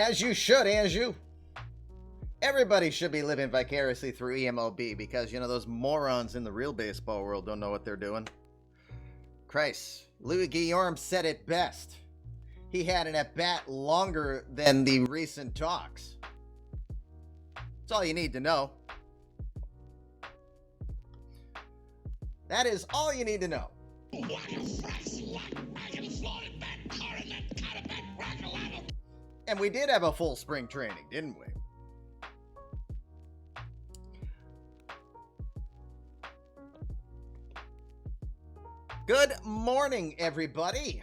As you should, Anju. Everybody should be living vicariously through eMLB because, those morons in the real baseball world don't know what they're doing. Christ, Louis Guillaume said it best. He had an at-bat longer than the recent talks. That's all you need to know. That is all you need to know. And we did have a full spring training, didn't we? Good morning, everybody.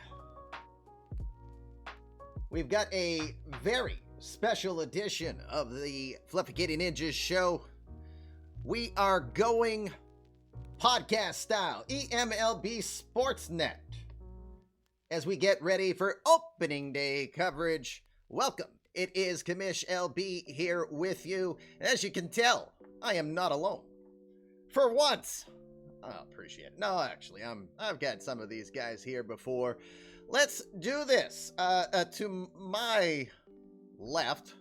We've got a very special edition of the Fluffy Kitty Ninjas show. We are going podcast style, eMLB SportsNet, as we get ready for opening day coverage. Welcome. It is Commish LB here with you. As you can tell, I am not alone. For once. I appreciate it. No, actually, I've got some of these guys here before. Let's do this. To my left.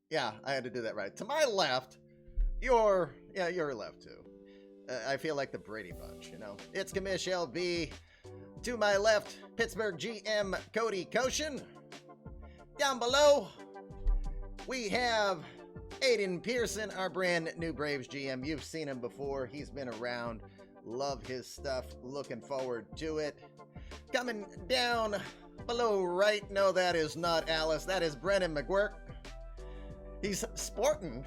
Yeah, I had to do that right. To my left, your left too. I feel like the Brady Bunch, It's Commish LB. To my left, Pittsburgh GM Cody Koshin. Down below, we have Aiken Pearson, our brand new Braves GM. You've seen him before. He's been around. Love his stuff. Looking forward to it. Coming down below right. No, that is not Alice. That is Brennan Mcguire. He's sporting.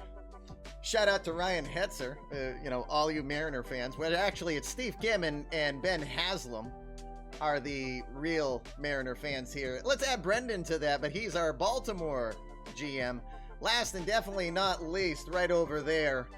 Shout out to Ryan Hetzer. All you Mariner fans. Well, actually, it's Steve Kim and Ben Haslam are the real Mariner fans here. Let's add Brendan to that, but he's our Baltimore GM. Last and definitely not least, right over there,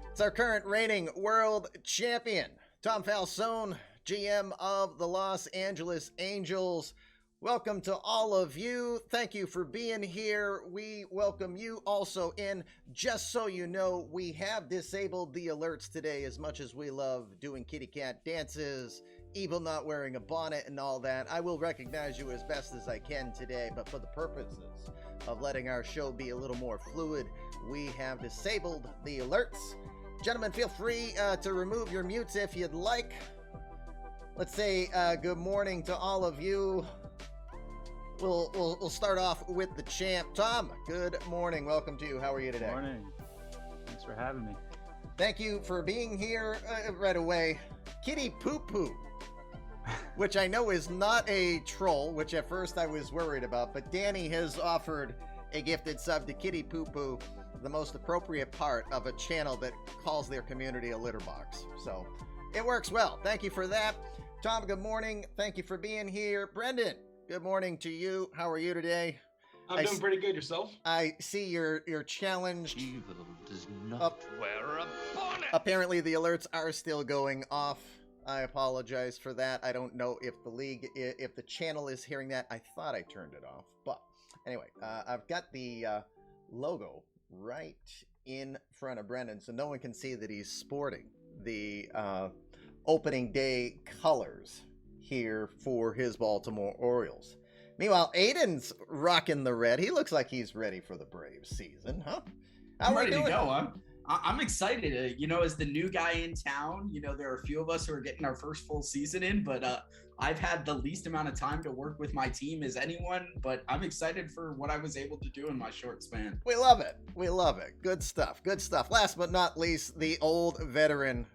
it's our current reigning world champion, Tom Falzone, GM of the Los Angeles Angels. Welcome to all of you. Thank you for being here. We welcome you also in. Just so you know, we have disabled the alerts today. As much as we love doing kitty cat dances, Evil not wearing a bonnet and all that, I will recognize you as best as I can today, but for the purposes of letting our show be a little more fluid, we have disabled the alerts. Gentlemen, feel free to remove your mutes if you'd like. Let's say good morning to all of you. We'll start off with the champ. Tom, good morning. Welcome to you. How are you today? Good morning. Thanks for having me. Thank you for being here right away. Kitty Poo Poo, which I know is not a troll, which at first I was worried about, but Danny has offered a gifted sub to Kitty Poo Poo, the most appropriate part of a channel that calls their community a litter box. So it works well. Thank you for that. Tom, good morning. Thank you for being here. Brendan, good morning to you. How are you today? I'm doing pretty good. Yourself? I see you're challenged. Evil does not wear a bonnet. Apparently the alerts are still going off. I apologize for that. I don't know if the league, if the channel is hearing that. I thought I turned it off. But anyway, I've got the logo right in front of Brendan, so no one can see that he's sporting the opening day colors here for his Baltimore Orioles. Meanwhile, Aiden's rocking the red. He looks like he's ready for the Braves season, huh? I'm ready to go. I'm excited. As the new guy in town, there are a few of us who are getting our first full season in, but I've had the least amount of time to work with my team as anyone, but I'm excited for what I was able to do in my short span. We love it. We love it. Good stuff. Good stuff. Last but not least, the old veteran,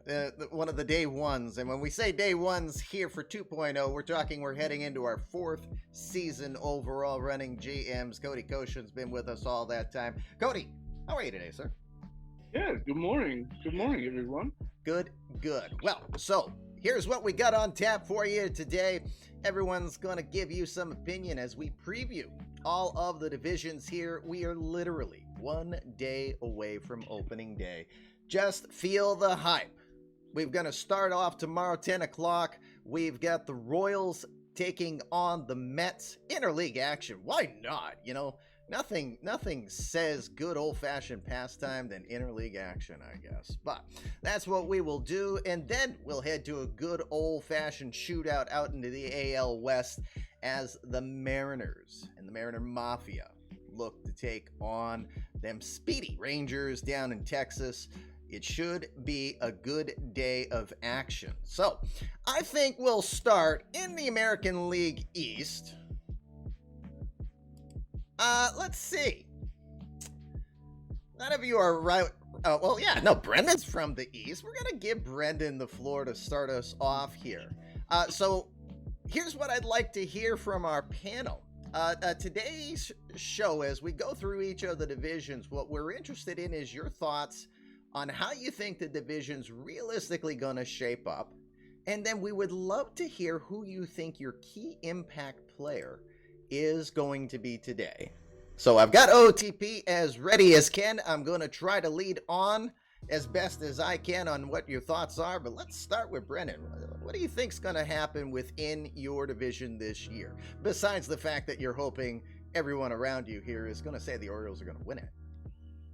one of the day ones. And when we say day ones here for 2.0, we're heading into our fourth season overall running GMs. Cody Koshin's been with us all that time. Cody, how are you today, sir? Yeah, good morning. Good morning, everyone. Good. Well, so here's what we got on tap for you today. Everyone's going to give you some opinion as we preview all of the divisions here. We are literally 1 day away from opening day. Just feel the hype. We're going to start off tomorrow, 10 o'clock. We've got the Royals taking on the Mets. Interleague action. Why not? Nothing says good old-fashioned pastime than interleague action, I guess. But that's what we will do, and then we'll head to a good old-fashioned shootout out into the AL West as the Mariners and the Mariner Mafia look to take on them speedy Rangers down in Texas. It should be a good day of action. So, I think we'll start in the American League East. Let's see. None of you are right. Brendan's from the East. We're going to give Brendan the floor to start us off here. So, here's what I'd like to hear from our panel. Today's show, as we go through each of the divisions, what we're interested in is your thoughts on how you think the division's realistically going to shape up. And then we would love to hear who you think your key impact player is going to be today. So I've got OTP as ready as can. I'm going to try to lead on as best as I can on what your thoughts are, but let's start with Brennan. What do you think's going to happen within your division this year, besides the fact that you're hoping everyone around you here is going to say the Orioles are going to win it?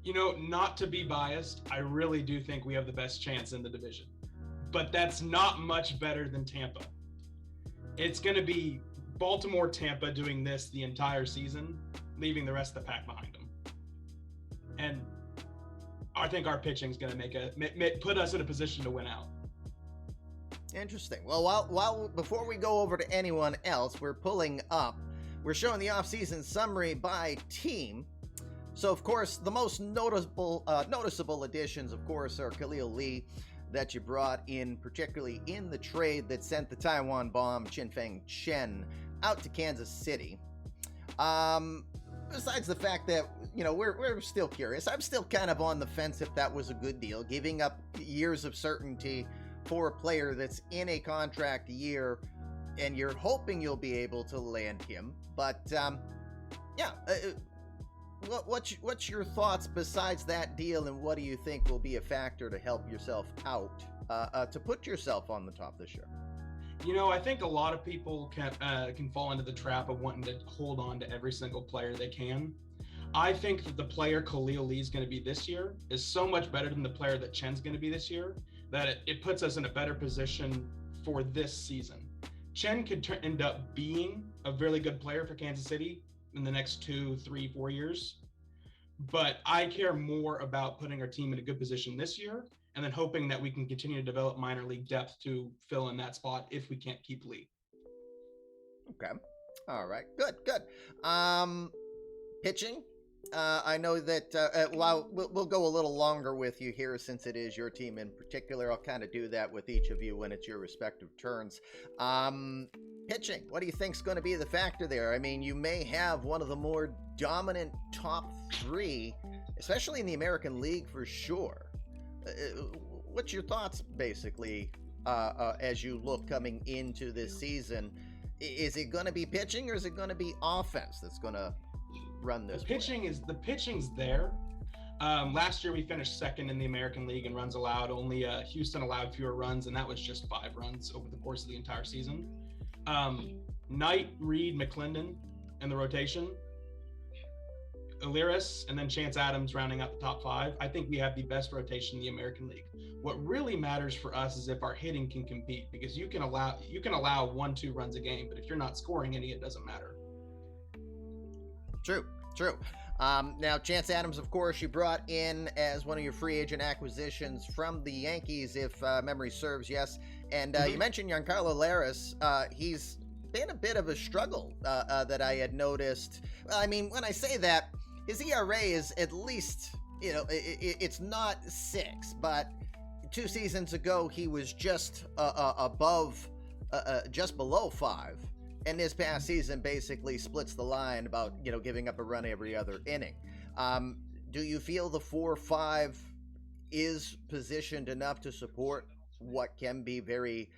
You know, not to be biased, I really do think we have the best chance in the division, but that's not much better than Tampa. It's going to be Baltimore, Tampa doing this the entire season, leaving the rest of the pack behind them. And I think our pitching is going to put us in a position to win out. Interesting. Well, before we go over to anyone else, we're showing the offseason summary by team. So, of course, the most noticeable additions, of course, are Khalil Lee that you brought in, particularly in the trade that sent the Taiwan bomb Chin-Feng Chen out to Kansas City. Besides the fact that, we're still curious. I'm still kind of on the fence if that was a good deal, giving up years of certainty for a player that's in a contract year, and you're hoping you'll be able to land him. But, what's your thoughts besides that deal, and what do you think will be a factor to help yourself out, to put yourself on the top this year? I think a lot of people can fall into the trap of wanting to hold on to every single player they can. I think that the player Khalil Lee is going to be this year is so much better than the player that Chen's going to be this year that it puts us in a better position for this season. Chen could end up being a really good player for Kansas City in the next 2, 3, 4 years. But I care more about putting our team in a good position this year and then hoping that we can continue to develop minor league depth to fill in that spot if we can't keep Lee. Okay. All right. Good. Pitching. I know that while we'll go a little longer with you here since it is your team in particular. I'll kind of do that with each of you when it's your respective turns. Pitching, what do you think's going to be the factor there? I mean, you may have one of the more dominant top 3, especially in the American League for sure. What's your thoughts, basically, as you look coming into this season? Is it going to be pitching, or is it going to be offense that's going to run this? The pitching's there. Last year we finished second in the American League in runs allowed. Only Houston allowed fewer runs, and that was just 5 runs over the course of the entire season. Knight, Reed, McClendon in the rotation. Alvarez, and then Chance Adams rounding out the top 5. I think we have the best rotation in the American League. What really matters for us is if our hitting can compete, because you can allow 1-2 runs a game, but if you're not scoring any, it doesn't matter. True. Now, Chance Adams, of course, you brought in as one of your free agent acquisitions from the Yankees, if memory serves, yes. And you mentioned Giancarlo Alvarez. He's been a bit of a struggle that I had noticed. Well, I mean, when I say that, his ERA is at least, it's not 6, but 2 seasons ago he was just just below 5. And this past season basically splits the line about, giving up a run every other inning. Do you feel the 4-5 is positioned enough to support what can be very,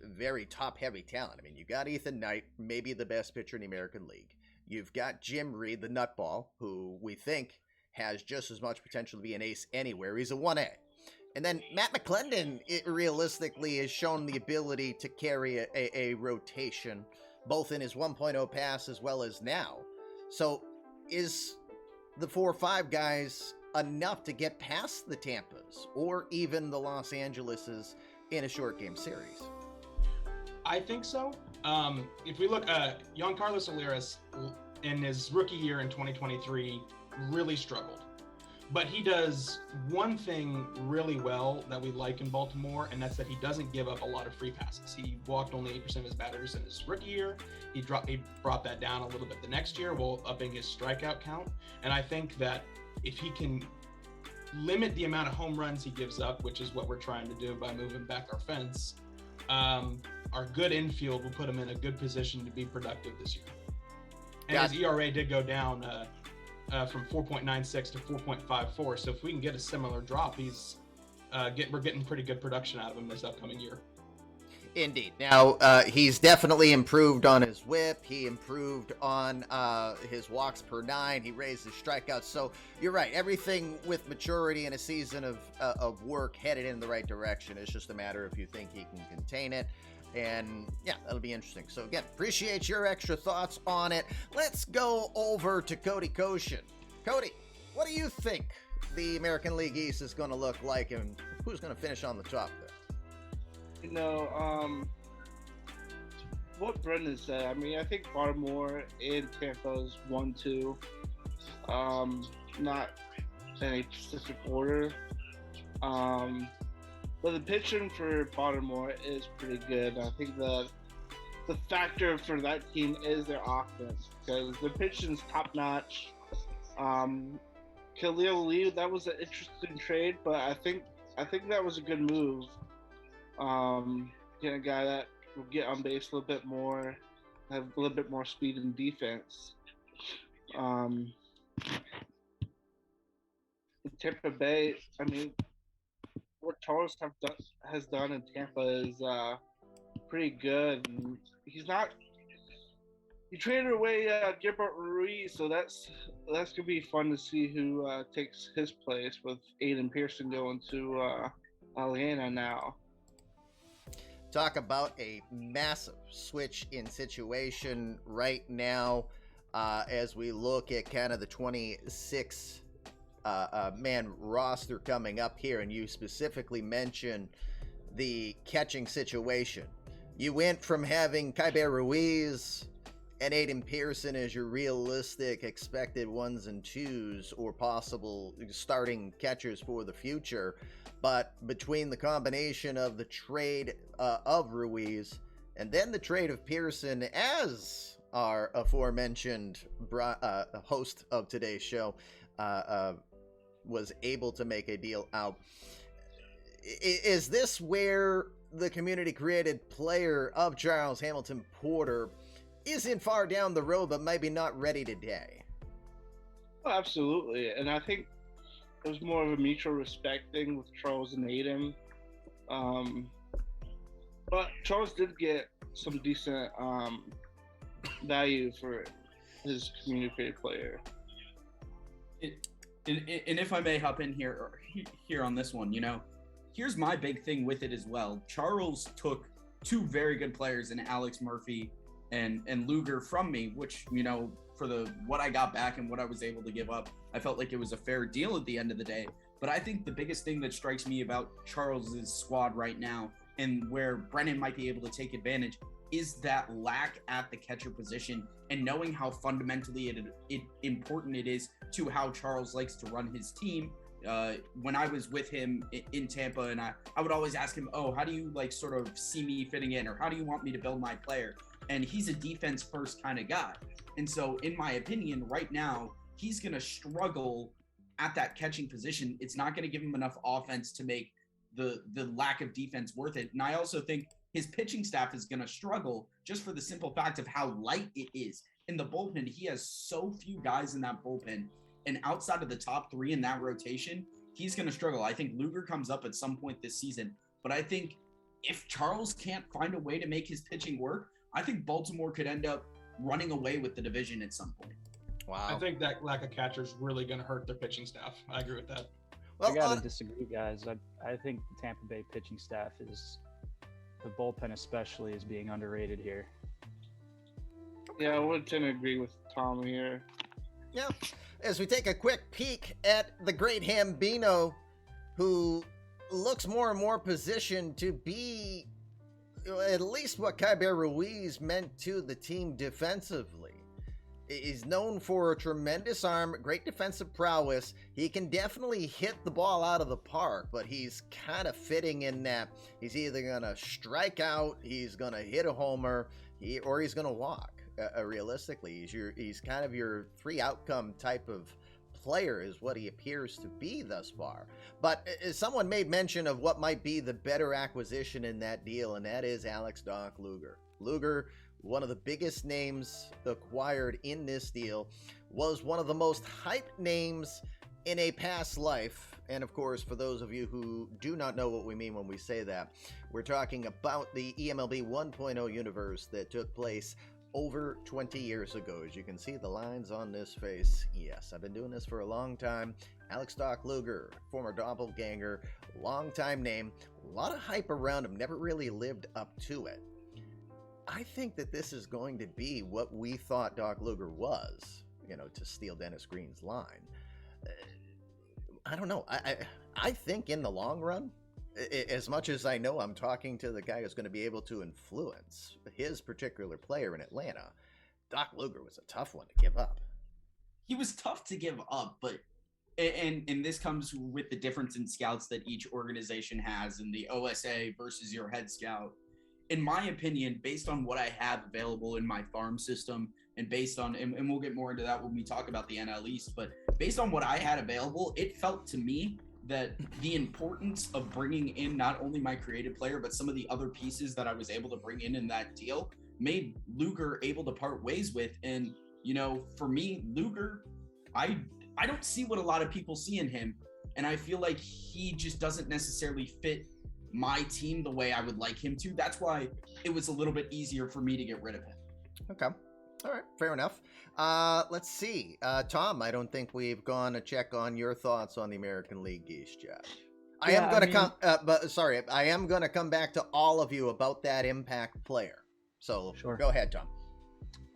very top-heavy talent? I mean, you got Ethan Knight, maybe the best pitcher in the American League. You've got Jim Reed, the nutball, who we think has just as much potential to be an ace anywhere. He's a 1A. And then Matt McClendon, realistically, has shown the ability to carry a rotation, both in his 1.0 pass as well as now. So is the 4-5 guys enough to get past the Tampas or even the Los Angeleses in a short game series? I think so. If we look, Giancarlo Alvarez in his rookie year in 2023 really struggled. But he does one thing really well that we like in Baltimore, and that's that he doesn't give up a lot of free passes. He walked only 8% of his batters in his rookie year. He brought that down a little bit the next year while upping his strikeout count. And I think that if he can limit the amount of home runs he gives up, which is what we're trying to do by moving back our fence, our good infield will put him in a good position to be productive this year. And his ERA did go down from 4.96 to 4.54. So if we can get a similar drop, we're getting pretty good production out of him this upcoming year. Indeed. Now, he's definitely improved on his whip. He improved on his walks per 9. He raised his strikeouts. So you're right. Everything with maturity and a season of work headed in the right direction. It's just a matter if you think he can contain it. And yeah, that'll be interesting. So again, appreciate your extra thoughts on it. Let's go over to Cody Koshin. Cody, what do you think the American League East is going to look like, and who's going to finish on the top there? You know, what Brendan said. I mean, I think Baltimore and Tampa is 1-2. Not in a specific order. But the pitching for Baltimore is pretty good. I think the factor for that team is their offense, because the pitching's top notch. Khalil Lee, that was an interesting trade, but I think that was a good move. Getting a guy that will get on base a little bit more, have a little bit more speed and defense. Tampa Bay, I mean, what Charles has done in Tampa is pretty good. And he traded away Gilbert Ruiz, so that's gonna be fun to see who takes his place with Aiden Pearson going to Atlanta now. Talk about a massive switch in situation right now as we look at kind of the 26 man roster coming up here, and you specifically mentioned the catching situation. You went from having Kaiber Ruiz and Aiden Pearson as your realistic expected 1s and 2s or possible starting catchers for the future, but between the combination of the trade of Ruiz and then the trade of Pearson, as our aforementioned host of today's show was able to make a deal out. Is this where the community-created player of Charles Hamilton Porter isn't far down the road, but maybe not ready today? Oh, absolutely. And I think it was more of a mutual respect thing with Charles and Aiden. But Charles did get some decent value for his community-created player. And if I may hop in here on this one, here's my big thing with it as well. Charles took 2 very good players in Alex Murphy and Luger from me, which, for what I got back and what I was able to give up, I felt like it was a fair deal at the end of the day. But I think the biggest thing that strikes me about Charles's squad right now, and where Brennan might be able to take advantage, is that lack at the catcher position, and knowing how fundamentally important it is to how Charles likes to run his team. When I was with him in Tampa, and I would always ask him, how do you sort of see me fitting in, or how do you want me to build my player? And he's a defense first kind of guy. And so in my opinion, right now, he's going to struggle at that catching position. It's not going to give him enough offense to make the lack of defense worth it. And I also think his pitching staff is going to struggle just for the simple fact of how light it is. In the bullpen, he has so few guys in that bullpen. And outside of the top 3 in that rotation, he's going to struggle. I think Luger comes up at some point this season. But I think if Charles can't find a way to make his pitching work, I think Baltimore could end up running away with the division at some point. Wow. I think that lack of catcher is really going to hurt their pitching staff. I agree with that. Well, I got to disagree, guys. I think the Tampa Bay pitching staff the bullpen especially, is being underrated here. Yeah, I would tend to agree with Tom here. Yeah. As we take a quick peek at the great Hambino, who looks more and more positioned to be at least what Kaiber Ruiz meant to the team defensively. He's known for a tremendous arm, great defensive prowess. He can definitely hit the ball out of the park, but he's kind of fitting in that he's either going to strike out, he's going to hit a homer, or he's going to walk. Realistically, he's kind of your 3-outcome type of player is what he appears to be thus far. But someone made mention of what might be the better acquisition in that deal, and that is Alex Doc Luger. Luger, one of the biggest names acquired in this deal, was one of the most hyped names in a past life. And of course, for those of you who do not know what we mean when we say that, we're talking about the eMLB 1.0 universe that took place over 20 years ago. As you can see the lines on this face, yes, I've been doing this for a long time. Alex Doc Luger, former doppelganger, long-time name, a lot of hype around him, never really lived up to it. I think that this is going to be what we thought Doc Luger was, to steal Dennis Green's line. I don't know. I think in the long run, as much as I know I'm talking to the guy who's going to be able to influence his particular player in Atlanta, Doc Luger was a tough one to give up. He was tough to give up, but and this comes with the difference in scouts that each organization has in the OSA versus your head scout. In my opinion, based on what I have available in my farm system and based on, and we'll get more into that when we talk about the NL East, but based on what I had available, it felt to me that the importance of bringing in not only my creative player, but some of the other pieces that I was able to bring in that deal made Luger able to part ways with. And, for me, Luger, I don't see what a lot of people see in him. And I feel like he just doesn't necessarily fit my team the way I would like him to. That's why it was a little bit easier for me to get rid of him. Okay. All right. Fair enough. Let's see. Tom, I don't think we've gone to check on your thoughts on the American League East yet. I am going to come back to all of you about that impact player. So Sure. Go ahead, Tom.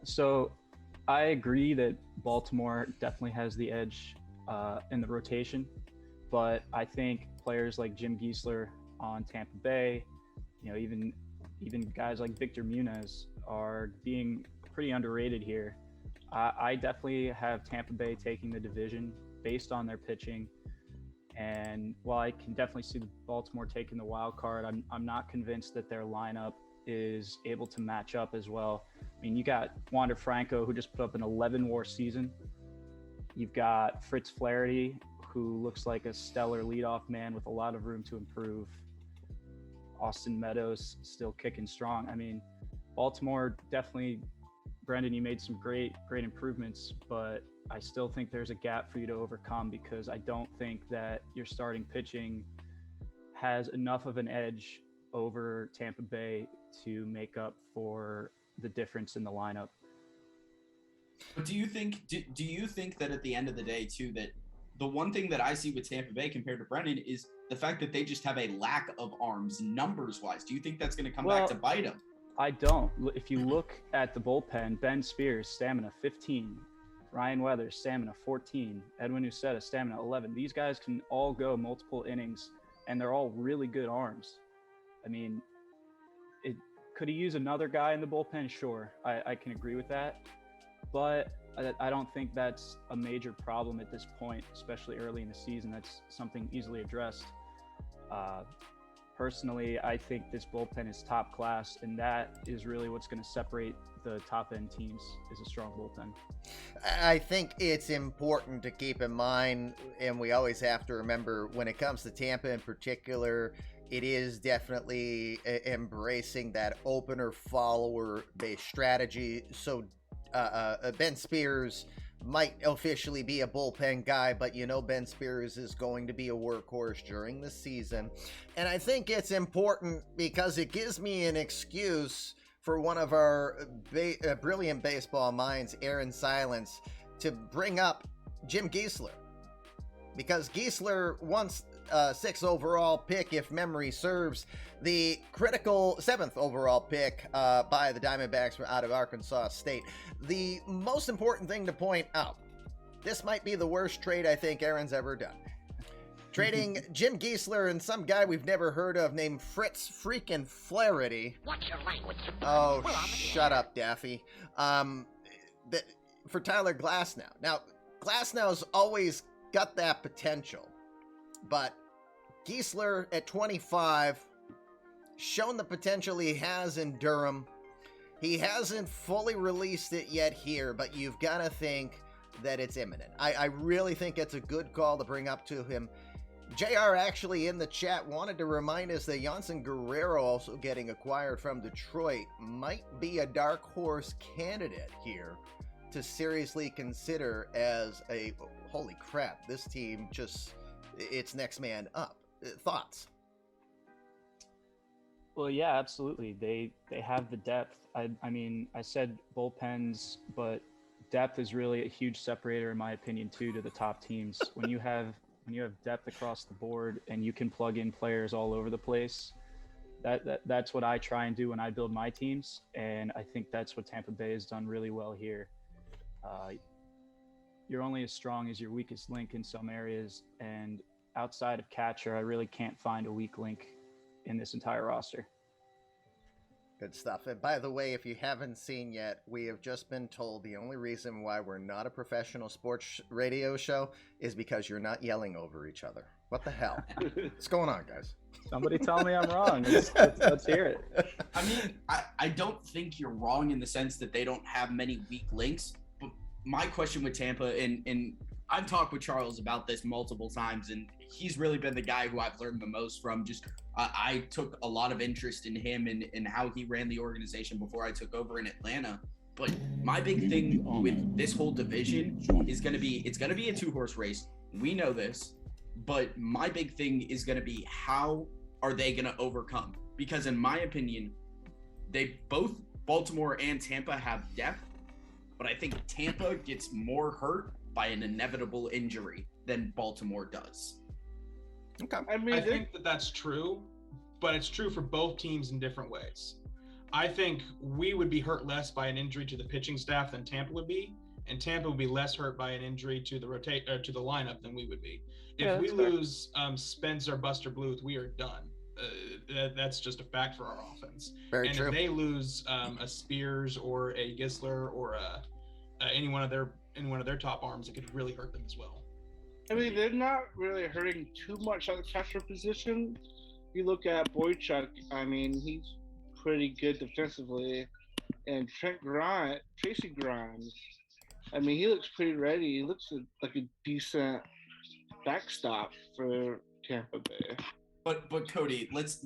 So I agree that Baltimore definitely has the edge in the rotation, but I think players like Jim Giesler on Tampa Bay, even guys like Victor Muniz are being pretty underrated here. I definitely have Tampa Bay taking the division based on their pitching, and while I can definitely see Baltimore taking the wild card, I'm not convinced that their lineup is able to match up as well. I mean, you got Wander Franco, who just put up an 11-WAR season. You've got Fritz Flaherty, who looks like a stellar leadoff man with a lot of room to improve. Austin Meadows still kicking strong. I mean, Baltimore definitely, Brendan, you made some great improvements, but I still think there's a gap for you to overcome because I don't think that your starting pitching has enough of an edge over Tampa Bay to make up for the difference in the lineup. But do you think that at the end of the day too, that the one thing that I see with Tampa Bay compared to Brendan is the fact that they just have a lack of arms numbers wise? Do you think that's going to come back to bite them? I don't. If you look at the bullpen, Ben Spears, stamina 15, Ryan Weathers, stamina 14, Edwin Uceta, stamina 11. These guys can all go multiple innings, and they're all really good arms. I mean, could he use another guy in the bullpen? Sure, I can agree with that. But I don't think that's a major problem at this point, especially early in the season. That's something easily addressed. Personally, I think this bullpen is top class, and that is really what's going to separate the top-end teams is a strong bullpen. I think it's important to keep in mind, and we always have to remember, when it comes to Tampa in particular, it is definitely embracing that opener-follower-based strategy. So Ben Spears might officially be a bullpen guy, but Ben Spears is going to be a workhorse during the season. And I think it's important because it gives me an excuse for one of our brilliant baseball minds, Aaron Silence, to bring up Jim Giesler. Because Giesler, once 6th overall pick, if memory serves, the critical 7th overall pick by the Diamondbacks out of Arkansas State. The most important thing to point out, this might be the worst trade I think Aaron's ever done. Trading Jim Giesler and some guy we've never heard of named Fritz freaking Flaherty. Watch your language. Oh, shut up, Daffy. for Tyler Glasnow. Now, Glasnow's always got that potential, but Geisler at 25, shown the potential he has in Durham. He hasn't fully released it yet here, but you've got to think that it's imminent. I really think it's a good call to bring up to him. JR actually in the chat wanted to remind us that Yanson Guerrero, also getting acquired from Detroit, might be a dark horse candidate here to seriously consider as a, holy crap, this team just, it's next man up. Thoughts? Well, yeah, absolutely. They have the depth. I mean, I said bullpens, but depth is really a huge separator, in my opinion, too, to the top teams. When you have depth across the board and you can plug in players all over the place, that's what I try and do when I build my teams, and I think that's what Tampa Bay has done really well here. You're only as strong as your weakest link in some areas, and outside of catcher, I really can't find a weak link in this entire roster. Good stuff. And by the way, if you haven't seen yet, we have just been told the only reason why we're not a professional sports radio show is because you're not yelling over each other. What the hell? What's going on, guys? Somebody tell me I'm wrong. Let's hear it. I mean, I don't think you're wrong in the sense that they don't have many weak links. But my question with Tampa, and I've talked with Charles about this multiple times, and he's really been the guy who I've learned the most from. Just I took a lot of interest in him and how he ran the organization before I took over in Atlanta. But my big thing with this whole division is going to be, it's going to be a 2-horse race. We know this, but my big thing is going to be, how are they going to overcome? Because in my opinion, they both, Baltimore and Tampa, have depth, but I think Tampa gets more hurt by an inevitable injury than Baltimore does. Okay. I mean, I think that's true, but it's true for both teams in different ways. I think we would be hurt less by an injury to the pitching staff than Tampa would be, and Tampa would be less hurt by an injury to the to the lineup than we would be. If we lose Spence or Buster Bluth, we are done. That's just a fact for our offense. Very and true. If they lose a Spears or a Gisler or any one of their top arms, it could really hurt them as well. I mean, they're not really hurting too much on the catcher position. You look at Boychuk, I mean, he's pretty good defensively. And Tracy Grimes, I mean, he looks pretty ready. He looks like a decent backstop for Tampa Bay. But Cody, let's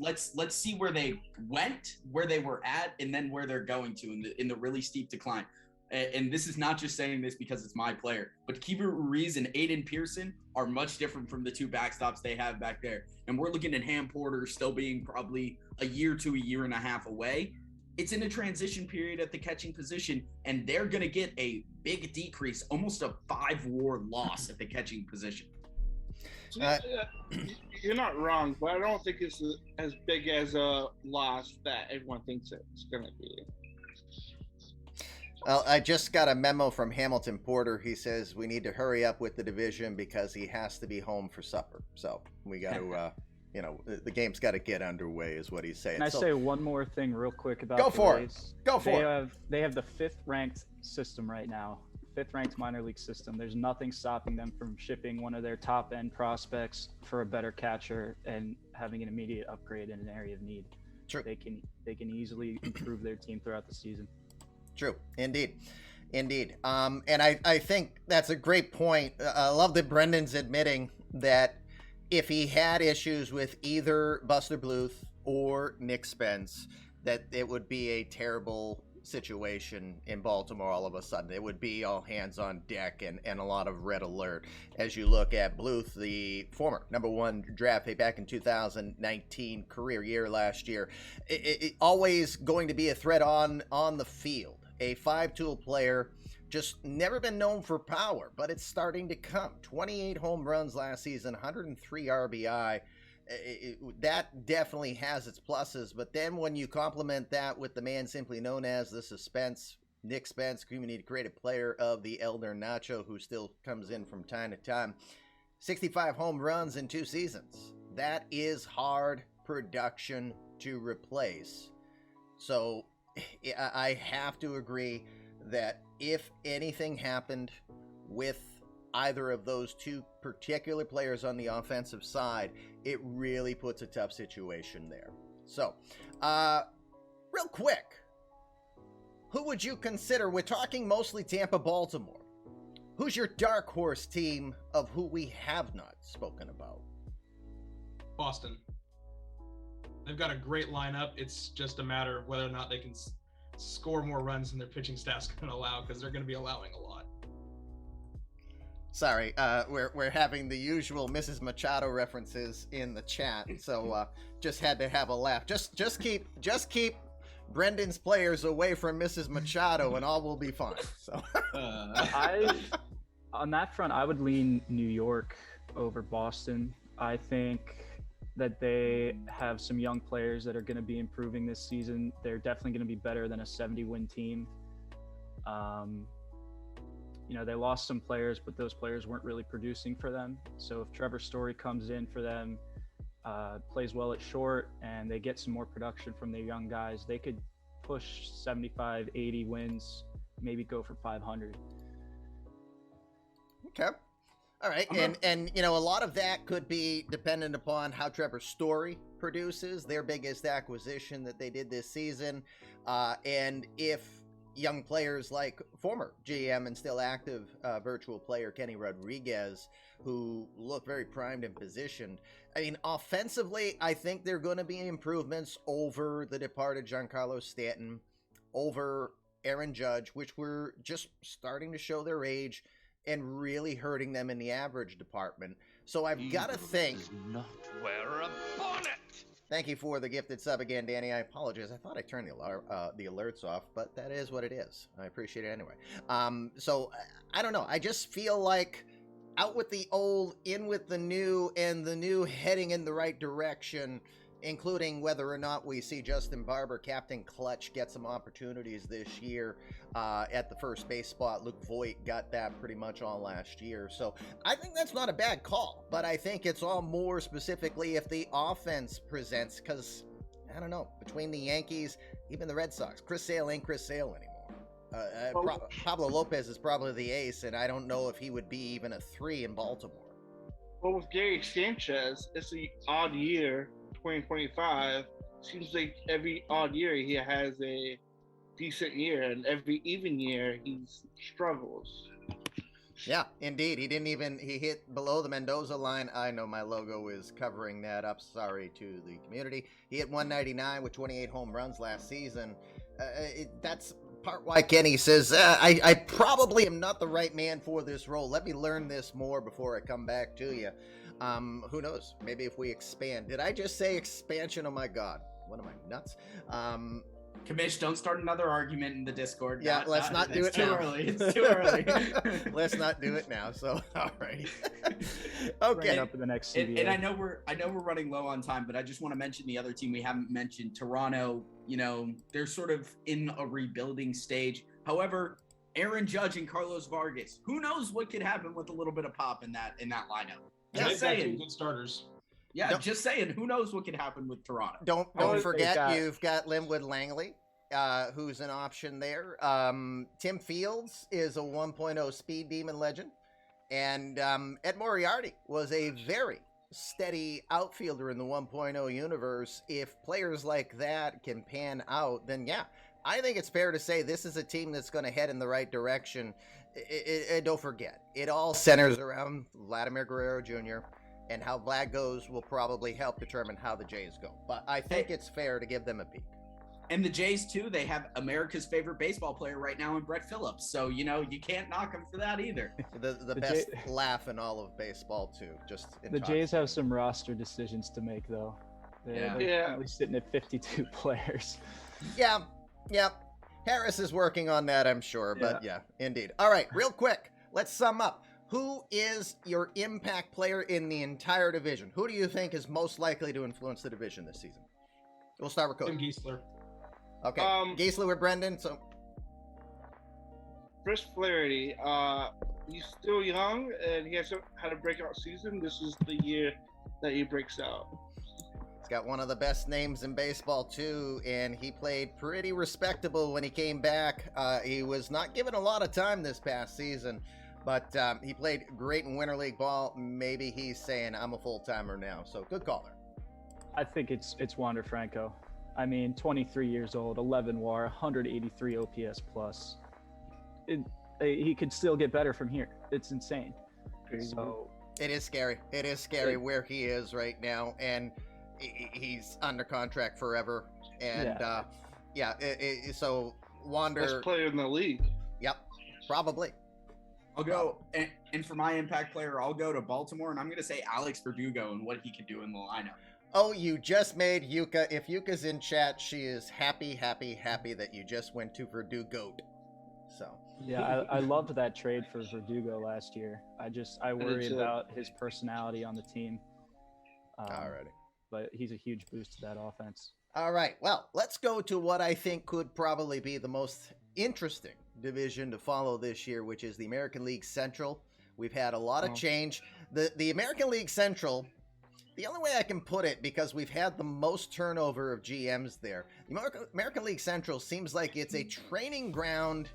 see where they went, where they were at, and then where they're going to in the really steep decline. And this is not just saying this because it's my player, but Keeper Ruiz and Aiden Pearson are much different from the two backstops they have back there. And we're looking at Ham Porter still being probably a year to a year and a half away. It's in a transition period at the catching position, and they're going to get a big decrease, almost a 5-WAR loss at the catching position. You're not wrong, but I don't think it's as big as a loss that everyone thinks it's going to be. Well, I just got a memo from Hamilton Porter. He says we need to hurry up with the division because he has to be home for supper. So we got to, the game's got to get underway, is what he's saying. Can I say one more thing real quick about Go the for Rays? it. Go for it. They have the 5th ranked system right now, 5th ranked minor league system. There's nothing stopping them from shipping one of their top end prospects for a better catcher and having an immediate upgrade in an area of need. True. They can easily improve their team throughout the season. True. Indeed. And I think that's a great point. I love that Brendan's admitting that if he had issues with either Buster Bluth or Nick Spence, that it would be a terrible situation in Baltimore all of a sudden. It would be all hands on deck and a lot of red alert as you look at Bluth, the former #1 draft pick back in 2019, career year last year. It always going to be a threat on the field. A 5-tool player, just never been known for power, but it's starting to come. 28 home runs last season, 103 RBI. That definitely has its pluses, but then when you complement that with the man simply known as the suspense, Nick Spence, community creative player of the Elder Nacho, who still comes in from time to time, 65 home runs in 2 seasons. That is hard production to replace. So I have to agree that if anything happened with either of those two particular players on the offensive side, it really puts a tough situation there. So, real quick, who would you consider? We're talking mostly Tampa, Baltimore. Who's your dark horse team of who we have not spoken about? Boston. They've got a great lineup. It's just a matter of whether or not they can score more runs than their pitching staff's going to allow, because they're going to be allowing a lot. Sorry, we're having the usual Mrs. Machado references in the chat, so just had to have a laugh. Just keep Brendan's players away from Mrs. Machado, and all will be fine. So, on that front, I would lean New York over Boston. I think that they have some young players that are going to be improving this season. They're definitely going to be better than a 70-win team. They lost some players, but those players weren't really producing for them. So if Trevor Story comes in for them, plays well at short, and they get some more production from their young guys, they could push 75, 80 wins, maybe go for 500. Okay. All right. And a lot of that could be dependent upon how Trevor Story produces, their biggest acquisition that they did this season. And if young players like former GM and still active virtual player Kenny Rodriguez, who look very primed and positioned. I mean, offensively, I think there are going to be improvements over the departed Giancarlo Stanton, over Aaron Judge, which were just starting to show their age and really hurting them in the average department. So I've got to think. Does not wear a bonnet. Thank you for the gifted sub again, Danny. I apologize. I thought I turned the alerts off, but that is what it is. I appreciate it anyway. So I don't know. I just feel like out with the old, in with the new, and the new heading in the right direction, including whether or not we see Justin Barber, Captain Clutch, get some opportunities this year at the first base spot. Luke Voigt got that pretty much all last year. So I think that's not a bad call, but I think it's all more specifically if the offense presents, because, I don't know, between the Yankees, even the Red Sox, Chris Sale ain't Chris Sale anymore. Pablo Lopez is probably the ace, and I don't know if he would be even a 3 in Baltimore. Well, with Gary Sanchez, it's an odd year. 2025 seems like every odd year he has a decent year, and every even year he struggles. Yeah, indeed. He hit below the Mendoza line. I know my logo is covering that up. Sorry to the community. He hit 199 with 28 home runs last season. That's part why Kenny says, I probably am not the right man for this role. Let me learn this more before I come back to you. Who knows? Maybe if we expand. Did I just say expansion? Oh my God. What am I, nuts? Commish, don't start another argument in the Discord. Yeah, let's not do it now. It's too early. Let's not do it now. So, all right. Okay. Right up in the next CBA. And I know we're running low on time, but I just want to mention the other team we haven't mentioned, Toronto. They're sort of in a rebuilding stage. However, Aaron Judge and Carlos Vargas, who knows what could happen with a little bit of pop in that lineup. Just saying, good starters. Yeah, just saying. Who knows what could happen with Toronto? Don't forget, you've got Linwood Langley, who's an option there. Tim Fields is a 1.0 speed demon legend. And Ed Moriarty was a very steady outfielder in the 1.0 universe. If players like that can pan out, then yeah, I think it's fair to say this is a team that's going to head in the right direction. Don't forget, it all centers around Vladimir Guerrero Jr., and how Vlad goes will probably help determine how the Jays go. But I think it's fair to give them a peek. And the Jays, too, they have America's favorite baseball player right now in Brett Phillips. So, you can't knock them for that either. the best laugh in all of baseball, too. The Jays have some roster decisions to make, though. They're currently sitting at 52 players. Yeah. Harris is working on that, I'm sure. But yeah, indeed. All right, real quick, let's sum up. Who is your impact player in the entire division? Who do you think is most likely to influence the division this season? We'll start with Cody. Tim Geisler. Okay, Geisler with Brendan. So, Chris Flaherty, he's still young and he hasn't had a breakout season. This is the year that he breaks out. He's got one of the best names in baseball, too, and he played pretty respectable when he came back. He was not given a lot of time this past season, but he played great in Winter League ball. Maybe he's saying, I'm a full-timer now. So, good caller. I think it's Wander Franco. I mean, 23 years old, 11 WAR, 183 OPS plus. He could still get better from here. It's insane. So it is scary. It is scary where he is right now, and he's under contract forever. And so Wander, best player in the league. Yep, probably. I'll go, and for my impact player, I'll go to Baltimore, and I'm going to say Alex Verdugo and what he could do in the lineup. Oh, you just made Yuka. If Yuka's in chat, she is happy that you just went to Verdugo. So. Yeah, I loved that trade for Verdugo last year. I worry about his personality on the team. Alrighty. But he's a huge boost to that offense. All right. Well, let's go to what I think could probably be the most interesting division to follow this year, which is the American League Central. We've had a lot of change. The American League Central, the only way I can put it, because we've had the most turnover of GMs there, the American League Central seems like it's a training ground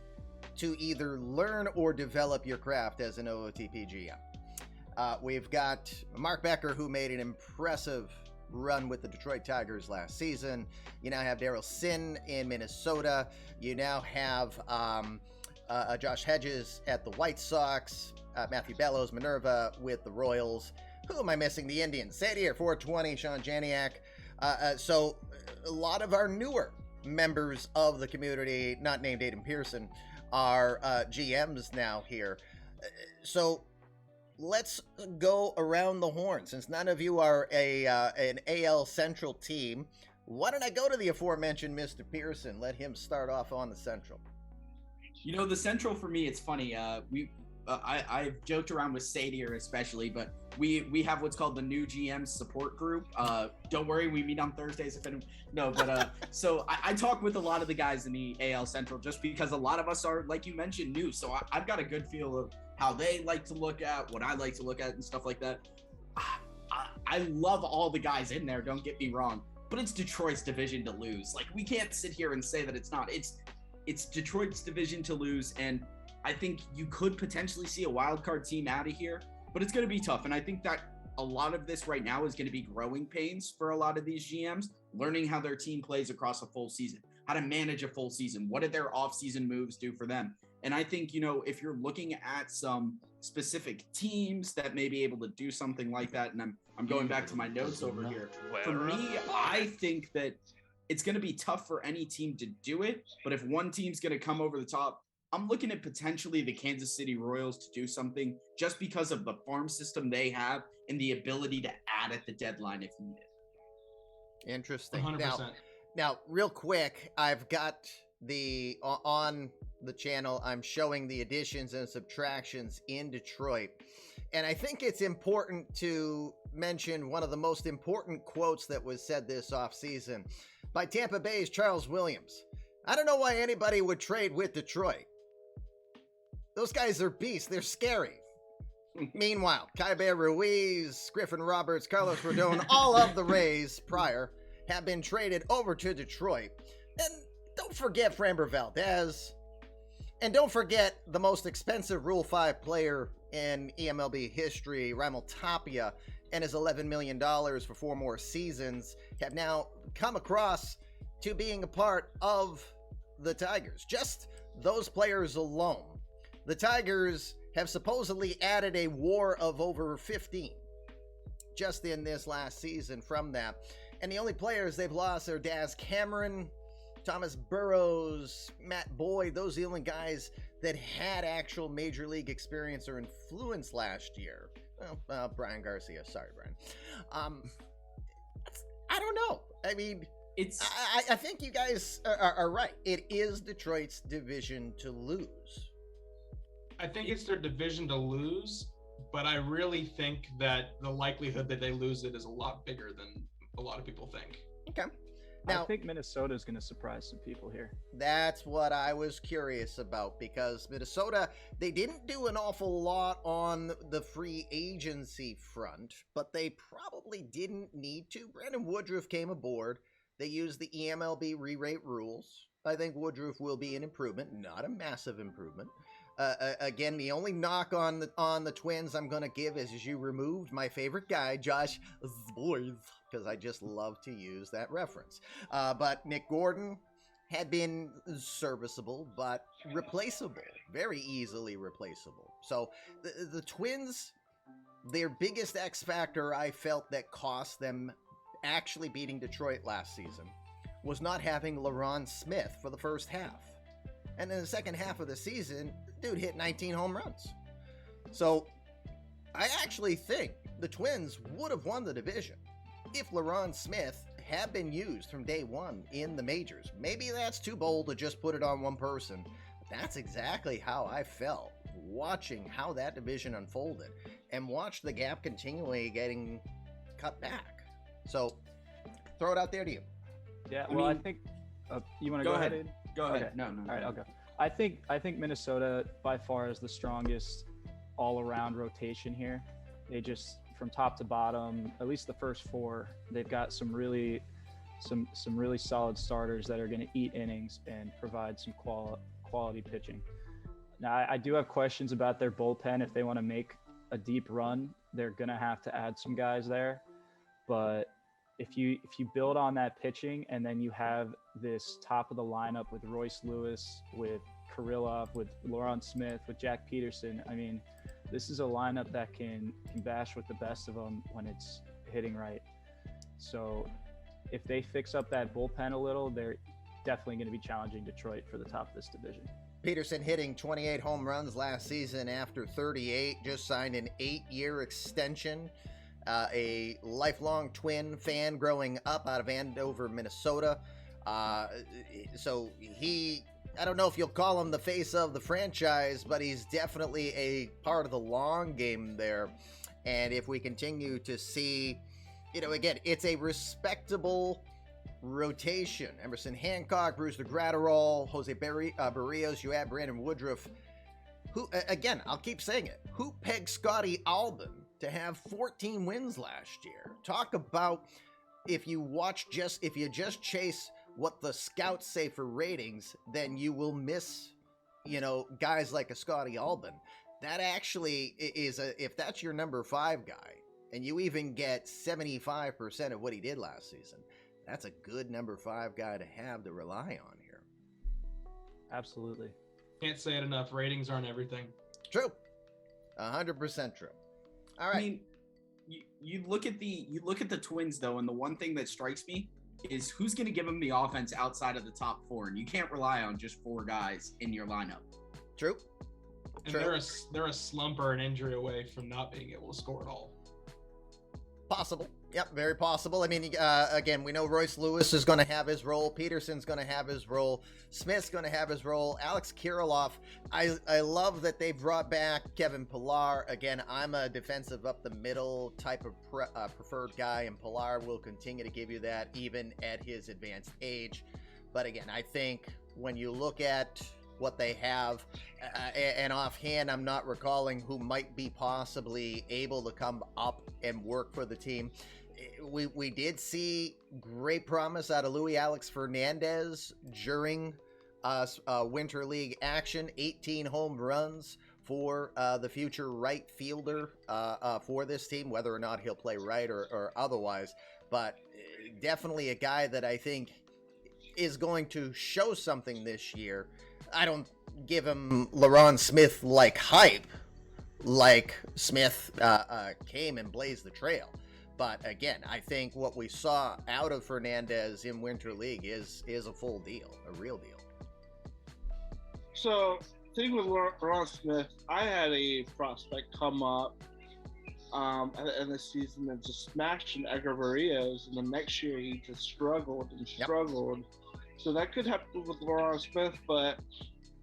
to either learn or develop your craft as an OOTP GM. We've got Mark Becker, who made an impressive run with the Detroit Tigers last season. You now have Daryl Sin in Minnesota. You now have Josh Hedges at the White Sox, Matthew Bellows, Minerva with the Royals. Who am I missing? The Indians. Sadier, 420, Sean Janiak. So a lot of our newer members of the community, not named Aiden Pearson, are GMs now here. So let's go around the horn. Since none of you are an AL Central team, why don't I go to the aforementioned Mr. Pearson? Let him start off on the Central. You know, the Central for me, it's funny. I've joked around with Sadier especially, but we have what's called the new GM support group. Don't worry, we meet on Thursdays. So I talk with a lot of the guys in the AL Central just because a lot of us are, like you mentioned, new. So I've got a good feel of how they like to look at, what I like to look at, and stuff like that. I love all the guys in there. Don't get me wrong, but it's Detroit's division to lose. Like, we can't sit here and say that it's not. It's Detroit's division to lose, and I think you could potentially see a wild card team out of here, but it's going to be tough. And I think that a lot of this right now is going to be growing pains for a lot of these GMs, learning how their team plays across a full season, how to manage a full season. What did their off-season moves do for them? And I think, you know, if you're looking at some specific teams that may be able to do something like that, and I'm going back to my notes over here. For me, I think that it's going to be tough for any team to do it, but if one team's going to come over the top, I'm looking at potentially the Kansas City Royals to do something just because of the farm system they have and the ability to add at the deadline if needed. Interesting. 100%. Now, real quick, I've got on the channel, I'm showing the additions and subtractions in Detroit. And I think it's important to mention one of the most important quotes that was said this offseason by Tampa Bay's Charles Williams. I don't know why anybody would trade with Detroit. Those guys are beasts. They're scary. Meanwhile, Kaiber Ruiz, Griffin Roberts, Carlos Rodon, all of the Rays prior have been traded over to Detroit. And don't forget Framber Valdez. And don't forget the most expensive Rule 5 player in eMLB history, Raimel Tapia, and his $11 million for 4 more seasons have now come across to being a part of the Tigers. Just those players alone. The Tigers have supposedly added a WAR of over 15 just in this last season from that. And the only players they've lost are Daz Cameron, Thomas Burrows, Matt Boyd. Those are the only guys that had actual major league experience or influence last year. Well, Brian Garcia. Sorry, Brian. I don't know. I mean, I think you guys are right. It is Detroit's division to lose. I think it's their division to lose, but I really think that the likelihood that they lose it is a lot bigger than a lot of people think. Okay. Now, I think Minnesota is going to surprise some people here. that's what I was curious about, because Minnesota, they didn't do an awful lot on the free agency front, but they probably didn't need to. Brandon Woodruff came aboard. They used the eMLB re-rate rules. I think Woodruff will be an improvement, not a massive improvement. Again, the only knock on the Twins I'm going to give is you removed my favorite guy, Josh Zboys, because I just love to use that reference. But Nick Gordon had been serviceable, but replaceable, very easily replaceable. So the Twins, their biggest X factor I felt that cost them actually beating Detroit last season was not having LaRon Smith for the first half. And in the second half of the season, dude hit 19 home runs. So I actually think the Twins would have won the division if LaRon Smith had been used from day one in the majors. Maybe that's too bold to just put it on one person. But that's exactly how I felt watching how that division unfolded and watch the gap continually getting cut back. So throw it out there to you. Yeah, I think you want to go ahead. Aiden? Go ahead. Okay. No. All right, I'll go. I think Minnesota by far is the strongest all-around rotation here. They just, from top to bottom, at least the first four, they've got some really solid starters that are going to eat innings and provide some quality pitching. Now, I do have questions about their bullpen. If they want to make a deep run, they're going to have to add some guys there. But if you build on that pitching and then you have this top of the lineup with Royce Lewis, with Kirillov, with LaRon Smith, with Jack Peterson, I mean, this is a lineup that can bash with the best of them when it's hitting right. So if they fix up that bullpen a little, they're definitely going to be challenging Detroit for the top of this division. Peterson hitting 28 home runs last season after 38, just signed an 8-year extension. A lifelong Twin fan growing up out of Andover, Minnesota. So I don't know if you'll call him the face of the franchise, but he's definitely a part of the long game there. And if we continue to see, again, it's a respectable rotation. Emerson Hancock, Brewster Gratterall, Jose Barrios, you add Brandon Woodruff. Who, again, I'll keep saying it, who pegged Scotty Alban to have 14 wins last year? Talk about if you just chase what the scouts say for ratings, then you will miss, guys like a Scotty Alban. That actually is if that's your number 5 guy, and you even get 75% of what he did last season, that's a good number 5 guy to have to rely on here. Absolutely. Can't say it enough. Ratings aren't everything. True. 100% true. All right. I mean, you look at the Twins though, and the one thing that strikes me is who's going to give them the offense outside of the top 4, and you can't rely on just 4 guys in your lineup. True. And True. they're a slump or an injury away from not being able to score at all. Possible. Yep, very possible. I mean, again, we know Royce Lewis is going to have his role. Peterson's going to have his role. Smith's going to have his role. Alex Kirillov, I love that they brought back Kevin Pillar. Again, I'm a defensive up the middle type of preferred guy, and Pillar will continue to give you that even at his advanced age. But again, I think when you look at what they have, and offhand, I'm not recalling who might be possibly able to come up and work for the team. We did see great promise out of Louis Alex Fernandez during Winter League action. 18 home runs for the future right fielder for this team, whether or not he'll play right or otherwise. But definitely a guy that I think is going to show something this year. I don't give him LaRon Smith like hype, like Smith came and blazed the trail. But again, I think what we saw out of Fernandez in Winter League is a full deal, a real deal. So, thing with LaRon Smith, I had a prospect come up at the end of the season and just smashed an Edgar Barrios, and the next year he just struggled and struggled. Yep. So that could happen with LaRon Smith, but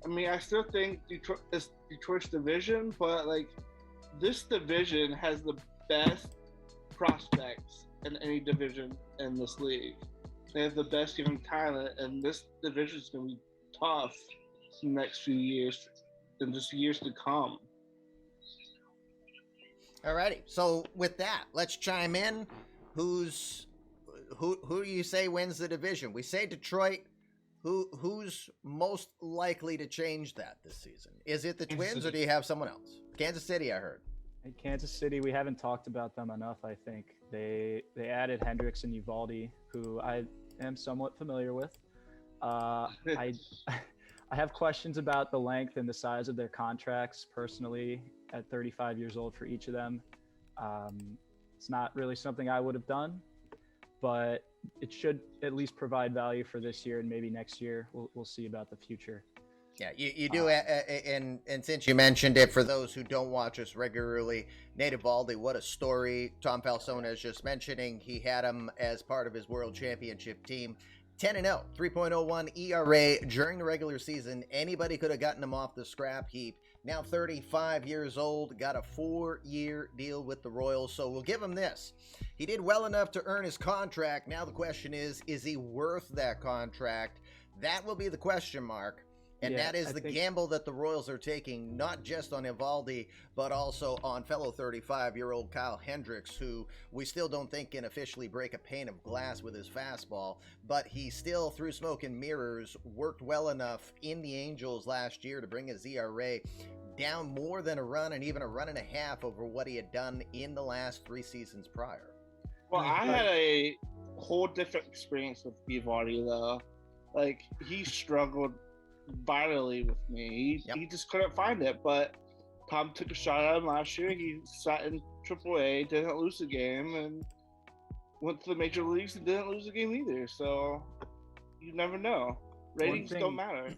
I mean, I still think it's Detroit's division, but like this division has the best prospects in any division in this league. They have the best young talent, and this division is going to be tough in the next few years and just years to come. Alrighty. So with that, let's chime in. Who do you say wins the division? We say Detroit. Who's most likely to change that this season? Is it the Twins, or do you have someone else? Kansas City, I heard. In Kansas City, we haven't talked about them enough. I think they added Hendricks and Uvalde, who I am somewhat familiar with. I have questions about the length and the size of their contracts personally at 35 years old for each of them. It's not really something I would have done, but it should at least provide value for this year and maybe next year. We'll see about the future. Yeah, you do, and since you mentioned it, for those who don't watch us regularly, Nate Eovaldi, what a story. Tom Falsone is just mentioning he had him as part of his World Championship team. 10-0, 3.01 ERA during the regular season. Anybody could have gotten him off the scrap heap. Now 35 years old, got a 4-year deal with the Royals, so we'll give him this. He did well enough to earn his contract. Now the question is he worth that contract? That will be the question mark. And that is the gamble that the Royals are taking, not just on Eovaldi, but also on fellow 35-year-old Kyle Hendricks, who we still don't think can officially break a pane of glass with his fastball, but he still, through smoke and mirrors, worked well enough in the Angels last year to bring his ERA down more than a run and even a run and a half over what he had done in the last 3 seasons prior. Well, I had a whole different experience with Eovaldi, though. Like, he struggled vitally with me. He just couldn't find it, but Tom took a shot at him last year. He sat in AAA, didn't lose a game, and went to the major leagues and didn't lose a game either. So you never know. Ratings don't matter.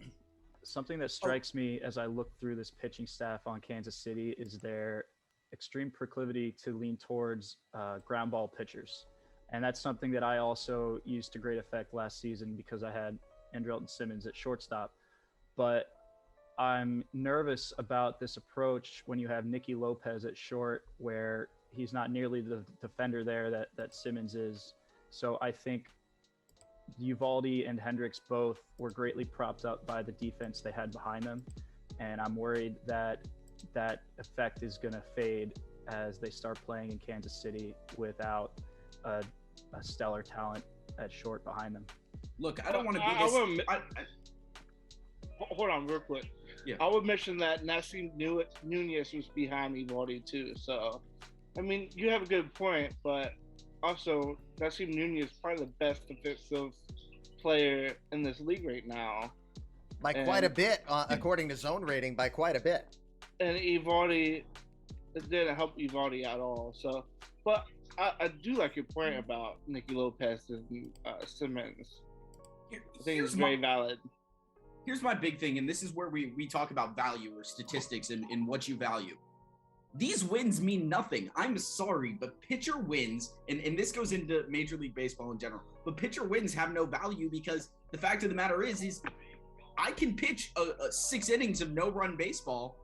Something that strikes me as I look through this pitching staff on Kansas City is their extreme proclivity to lean towards ground ball pitchers. And that's something that I also used to great effect last season because I had Andrelton Simmons at shortstop. But I'm nervous about this approach when you have Nicky Lopez at short, where he's not nearly the defender there that Simmons is. So I think Uvalde and Hendricks both were greatly propped up by the defense they had behind them. And I'm worried that that effect is going to fade as they start playing in Kansas City without a stellar talent at short behind them. Look, I don't want to be this. Hold on real quick. Yeah. I would mention that Nassim Nunez was behind Eovaldi too. So, I mean, you have a good point, but also Nassim Nunez is probably the best defensive player in this league right now. By quite a bit, according to zone rating, by quite a bit. And Eovaldi, it didn't help Eovaldi at all. So, but I do like your point about Nicky Lopez and Simmons. I think it's very valid. Here's my big thing, and this is where we talk about value or statistics and what you value. These wins mean nothing. I'm sorry, but pitcher wins, and this goes into Major League Baseball in general, but pitcher wins have no value because the fact of the matter is I can pitch a 6 innings of no-run baseball,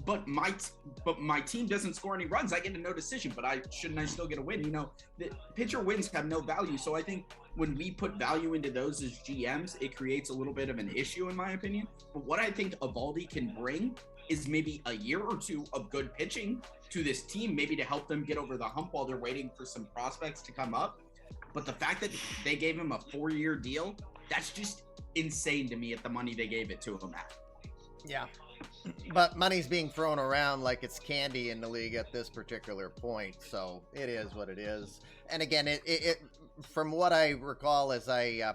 but my team doesn't score any runs. I get a no decision, but I still get a win? You know, the pitcher wins have no value, so I think when we put value into those as GMs, it creates a little bit of an issue, in my opinion. But what I think Eovaldi can bring is maybe a year or 2 of good pitching to this team, maybe to help them get over the hump while they're waiting for some prospects to come up. But the fact that they gave him a 4-year deal, that's just insane to me at the money they gave it to him at. Yeah. But money's being thrown around like it's candy in the league at this particular point, so it is what it is. And again, it from what I recall as I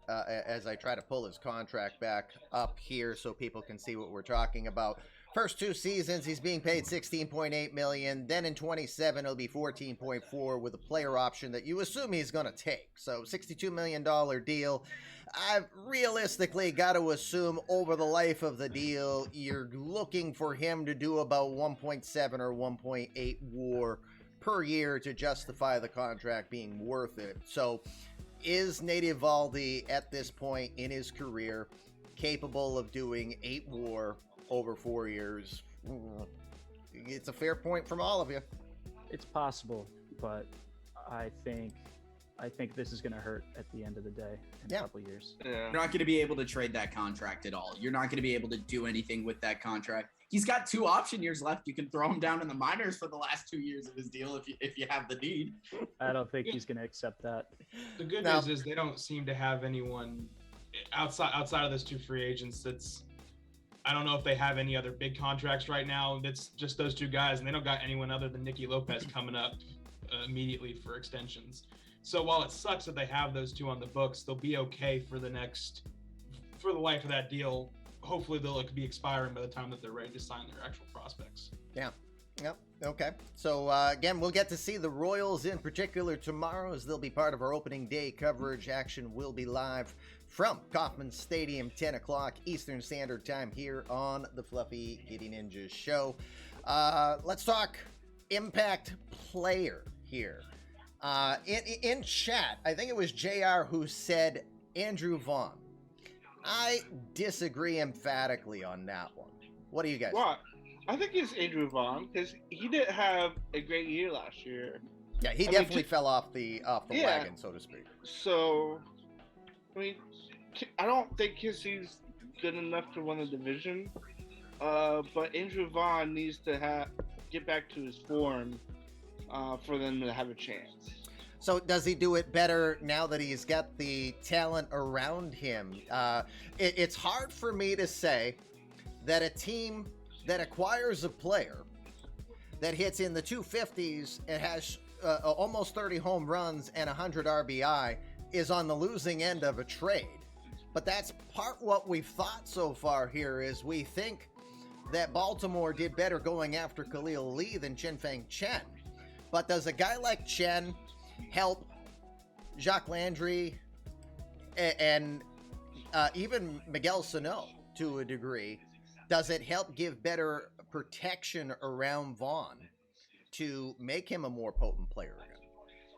try to pull his contract back up here so people can see what we're talking about. First 2 seasons, he's being paid $16.8 million. Then in 27, it'll be $14.4 with a player option that you assume he's going to take. So $62 million deal. I've realistically got to assume over the life of the deal, you're looking for him to do about 1.7 or 1.8 WAR per year to justify the contract being worth it. So is Nate Eovaldi at this point in his career capable of doing 8 WAR over 4 years? It's a fair point from all of you. It's possible, but I think I think this is going to hurt at the end of the day in a couple years. Yeah. You're not going to be able to trade that contract at all. You're not going to be able to do anything with that contract. He's got 2 option years left. You can throw him down in the minors for the last 2 years of his deal if you have the need. I don't think he's going to accept that. The good news is they don't seem to have anyone outside of those 2 free agents. I don't know if they have any other big contracts right now. That's just those 2 guys, and they don't got anyone other than Nicky Lopez coming up immediately for extensions. So while it sucks that they have those 2 on the books, they'll be okay for the life of that deal. Hopefully they'll be expiring by the time that they're ready to sign their actual prospects. Yeah. Yep. Okay. So again, we'll get to see the Royals in particular tomorrow, as they'll be part of our opening day coverage. Action will be live from Kauffman Stadium, 10 o'clock Eastern Standard Time here on the Fluffy Giddy Ninjas show. Let's talk impact player here. In chat, I think it was JR who said Andrew Vaughn. I disagree emphatically on that one. What do you guys think? I think it's Andrew Vaughn, because he didn't have a great year last year. Yeah, he definitely fell off the wagon, so to speak. So, I mean, I don't think he's good enough to win the division. But Andrew Vaughn needs to get back to his form for them to have a chance. So does he do it better now that he's got the talent around him? It's hard for me to say that a team that acquires a player that hits in the 250s and has almost 30 home runs and 100 RBI is on the losing end of a trade. But that's part what we've thought so far here, is we think that Baltimore did better going after Khalil Lee than Chin-Feng Chen. But does a guy like Chen help Jacques Landry and even Miguel Sano to a degree? Does it help give better protection around Vaughn to make him a more potent player again?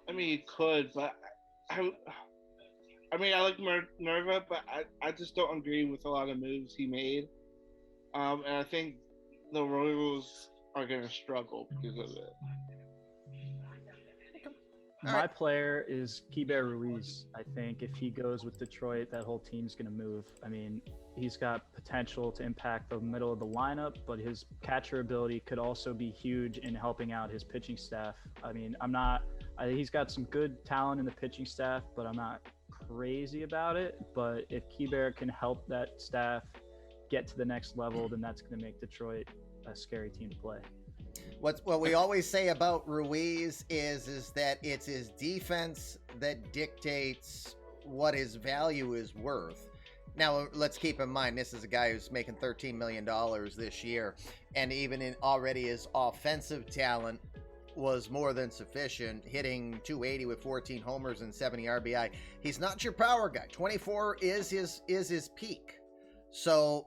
I mean, he could, but I like Nerva, but I just don't agree with a lot of moves he made. And I think the Royals are going to struggle because of it. My player is Keibert Ruiz. I think if he goes with Detroit, that whole team's going to move. I mean, he's got potential to impact the middle of the lineup, but his catcher ability could also be huge in helping out his pitching staff. I mean, he's got some good talent in the pitching staff, but I'm not crazy about it. But if Keibert can help that staff get to the next level, then that's going to make Detroit a scary team to play. What we always say about Ruiz is that it's his defense that dictates what his value is worth. Now, let's keep in mind, this is a guy who's making $13 million this year, and even already his offensive talent was more than sufficient, hitting 280 with 14 homers and 70 RBI. He's not your power guy. 24 is his peak. So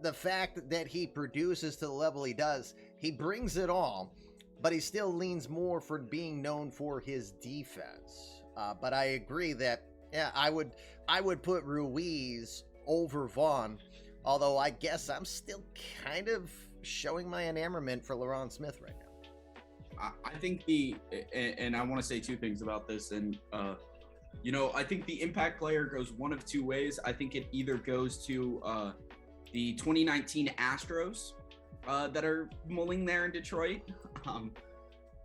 the fact that he produces to the level he does, he brings it all, but he still leans more for being known for his defense. But I agree that, yeah, I would put Ruiz over Vaughn, although I guess I'm still kind of showing my enamorment for Laron Smith right now. I think and I want to say 2 things about this. And, I think the impact player goes one of 2 ways. I think it either goes to the 2019 Astros that are mulling there in Detroit,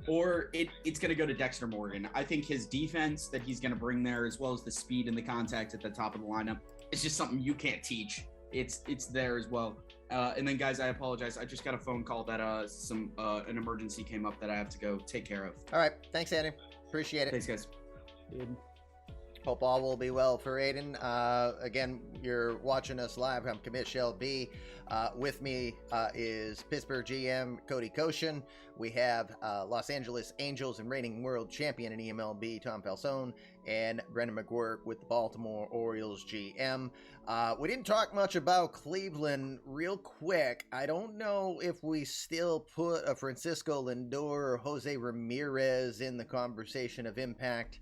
or it's going to go to Dexter Morgan. I think his defense that he's going to bring there, as well as the speed and the contact at the top of the lineup, it's just something you can't teach. It's there as well. And then, guys, I apologize. I just got a phone call that an emergency came up that I have to go take care of. All right. Thanks, Andy. Appreciate it. Thanks, guys. Hope all will be well for Aiken. Again, you're watching us live. I'm Commish LB. With me is Pittsburgh GM Cody Koshin. We have Los Angeles Angels and reigning world champion in eMLB Tom Falzone, and Brendan McGuire with the Baltimore Orioles GM. We didn't talk much about Cleveland. Real quick, I don't know if we still put a Francisco Lindor or Jose Ramirez in the conversation of impact.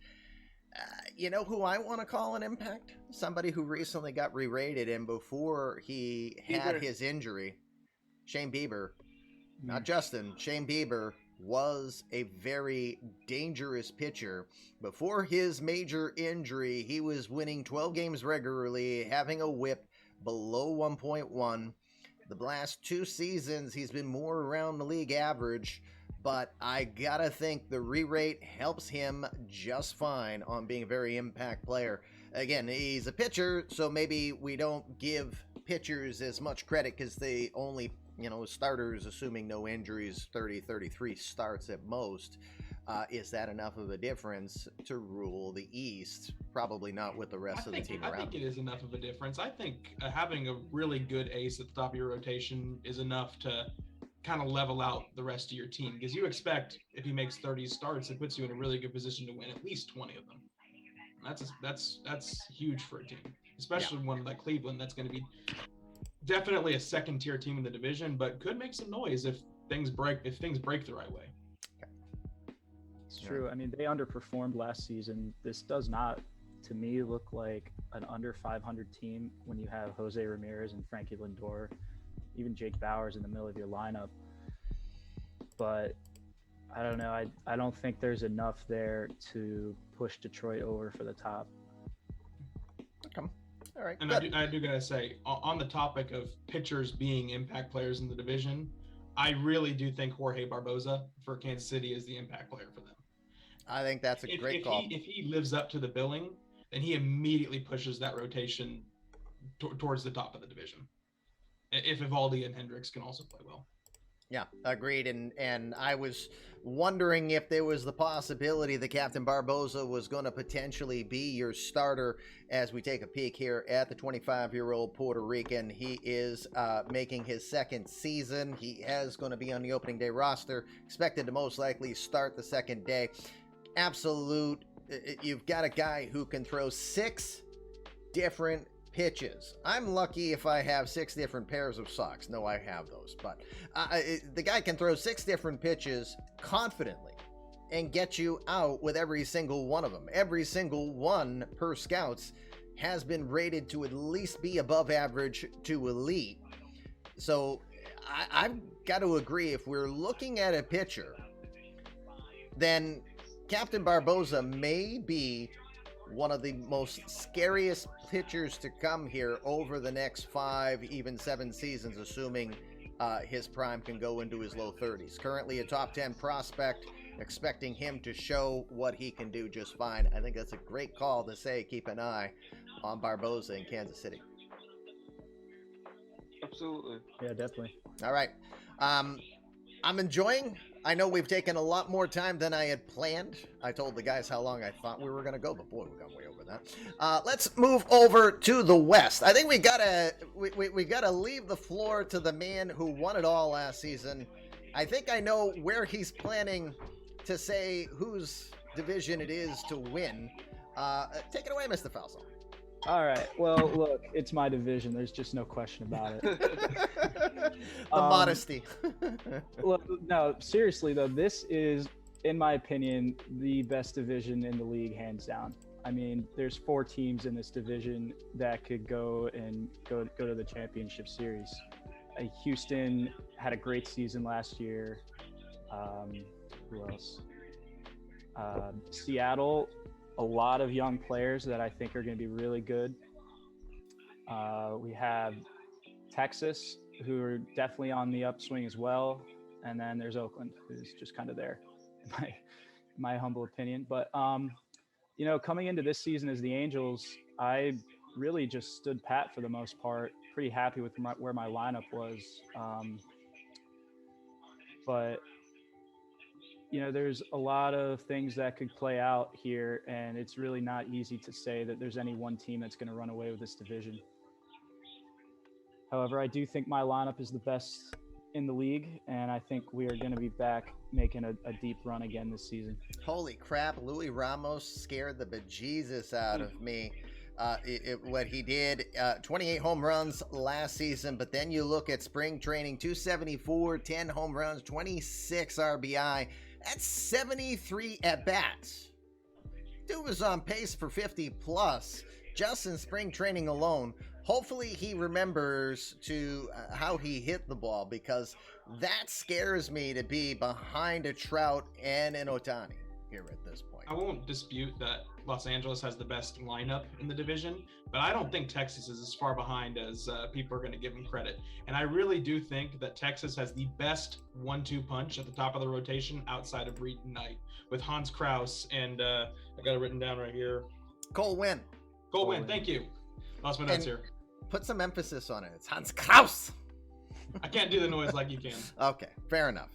You know who I want to call an impact? Somebody who recently got re-rated, and before he had his injury, Shane Bieber. Not Justin, Shane Bieber. was a very dangerous pitcher. Before his major injury, he was winning 12 games regularly, having a whip below 1.1. The last 2 seasons, he's been more around the league average, but I gotta think the re-rate helps him just fine on being a very impact player. Again, he's a pitcher, so maybe we don't give pitchers as much credit because they only, starters, assuming no injuries, 30, 33 starts at most. Is that enough of a difference to rule the East? Probably not with the rest of the team around. I think it is enough of a difference. I think having a really good ace at the top of your rotation is enough to kind of level out the rest of your team, because you expect if he makes 30 starts, it puts you in a really good position to win at least 20 of them. That's huge for a team, especially one like Cleveland that's going to be definitely a second-tier team in the division, but could make some noise if things break the right way. It's true. I mean, they underperformed last season. This does not, to me, look like an under 500 team when you have Jose Ramirez and Frankie Lindor, even Jake Bauers in the middle of your lineup. But I don't know. I don't think there's enough there to push Detroit over for the top. Okay. All right. And I do gotta say, on the topic of pitchers being impact players in the division, I really do think Jorge Barboza for Kansas City is the impact player for them. I think that's a great call. If he lives up to the billing, then he immediately pushes that rotation towards the top of the division. If Evaldi and Hendricks can also play well. Yeah, agreed. And I was wondering if there was the possibility that Captain Barboza was going to potentially be your starter as we take a peek here at the 25-year-old Puerto Rican. He is making his second season. He is going to be on the opening day roster, expected to most likely start the second day. Absolute. You've got a guy who can throw 6 different pitches. I'm lucky if I have 6 different pairs of socks. No, I have those, but the guy can throw 6 different pitches confidently and get you out with every single one of them. Every single one per scouts has been rated to at least be above average to elite. So I've got to agree, if we're looking at a pitcher, then Captain Barboza may be one of the most scariest pitchers to come here over the next 5, even 7 seasons, assuming his prime can go into his low 30s. Currently a top 10 prospect, expecting him to show what he can do just fine. I think that's a great call to say keep an eye on Barboza in Kansas City. Absolutely. Yeah, definitely. All right. I'm enjoying. I know we've taken a lot more time than I had planned. I told the guys how long I thought we were going to go, but boy, we got way over that. Let's move over to the West. I think we gotta leave the floor to the man who won it all last season. I think I know where he's planning to say whose division it is to win. Take it away, Mr. Falso. All right. Well, look, it's my division. There's just no question about it. The modesty. Look, no, seriously though, this is, in my opinion, the best division in the league, hands down. I mean, there's 4 teams in this division that could go to the championship series. Houston had a great season last year. Who else? Seattle, a lot of young players that I think are going to be really good. We have Texas, who are definitely on the upswing as well. And then there's Oakland, who's just kind of there, in my humble opinion. But, coming into this season as the Angels, I really just stood pat for the most part. Pretty happy with where my lineup was. But there's a lot of things that could play out here, and it's really not easy to say that there's any one team that's going to run away with this division. However, I do think my lineup is the best in the league, and I think we are going to be back making a deep run again this season. Holy crap, Louis Ramos scared the bejesus out of me. What he did, 28 home runs last season, but then you look at spring training, 274, 10 home runs, 26 RBI. That's 73 at-bats. Dude was on pace for 50 plus just in spring training alone. hopefully he remembers to how he hit the ball, because that scares me to be behind a Trout and an Ohtani here at this point. I won't dispute that Los Angeles has the best lineup in the division, but I don't think Texas is as far behind as people are going to give them credit. And I really do think that Texas has the best 1-2 punch at the top of the rotation outside of Reed and Knight, with Hans Kraus and I got it written down right here. Cole Winn. Cole Winn, thank you. Lost my notes here. Put some emphasis on it. It's Hans Kraus. I can't do the noise like you can. Okay, fair enough.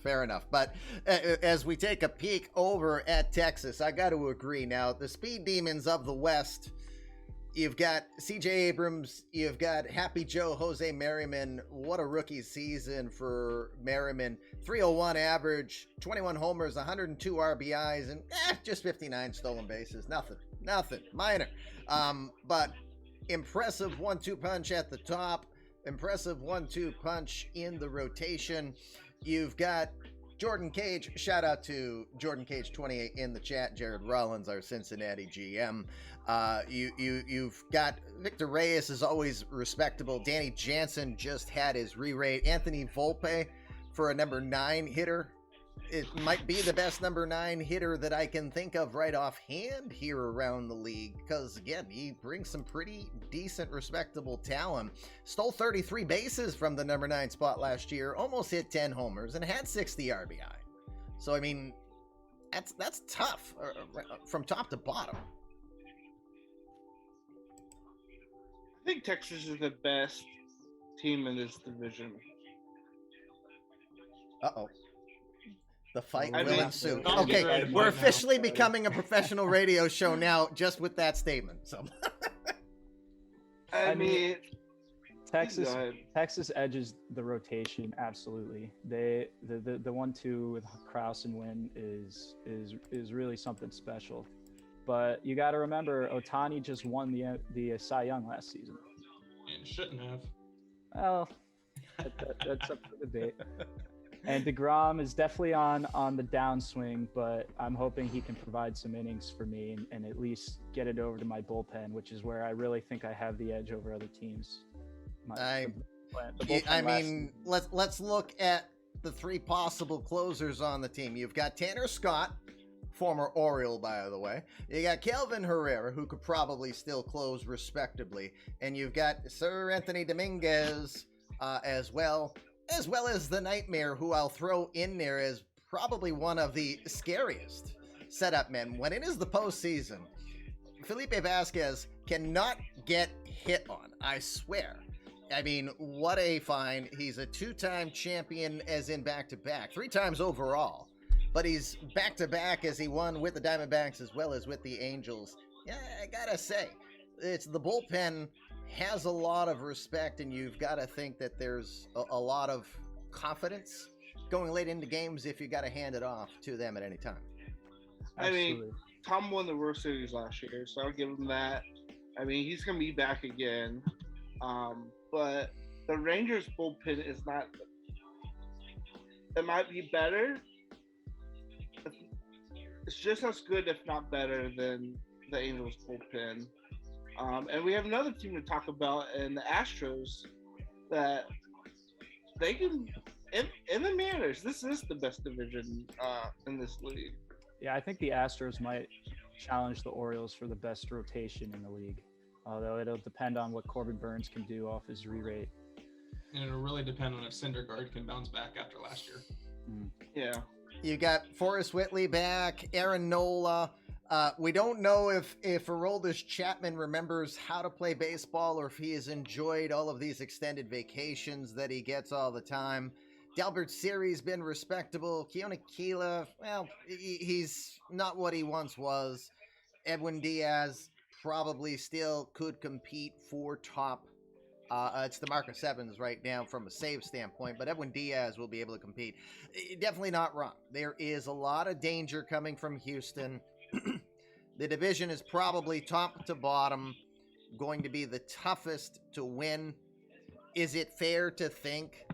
But as we take a peek over at Texas, I got to agree. Now, the Speed Demons of the West, you've got CJ Abrams, you've got Happy Joe, Jose Merriman. What a rookie season for Merriman. 301 average, 21 homers, 102 RBIs, and just 59 stolen bases. Nothing. Minor. But impressive 1-2 punch at the top. Impressive 1-2 punch in the rotation. You've got Jordan Cage. Shout out to Jordan Cage 28 in the chat. Jared Rollins, our Cincinnati GM. You've got Victor Reyes is always respectable. Danny Jansen just had his re-rate. Anthony Volpe for a number 9 hitter. It might be the best number 9 hitter that I can think of right offhand here around the league, because again, he brings some pretty decent, respectable talent. Stole 33 bases from the number 9 spot last year, almost hit 10 homers, and had 60 RBI. So I mean, that's tough from top to bottom. I think Texas is the best team in this division. Uh-oh. The fight I will mean, ensue. Don't get Okay, ready we're right now. officially becoming a professional radio show now just with that statement. So I mean, Texas go ahead. Texas edges the rotation absolutely. The 1-2 with Kraus and Wynn is really something special. But you got to remember, Ohtani just won the Cy Young last season. And shouldn't have. Well, that's up for debate. And DeGrom is definitely on the downswing, but I'm hoping he can provide some innings for me and at least get it over to my bullpen, which is where I really think I have the edge over other teams. Let's look at the 3 possible closers on the team. You've got Tanner Scott, former Oriole, by the way. You got Kelvin Herrera, who could probably still close respectably. And you've got Sir Anthony Dominguez as well as the Nightmare, who I'll throw in there as probably one of the scariest setup men. When it is the postseason, Felipe Vasquez cannot get hit on, I swear. I mean, what a find. He's a 2-time champion, as in back-to-back, 3 times overall. But he's back-to-back as he won with the Diamondbacks as well as with the Angels. Yeah, I gotta say, it's the bullpen has a lot of respect, and you've got to think that there's a lot of confidence going late into games if you got to hand it off to them at any time. I mean, Tom won the World Series last year, so I'll give him that. I mean, he's going to be back again. But the Rangers bullpen is not – it might be better. It's just as good, if not better, than the Angels bullpen. And we have another team to talk about in the Astros that they can, in the Mariners, this is the best division in this league. Yeah, I think the Astros might challenge the Orioles for the best rotation in the league, although it'll depend on what Corbin Burns can do off his re-rate. And it'll really depend on if Syndergaard can bounce back after last year. Yeah. You got Forrest Whitley back, Aaron Nola. We don't know if Aroldis Chapman remembers how to play baseball or if he has enjoyed all of these extended vacations that he gets all the time. Delbert Siri's been respectable. Keone Keela, well, he's not what he once was. Edwin Diaz probably still could compete for top. It's the Marcus Evans right now from a save standpoint, but Edwin Diaz will be able to compete. Definitely not wrong. There is a lot of danger coming from Houston. The division is probably top to bottom going to be the toughest to win. Is it fair to think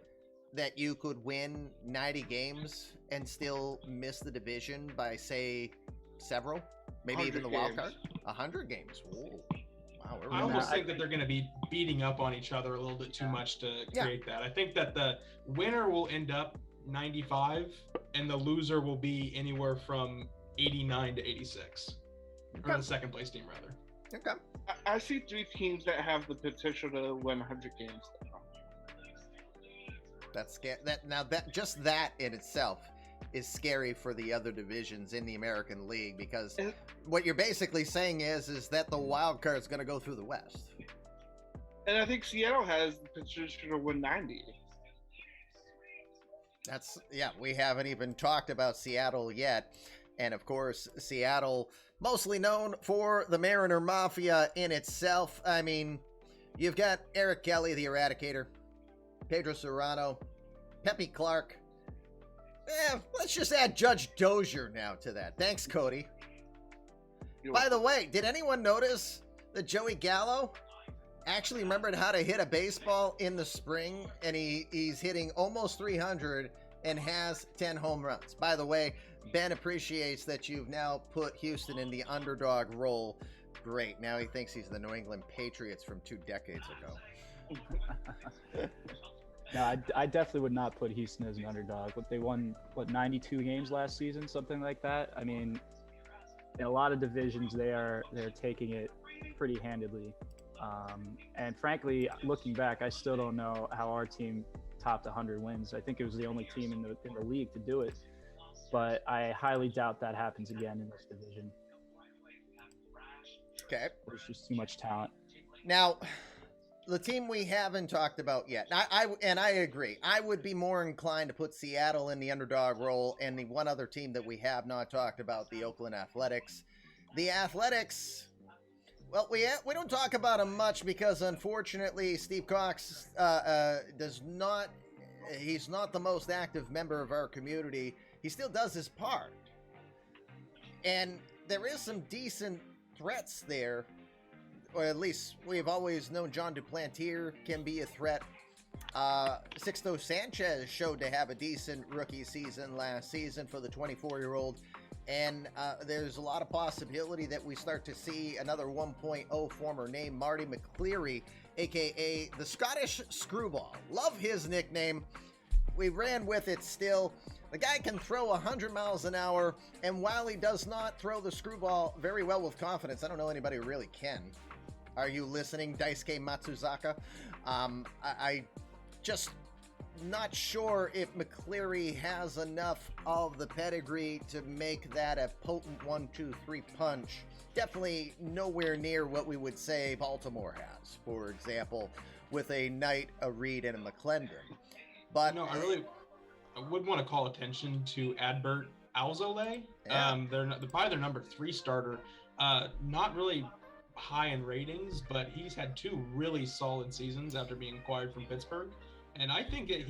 that you could win 90 games and still miss the division by, say, several? Maybe even the wild card? 100 games. Ooh, Wow, we're I really almost think that they're going to be beating up on each other a little bit too much to create that. I think that the winner will end up 95 and the loser will be anywhere from 89 to 86. Or the second place team, rather. Okay. I see three teams that have the potential to win 100 games. That's scary. That in itself is scary for the other divisions in the American League, because what you're basically saying is that the wild card is going to go through the West. And I think Seattle has the potential to win 90. We haven't even talked about Seattle yet. And of course, Seattle, mostly known for the Mariner Mafia in itself. I mean, you've got Eric Kelly, the Eradicator, Pedro Serrano, Pepe Clark. Let's just add Judge Dozier now to that. Thanks, Cody. By the way, did anyone notice that Joey Gallo actually remembered how to hit a baseball in the spring, and he's hitting almost 300 and has 10 home runs? By the way, Ben appreciates that you've now put Houston in the underdog role. Great. Now he thinks he's the New England Patriots from 2 decades ago. No, I definitely would not put Houston as an underdog. But they won 92 games last season, something like that. I mean, in a lot of divisions, they're taking it pretty handedly. And frankly, looking back, I still don't know how our team topped 100 wins. I think it was the only team in the league to do it. But I highly doubt that happens again in this division. Okay. There's just too much talent. Now, the team we haven't talked about yet, I agree. I would be more inclined to put Seattle in the underdog role, and the one other team that we have not talked about, the Oakland Athletics. The Athletics, well, we don't talk about them much because, unfortunately, Steve Cox he's not the most active member of our community. He still does his part. And there is some decent threats there. Or at least we've always known John Duplantier can be a threat. Sixto Sanchez showed to have a decent rookie season last season for the 24-year-old. And there's a lot of possibility that we start to see another 1.0 former named Marty McCleary, a.k.a. the Scottish Screwball. Love his nickname. We ran with it still. The guy can throw 100 miles an hour, and while he does not throw the screwball very well with confidence, I don't know anybody who really can. Are you listening, Daisuke Matsuzaka? I just not sure if McCleary has enough of the pedigree to make that a potent 1-2-3 punch. Definitely nowhere near what we would say Baltimore has, for example, with a Knight, a Reed, and a McClendon. But no, I would want to call attention to Adbert Alzolay. Yeah. They're probably their number 3 starter. Not really high in ratings, but he's had 2 really solid seasons after being acquired from Pittsburgh. And I think that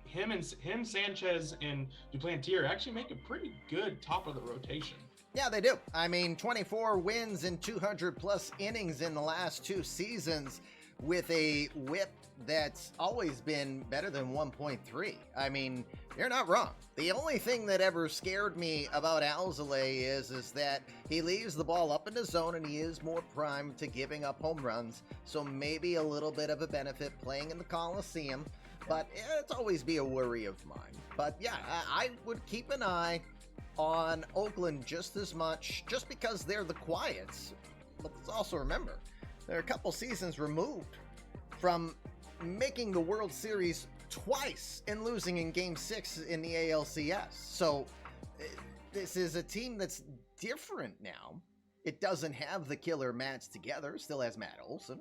him, Sanchez, and Duplantier actually make a pretty good top of the rotation. Yeah, they do. I mean, 24 wins and 200 plus innings in the last 2 seasons with a whip that's always been better than 1.3. I mean, you're not wrong. The only thing that ever scared me about Alzolay is that he leaves the ball up in the zone and he is more primed to giving up home runs. So maybe a little bit of a benefit playing in the Coliseum, but it's always be a worry of mine. But yeah, I would keep an eye on Oakland just as much, just because they're the quiets. But let's also remember, they're a couple seasons removed from making the World Series twice and losing in Game 6 in the ALCS. So this is a team that's different now. It doesn't have the killer Mats together, still has Matt Olson,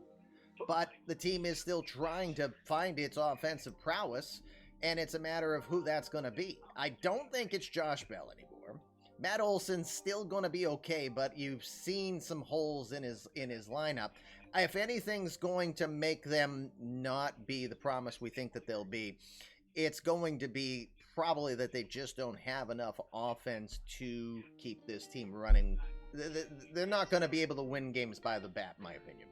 but the team is still trying to find its offensive prowess, and it's a matter of who that's going to be. I don't think it's Josh Bell anymore. Matt Olson's still going to be okay, but you've seen some holes in his lineup. If anything's going to make them not be the promise we think that they'll be, it's going to be probably that they just don't have enough offense to keep this team running. They're not going to be able to win games by the bat, in my opinion.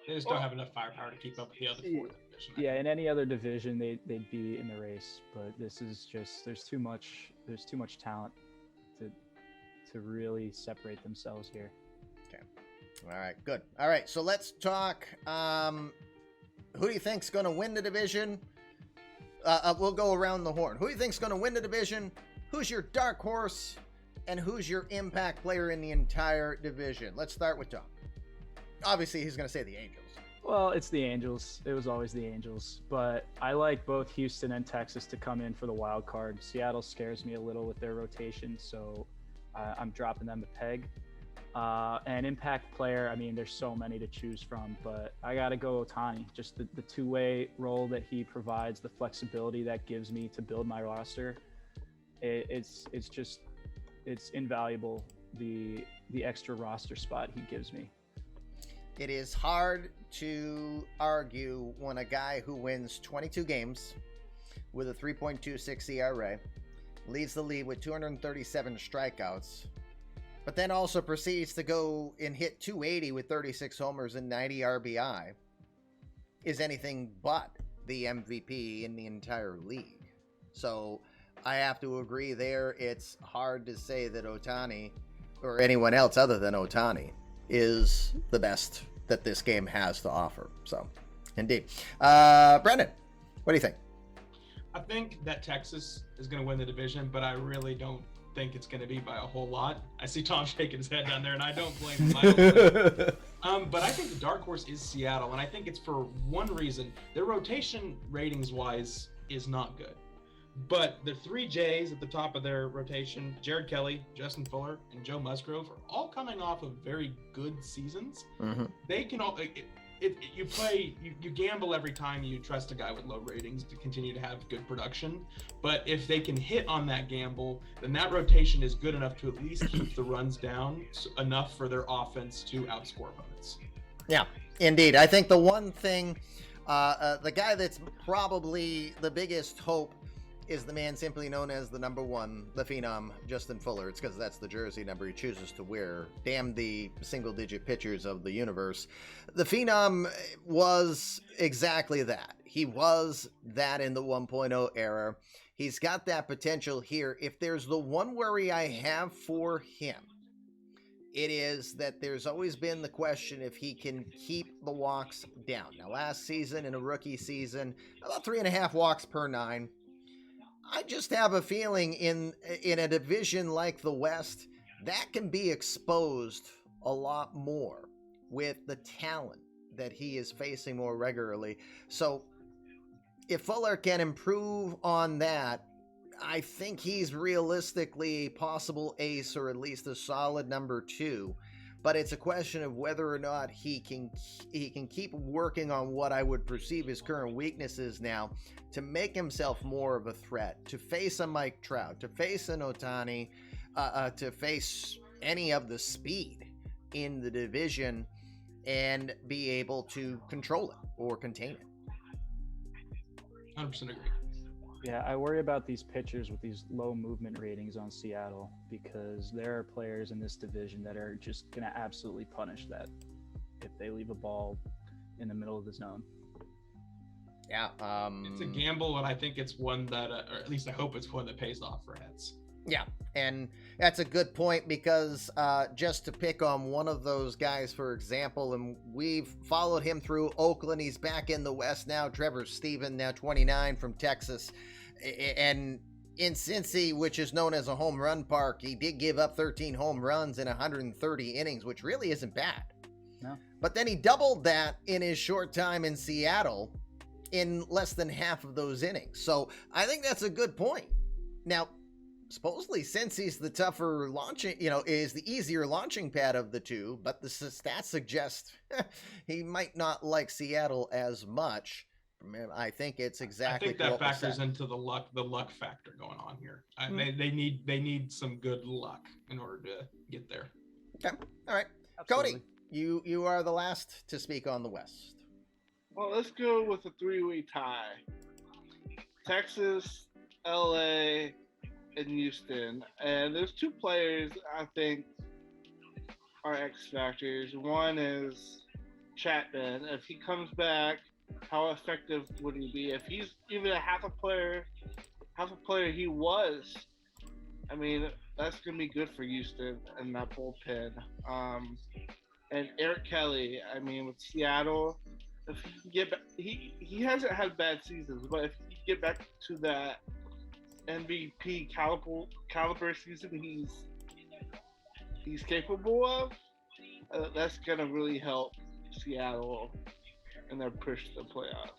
They just don't have enough firepower to keep up with the other 4 division. Yeah, in any other division, they'd be in the race, but this is just there's too much talent to really separate themselves here. Okay. All right, good. All right, so let's talk. Who do you think's going to win the division? We'll go around the horn. Who do you think's going to win the division? Who's your dark horse? And who's your impact player in the entire division? Let's start with Tom. Obviously, he's going to say the Angels. Well, it's the Angels. It was always the Angels. But I like both Houston and Texas to come in for the wild card. Seattle scares me a little with their rotation, so I'm dropping them a peg. And impact player, I mean, there's so many to choose from, but I got to go Ohtani. Just the two-way role that he provides, the flexibility that gives me to build my roster. It's invaluable, the extra roster spot he gives me. It is hard to argue when a guy who wins 22 games with a 3.26 ERA, leads the lead with 237 strikeouts, but then also proceeds to go and hit 280 with 36 homers and 90 RBI, is anything but the MVP in the entire league. So I have to agree there. It's hard to say that Ohtani or anyone else other than Ohtani is the best that this game has to offer. So, indeed. Brendan, what do you think? I think that Texas is going to win the division, but I really don't think it's going to be by a whole lot. I see Tom shaking his head down there, and I don't blame him. But I think the dark horse is Seattle, and I think it's for one reason. Their rotation ratings-wise is not good. But the three J's at the top of their rotation, Jared Kelly, Justin Fuller, and Joe Musgrove, are all coming off of very good seasons. Mm-hmm. They can all you gamble every time you trust a guy with low ratings to continue to have good production. But if they can hit on that gamble, then that rotation is good enough to at least keep the runs down enough for their offense to outscore opponents. Yeah, indeed. I think the one thing, the guy that's probably the biggest hope is the man simply known as the number one, the phenom, Justin Fuller. It's because that's the jersey number he chooses to wear. Damn the single-digit pitchers of the universe. The phenom was exactly that. He was that in the 1.0 era. He's got that potential here. If there's the one worry I have for him, it is that there's always been the question if he can keep the walks down. Now, last season, in a rookie season, about 3.5 walks per 9. I just have a feeling in a division like the West, that can be exposed a lot more with the talent that he is facing more regularly. So if Fuller can improve on that, I think he's realistically possible ace or at least a solid number 2. But it's a question of whether or not he can keep working on what I would perceive his current weaknesses now to make himself more of a threat, to face a Mike Trout, to face an Ohtani, to face any of the speed in the division and be able to control it or contain it. 100% agree. Yeah, I worry about these pitchers with these low movement ratings on Seattle because there are players in this division that are just going to absolutely punish that if they leave a ball in the middle of the zone. Yeah. It's a gamble, and I think it's one that, or at least I hope it's one that pays off for heads. Yeah, and that's a good point because just to pick on one of those guys, for example, and we've followed him through Oakland. He's back in the West now. Trevor Stephan, now 29 from Texas. And in Cincy, which is known as a home run park, he did give up 13 home runs in 130 innings, which really isn't bad. No. But then he doubled that in his short time in Seattle in less than half of those innings. So I think that's a good point. Now, supposedly Cincy's the tougher launching, is the easier launching pad of the two, but the stats suggest he might not like Seattle as much. I think it's exactly. I think that factors into the luck factor going on here. They need some good luck in order to get there. Okay, all right, Absolutely. Cody, you are the last to speak on the West. Well, let's go with a 3-way tie. Texas, LA, and Houston. And there's 2 players I think are X factors. One is Chapman. If he comes back, how effective would he be? If he's even a half a player he was, I mean, that's going to be good for Houston and that bullpen. And Eric Kelly, I mean, with Seattle, if he can get back, he hasn't had bad seasons, but if he can get back to that MVP caliber season he's capable of, that's gonna really help Seattle in their push to the playoffs.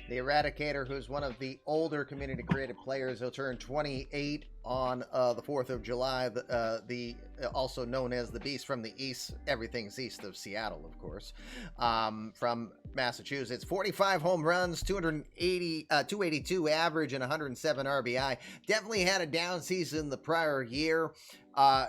The Eradicator, who's one of the older community-created players, he'll turn 28 on the 4th of July. The also known as the Beast from the East. Everything's east of Seattle, of course. From Massachusetts, 45 home runs, 282 average, and 107 RBI. Definitely had a down season the prior year.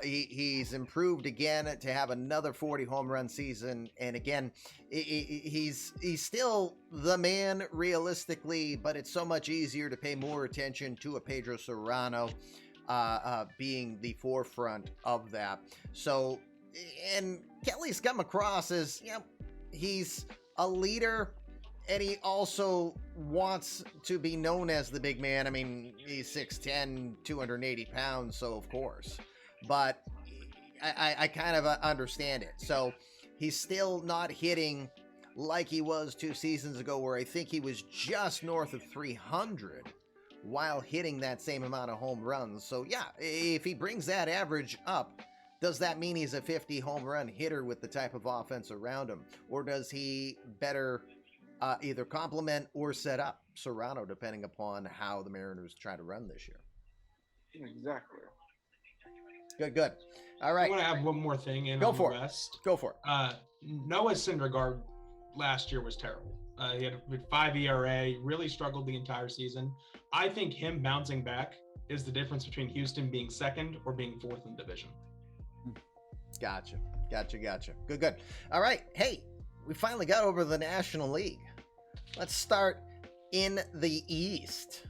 He's improved again to have another 40 home run season, and again, he's still the man realistically, but it's so much easier to pay more attention to a Pedro Serrano being the forefront of that. So, and Kelly's come across as, he's a leader, and he also wants to be known as the big man. I mean, he's 6'10", 280 pounds, so of course. But I kind of understand it. So he's still not hitting like he was 2 seasons ago, where I think he was just north of 300 while hitting that same amount of home runs. So yeah, if he brings that average up, does that mean he's a 50 home run hitter with the type of offense around him? Or does he better either complement or set up Serrano, depending upon how the Mariners try to run this year? Exactly. Good. All right. I want to add one more thing in Go on for the it. West. Go for it. Noah Syndergaard last year was terrible. He had a 5 ERA, really struggled the entire season. I think him bouncing back is the difference between Houston being second or being fourth in the division. Gotcha. Good. All right. Hey, we finally got over the National League. Let's start in the East.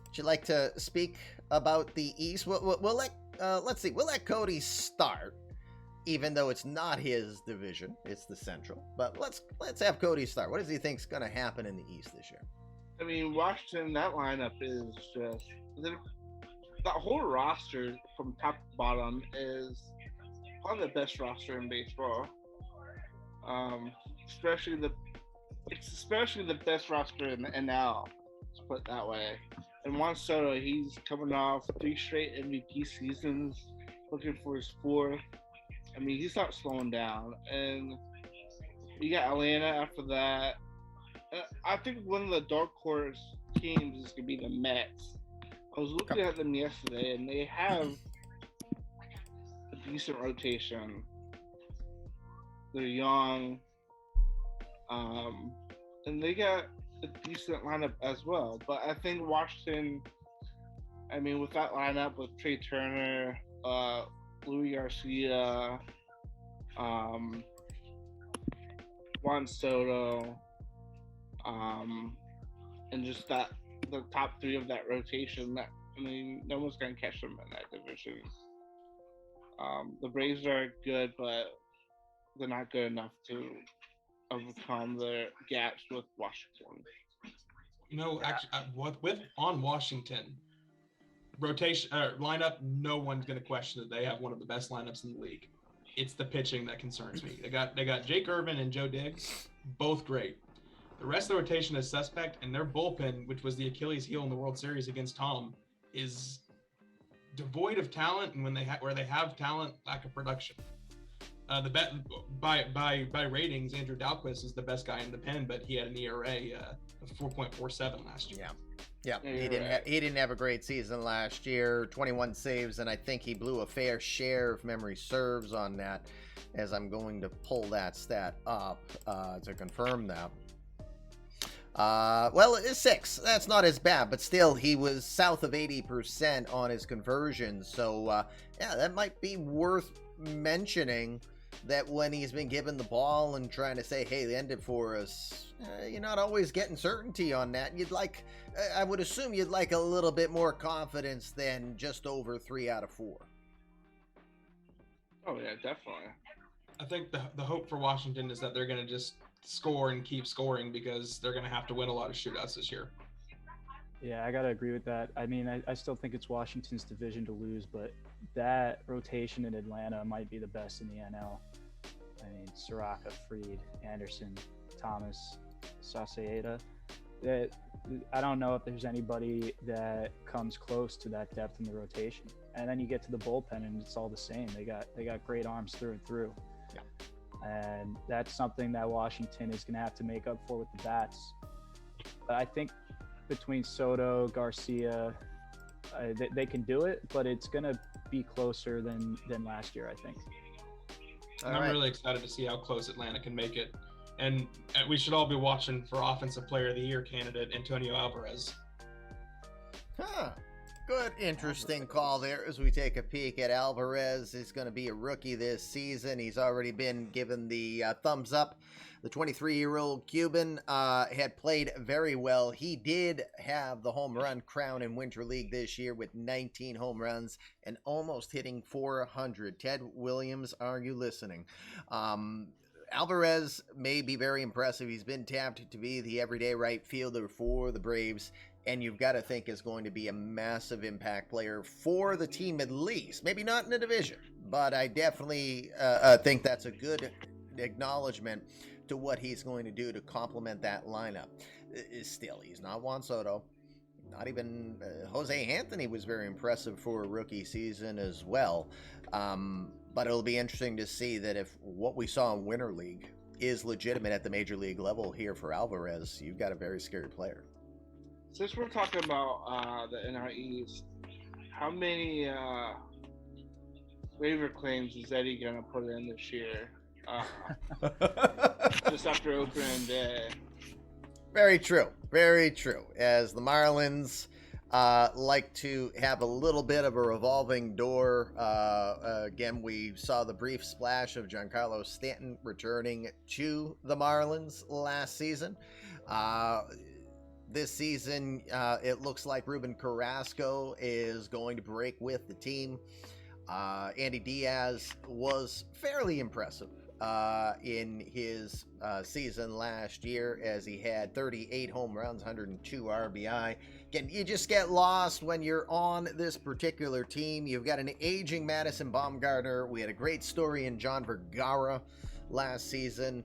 Would you like to speak about the East? We'll let Cody start, even though it's not his division, it's the Central. But let's have Cody start. What does he think's going to happen in the East this year? I mean, Washington, that lineup is just that whole roster from top to bottom is probably the best roster in baseball. Especially the best roster in the NL. Let's put it that way. And Juan Soto, he's coming off 3 straight MVP seasons, looking for his 4th. I mean, he's not slowing down. And you got Atlanta after that. I think one of the dark horse teams is going to be the Mets. I was looking at them yesterday, and they have a decent rotation. They're young. And they got a decent lineup as well. But I think Washington, I mean, with that lineup with Trey Turner, Louis Garcia, Juan Soto, and just the top 3 of that rotation, no one's going to catch them in that division. The Braves are good, but they're not good enough to overcome the gaps with Washington. Actually, on Washington, rotation lineup, no one's going to question that they have one of the best lineups in the league. It's the pitching that concerns me. They got Jake Irvin and Joe Diggs, both great. The rest of the rotation is suspect, and their bullpen, which was the Achilles heel in the World Series against Tom, is devoid of talent, and where they have talent, lack of production. By ratings, Andrew Dalquist is the best guy in the pen, but he had an ERA of 4.47 last year. Yeah. He didn't have a great season last year. 21 saves, and I think he blew a fair share, if memory serves, on that. As I'm going to pull that stat up to confirm that. Well, it's 6. That's not as bad, but still, he was south of 80% on his conversions. So, that might be worth mentioning, that when he's been given the ball and trying to say, hey, end it for us, you're not always getting certainty on that. I would assume you'd like a little bit more confidence than just over 3 out of 4. Oh, yeah, definitely. I think the hope for Washington is that they're going to just score and keep scoring, because they're going to have to win a lot of shootouts this year. Yeah, I got to agree with that. I mean, I still think it's Washington's division to lose, but that rotation in Atlanta might be the best in the NL. I mean, Soraka, Freed, Anderson, Thomas, Saucedo. That I don't know if there's anybody that comes close to that depth in the rotation. And then you get to the bullpen, and it's all the same. They got great arms through and through. Yeah. And that's something that Washington is going to have to make up for with the bats. But I think between Soto, Garcia, they can do it, but it's going to be closer than last year, I think. I'm really excited to see how close Atlanta can make it. And we should all be watching for Offensive Player of the Year candidate Antonio Alvarez. Huh. Good, interesting call there as we take a peek at Alvarez. He's going to be a rookie this season. He's already been given the thumbs up. The 23-year-old Cuban had played very well. He did have the home run crown in Winter League this year with 19 home runs and almost hitting 400. Ted Williams, are you listening? Alvarez may be very impressive. He's been tapped to be the everyday right fielder for the Braves, and you've got to think is going to be a massive impact player for the team at least. Maybe not in the division, but I definitely think that's a good acknowledgement to what he's going to do to complement that lineup. Still, he's not Juan Soto. Not even Jose Anthony was very impressive for a rookie season as well. But it'll be interesting to see that if what we saw in Winter League is legitimate at the major league level here for Alvarez, you've got a very scary player. Since we're talking about the NL East, how many waiver claims is Eddie going to put in this year? Just after opening day. Very true. Very true. As the Marlins like to have a little bit of a revolving door. Again, we saw the brief splash of Giancarlo Stanton returning to the Marlins last season. This season, it looks like Ruben Carrasco is going to break with the team. Andy Diaz was fairly impressive in his season last year, as he had 38 home runs, 102 RBI. Again, you just get lost when you're on this particular team. You've got an aging Madison Bumgarner. We had a great story in John Vergara last season.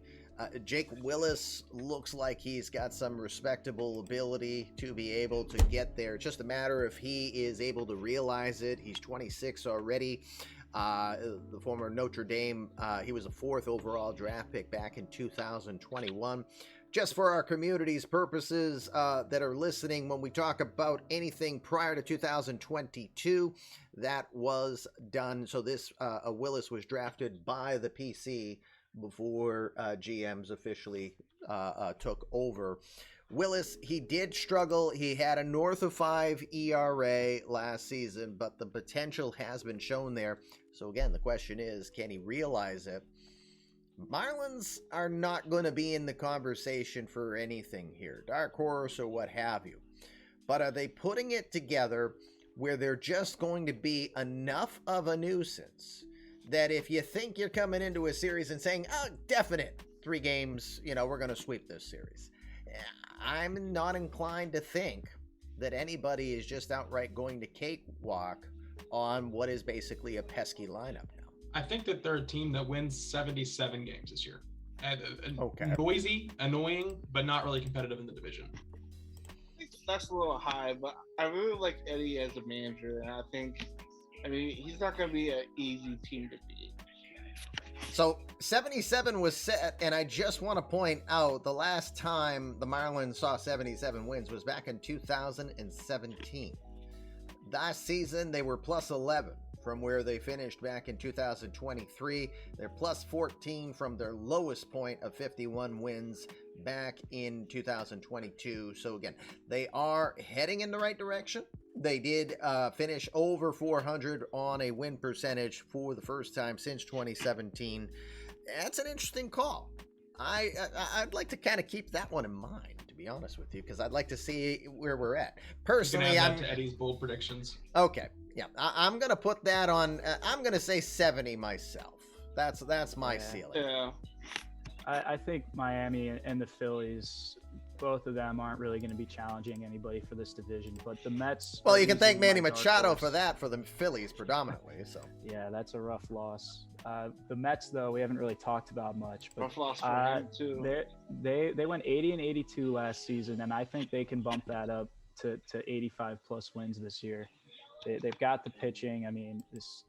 Jake Willis looks like he's got some respectable ability to be able to get there. It's just a matter if he is able to realize it. He's 26 already. The former Notre Dame, he was a 4th overall draft pick back in 2021. Just for our community's purposes that are listening, when we talk about anything prior to 2022, that was done. So this Willis was drafted by the PC before GMs officially took over. Willis, he did struggle. He had a north of 5 ERA last season, but the potential has been shown there. So again, the question is, can he realize it? Marlins are not going to be in the conversation for anything here, dark horse or what have you. But are they putting it together where they're just going to be enough of a nuisance that if you think you're coming into a series and saying, oh, definite 3 games, we're going to sweep this series. I'm not inclined to think that anybody is just outright going to cakewalk on what is basically a pesky lineup now. I think that they're a team that wins 77 games this year. Okay. Noisy, annoying, but not really competitive in the division. I think that's a little high, but I really like Eddie as a manager, and I think, he's not going to be an easy team to beat. So 77 was set, and I just want to point out the last time the Marlins saw 77 wins was back in 2017. Last season, they were plus 11 from where they finished back in 2023. They're plus 14 from their lowest point of 51 wins back in 2022. So again, they are heading in the right direction. They did finish over 400 on a win percentage for the first time since 2017. That's an interesting call. I'd like to kind of keep that one in mind, to be honest with you, because I'd like to see where we're at. Personally, I'm to Eddie's bold predictions. Okay, yeah, I'm gonna put that on. I'm gonna say 70 myself. That's my ceiling. Yeah. I think Miami and the Phillies both of them aren't really going to be challenging anybody for this division. But the Mets. Well, are you can thank easily Manny my dark Machado horse. for that, for the Phillies predominantly. So Yeah, that's a rough loss. The Mets, though, we haven't really talked about much. But Rough loss for him too. they went 80 and 82 last season, and I think they can bump that up to 85 plus wins this year. They've got the pitching. I mean, this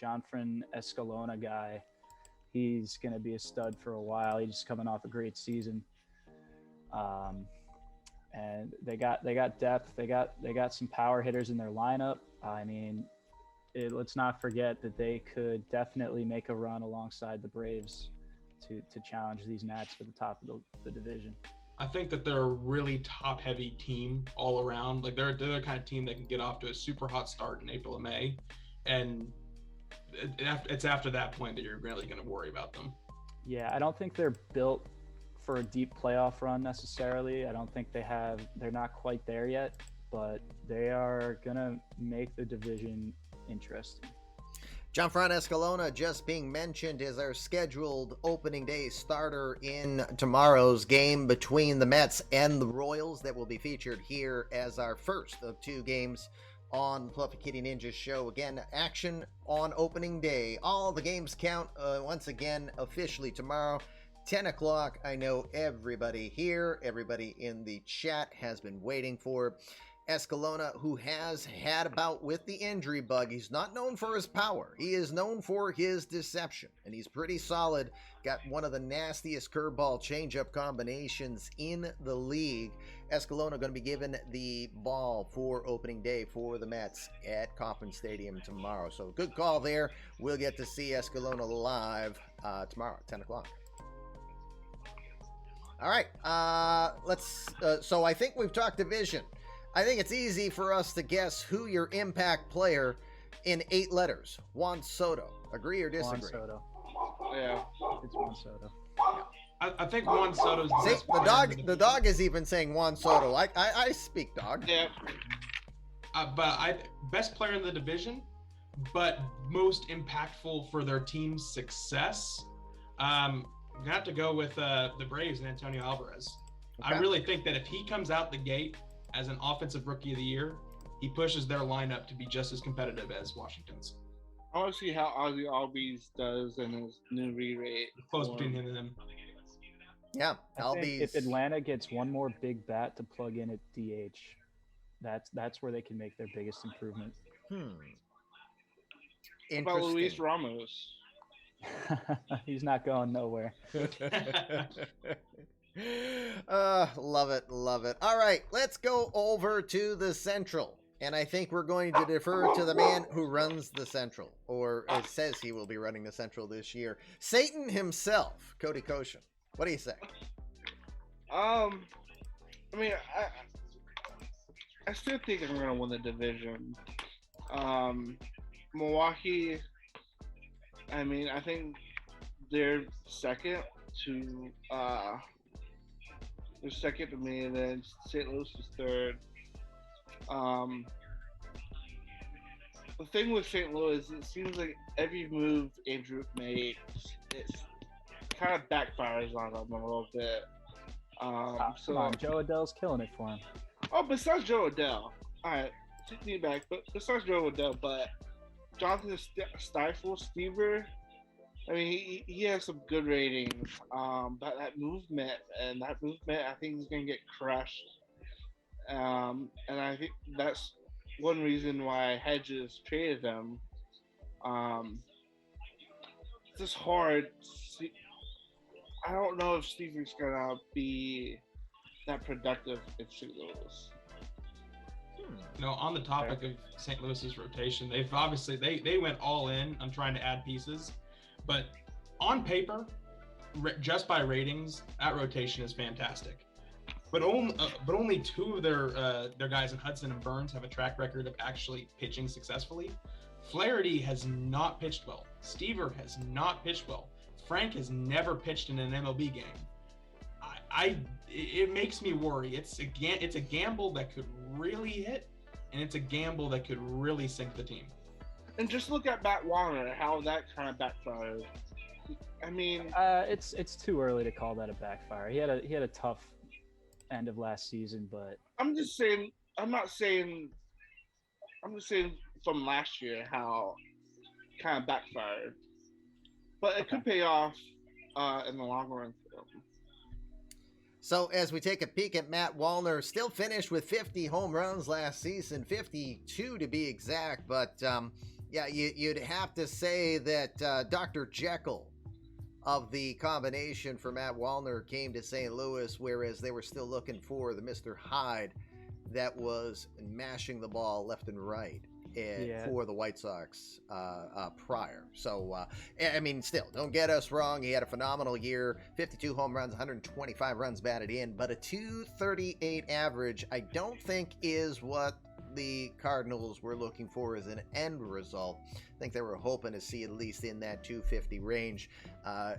Jonfran Escalona guy, he's going to be a stud for a while. He's just coming off a great season. And they got depth. They got some power hitters in their lineup. I mean, let's not forget that they could definitely make a run alongside the Braves to challenge these Nats for the top of the division. I think that they're a really top-heavy team all around. Like they're the kind of team that can get off to a super hot start in April and May, and it's after that point that you're really going to worry about them. Yeah, I don't think they're built for a deep playoff run necessarily. I don't think they're not quite there yet, but they are going to make the division interesting. Jonfran Escalona, just being mentioned, is our scheduled opening day starter in tomorrow's game between the Mets and the Royals that will be featured here as our first of two games on Fluffy Kitty Ninja Show. Again, action on opening day. All the games count once again officially tomorrow, 10 o'clock. I know everybody here, everybody in the chat has been waiting for Escalona, who has had a bout with the injury bug. He's not known for his power. He is known for his deception, and he's pretty solid. Got one of the nastiest curveball changeup combinations in the league. Escalona going to be given the ball for opening day for the Mets at Kauffman Stadium tomorrow. So good call there. We'll get to see Escalona live tomorrow at 10 o'clock. All right. So I think we've talked division. I think it's easy for us to guess who your impact player in 8 letters. Juan Soto. Agree or disagree? Juan Soto. Yeah. It's Juan Soto. I think Juan Soto's the See, best the player dog. in The dog is even saying Juan Soto. I speak dog. Yeah. Best player in the division, but most impactful for their team's success. I'm gonna have to go with the Braves and Antonio Alvarez. Okay. I really think that if he comes out the gate as an offensive rookie of the year, he pushes their lineup to be just as competitive as Washington's. I want to see how Ozzy Albies does in his new re-rate. Close between him and them. Yeah, I think Albies. if Atlanta gets one more big bat to plug in at DH, that's where they can make their biggest improvement. What about Luis Interesting. Ramos? He's not going nowhere. Love it, love it. All right, let's go over to the Central. And I think we're going to defer to the man who runs the Central, or it says he will be running the Central this year. Satan himself, Cody Koshin. What do you say? I mean, I still think I'm gonna win the division. Milwaukee. I mean, I think they're second to me, and then St. Louis is third. The thing with St. Louis, it seems like every move Andrew makes, it kind of backfires on him a little bit. Come on, Joe Adell's killing it for him. Oh, besides Joe Adell, all right, take me back. But besides Joe Adell, but Jonathan Stever, I mean, he has some good ratings. But that movement, I think he's gonna get crushed. And I think that's one reason why Hedges traded them. It's just hard. I don't know if Stever's gonna be that productive in St. Louis. On the topic of St. Louis's rotation, they've obviously they went all in on trying to add pieces, but on paper, just by ratings, that rotation is fantastic. But only 2 of their guys in Hudson and Burns have a track record of actually pitching successfully. Flaherty has not pitched well. Stever has not pitched well. Frank has never pitched in an MLB game. It makes me worry. It's a gamble that could really hit, and it's a gamble that could really sink the team. And just look at Matt Warner, how that kind of backfired. I mean, It's too early to call that a backfire. He had a tough end of last season, but I'm just saying. I'm not saying. I'm just saying from last year how kind of backfired, but it could pay off in the long run for them. So as we take a peek at Matt Wallner, still finished with 50 home runs last season, 52 to be exact. But yeah, you'd have to say that Dr. Jekyll of the combination for Matt Wallner came to St. Louis, whereas they were still looking for the Mr. Hyde that was mashing the ball left and right for the White Sox prior. So, I mean, still, don't get us wrong. He had a phenomenal year, 52 home runs, 125 runs batted in, but a 238 average, I don't think is what the Cardinals were looking for as an end result. I think they were hoping to see at least in that 250 range.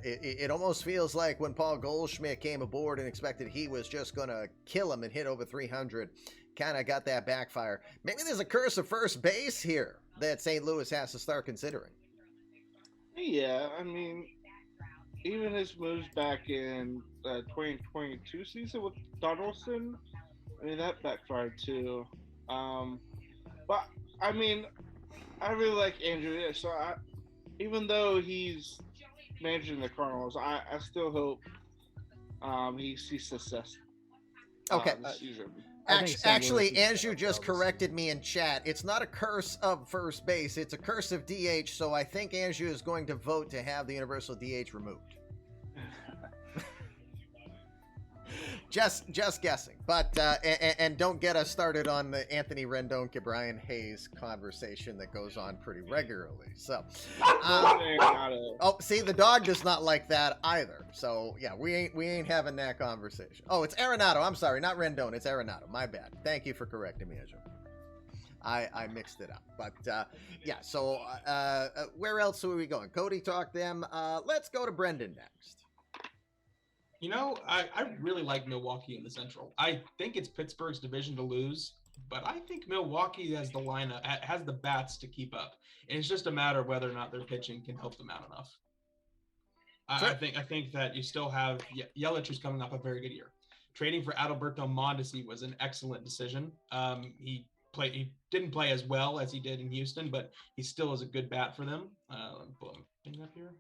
It almost feels like when Paul Goldschmidt came aboard and expected he was just going to kill him and hit over 300, kind of got that backfire. Maybe there's a curse of first base here that St. Louis has to start considering. Yeah, I mean, even his moves back in the 2022 season with Donaldson, I mean, that backfired too. But, I mean, I really like Andrew. So, even though he's managing the Cardinals, I still hope he sees success this season. Actually, Andrew just corrected me in chat. It's not a curse of first base. It's a curse of DH. So I think Andrew is going to vote to have the universal DH removed. Just guessing. But and don't get us started on the Anthony Rendon, Brian Hayes conversation that goes on pretty regularly. So, see, the dog does not like that either. So yeah, we ain't having that conversation. Oh, it's Arenado. I'm sorry, not Rendon. It's Arenado. My bad. Thank you for correcting me, Ezra. I mixed it up. But yeah. So where else are we going? Cody talked them. Let's go to Brendan next. You know, I really like Milwaukee in the Central. I think it's Pittsburgh's division to lose, but I think Milwaukee has the lineup, has the bats to keep up. And it's just a matter of whether or not their pitching can help them out enough. I think that you still have Yelich, who's coming off a very good year. Trading for Adalberto Mondesi was an excellent decision. He didn't play as well as he did in Houston, but he still is a good bat for them. Let me pull him up here.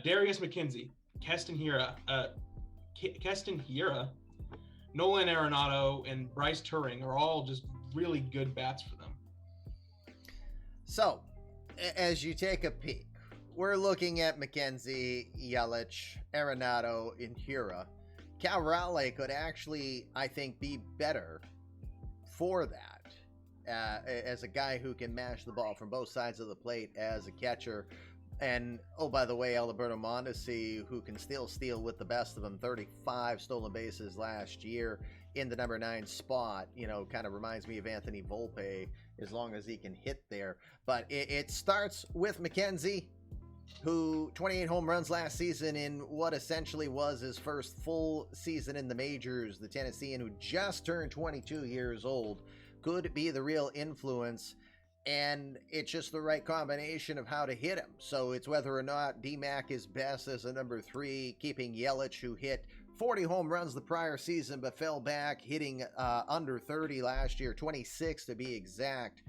Darius McKenzie, Keston Hiura, Nolan Arenado, and Bryce Turing are all just really good bats for them. So, as you take a peek, we're looking at McKenzie, Yelich, Arenado, and Hiura. Cal Raleigh could actually, I think, be better for that as a guy who can mash the ball from both sides of the plate as a catcher. And, oh, by the way, Alberto Mondesi, who can still steal with the best of them, 35 stolen bases last year in the number 9 spot, kind of reminds me of Anthony Volpe as long as he can hit there. But it starts with McKenzie, who 28 home runs last season in what essentially was his first full season in the majors. The Tennessean, who just turned 22 years old, could be the real influence. And it's just the right combination of how to hit him. So it's whether or not D-Mac is best as a number 3, keeping Yelich, who hit 40 home runs the prior season, but fell back, hitting under 30 last year, 26 to be exact.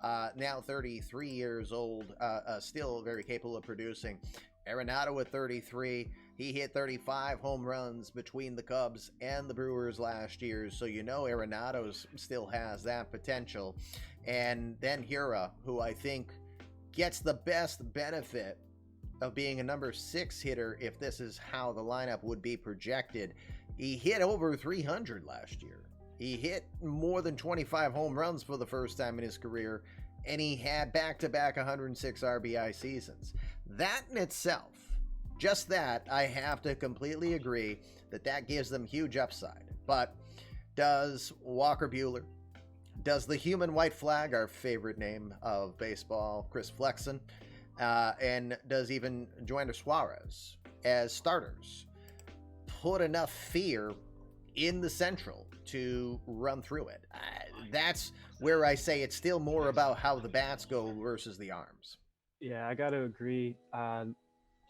Now 33 years old, still very capable of producing. Arenado at 33. He hit 35 home runs between the Cubs and the Brewers last year. So Arenado still has that potential. And then Hiura, who I think gets the best benefit of being a number 6 hitter if this is how the lineup would be projected. He hit over 300 last year. He hit more than 25 home runs for the first time in his career, and he had back-to-back 106 RBI seasons. That in itself, just that, I have to completely agree that gives them huge upside. But does Walker Buehler, does the human white flag, our favorite name of baseball, Chris Flexen, and does even Joander Suarez as starters put enough fear in the Central to run through it? That's where I say it's still more about how the bats go versus the arms. Yeah, I got to agree.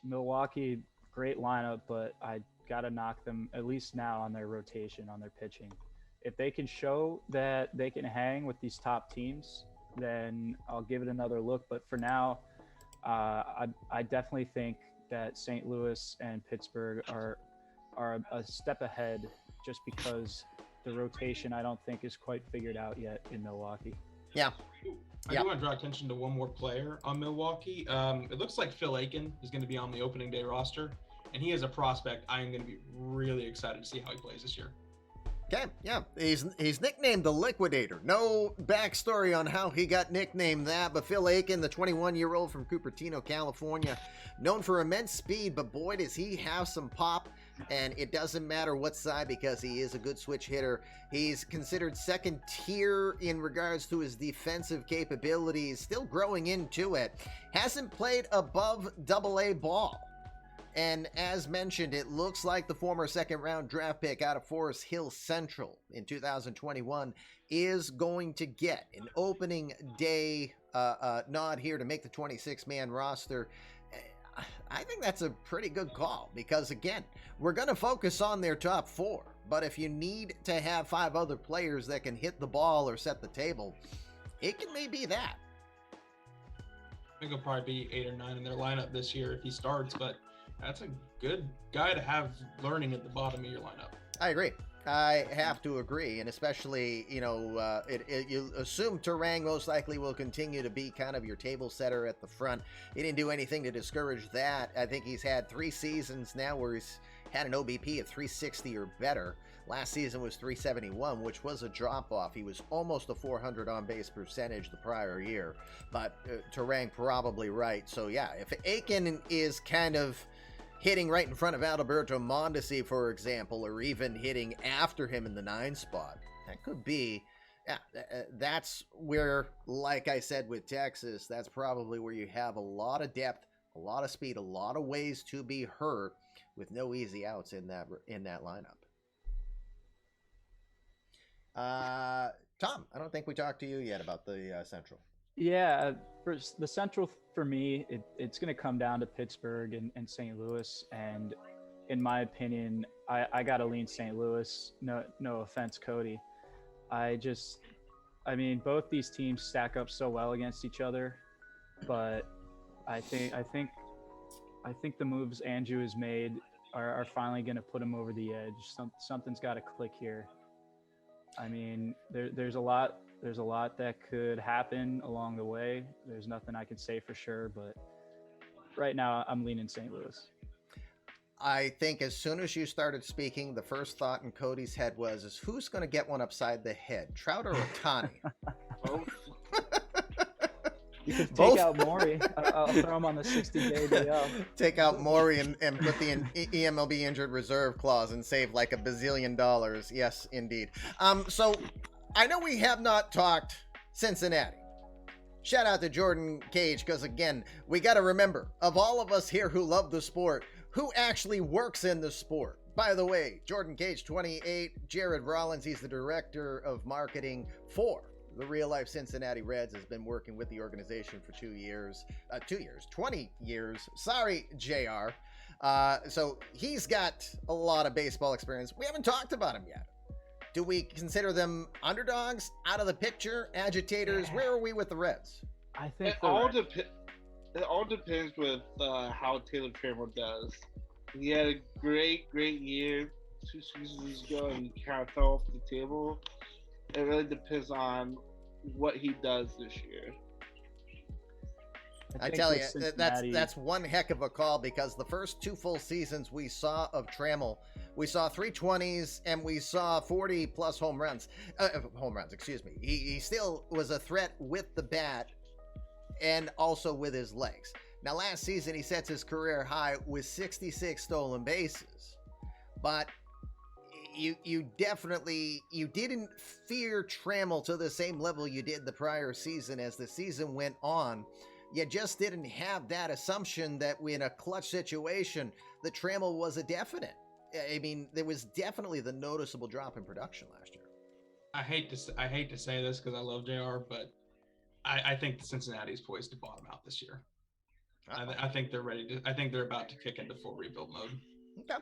Milwaukee, great lineup, but I gotta knock them at least now on their rotation, on their pitching. If they can show that they can hang with these top teams, then I'll give it another look. But for now, I definitely think that St. Louis and Pittsburgh are a step ahead, just because the rotation I don't think is quite figured out yet in Milwaukee. Yeah. I do want to draw attention to one more player on Milwaukee. It looks like Phil Aiken is going to be on the opening day roster, and he is a prospect I am going to be really excited to see how he plays this year. Okay, yeah, he's nicknamed the Liquidator. No backstory on how he got nicknamed that, but Phil Aiken, the 21-year-old from Cupertino, California, known for immense speed, but boy, does he have some pop, and it doesn't matter what side because he is a good switch hitter. He's considered second tier in regards to his defensive capabilities, still growing into it. Hasn't played above AA ball. And as mentioned, it looks like the former second-round draft pick out of Forest Hill Central in 2021 is going to get an opening day nod here to make the 26-man roster. I think that's a pretty good call because, again, we're going to focus on their top four. But if you need to have 5 other players that can hit the ball or set the table, it can maybe that. I think he'll probably be 8 or 9 in their lineup this year if he starts, but that's a good guy to have learning at the bottom of your lineup. I agree. I have to agree, and especially, you assume Turang most likely will continue to be kind of your table setter at the front. He didn't do anything to discourage that. I think he's had 3 seasons now where he's had an OBP of 360 or better. Last season was 371, which was a drop-off. He was almost a 400 on-base percentage the prior year, but Turang probably right. So, yeah, if Aiken is kind of hitting right in front of Alberto Mondesi, for example, or even hitting after him in the 9 spot, that could be, that's where, like I said with Texas, that's probably where you have a lot of depth, a lot of speed, a lot of ways to be hurt with no easy outs in that lineup. Tom, I don't think we talked to you yet about the Central. Yeah, for the Central, for me, it's going to come down to Pittsburgh and St. Louis. And in my opinion, I got to lean St. Louis. No offense, Cody. Both these teams stack up so well against each other, but I think the moves Andrew has made are finally going to put him over the edge. Something's got to click here. I mean, there's a lot that could happen along the way. There's nothing I can say for sure, but right now I'm leaning St. Louis. I think as soon as you started speaking, the first thought in Cody's head was, who's going to get one upside the head, Trout or Ohtani? You could take out Maury. I'll throw him on the 60-day DL. Take out Maury and put the eMLB injured reserve clause and save like $1 bazillion. Yes, indeed. So I know we have not talked Cincinnati. Shout out to Jordan Cage, because again, we got to remember, of all of us here who love the sport, who actually works in the sport. By the way, Jordan Cage, 28, Jared Rollins, he's the director of marketing for the real-life Cincinnati Reds, has been working with the organization for 20 years. Sorry, JR. So he's got a lot of baseball experience. We haven't talked about him yet. Do we consider them underdogs, out of the picture, agitators? Where are we with the Reds? I think It all depends with how Taylor Trammell does. He had a great year 2 seasons ago, and he kind of fell off the table. It really depends on what he does this year. I tell you, that's one heck of a call, because the first 2 full seasons we saw of Trammell, we saw 320s and we saw 40-plus home runs. He still was a threat with the bat and also with his legs. Now, last season he sets his career high with 66 stolen bases, but you didn't fear Trammell to the same level you did the prior season. As the season went on, you just didn't have that assumption that in a clutch situation, the Trammell was a definite. I mean, there was definitely the noticeable drop in production last year. I hate to say this because I love JR, but I think Cincinnati's poised to bottom out this year. I think they're ready to. I think they're about to kick into full rebuild mode. Okay.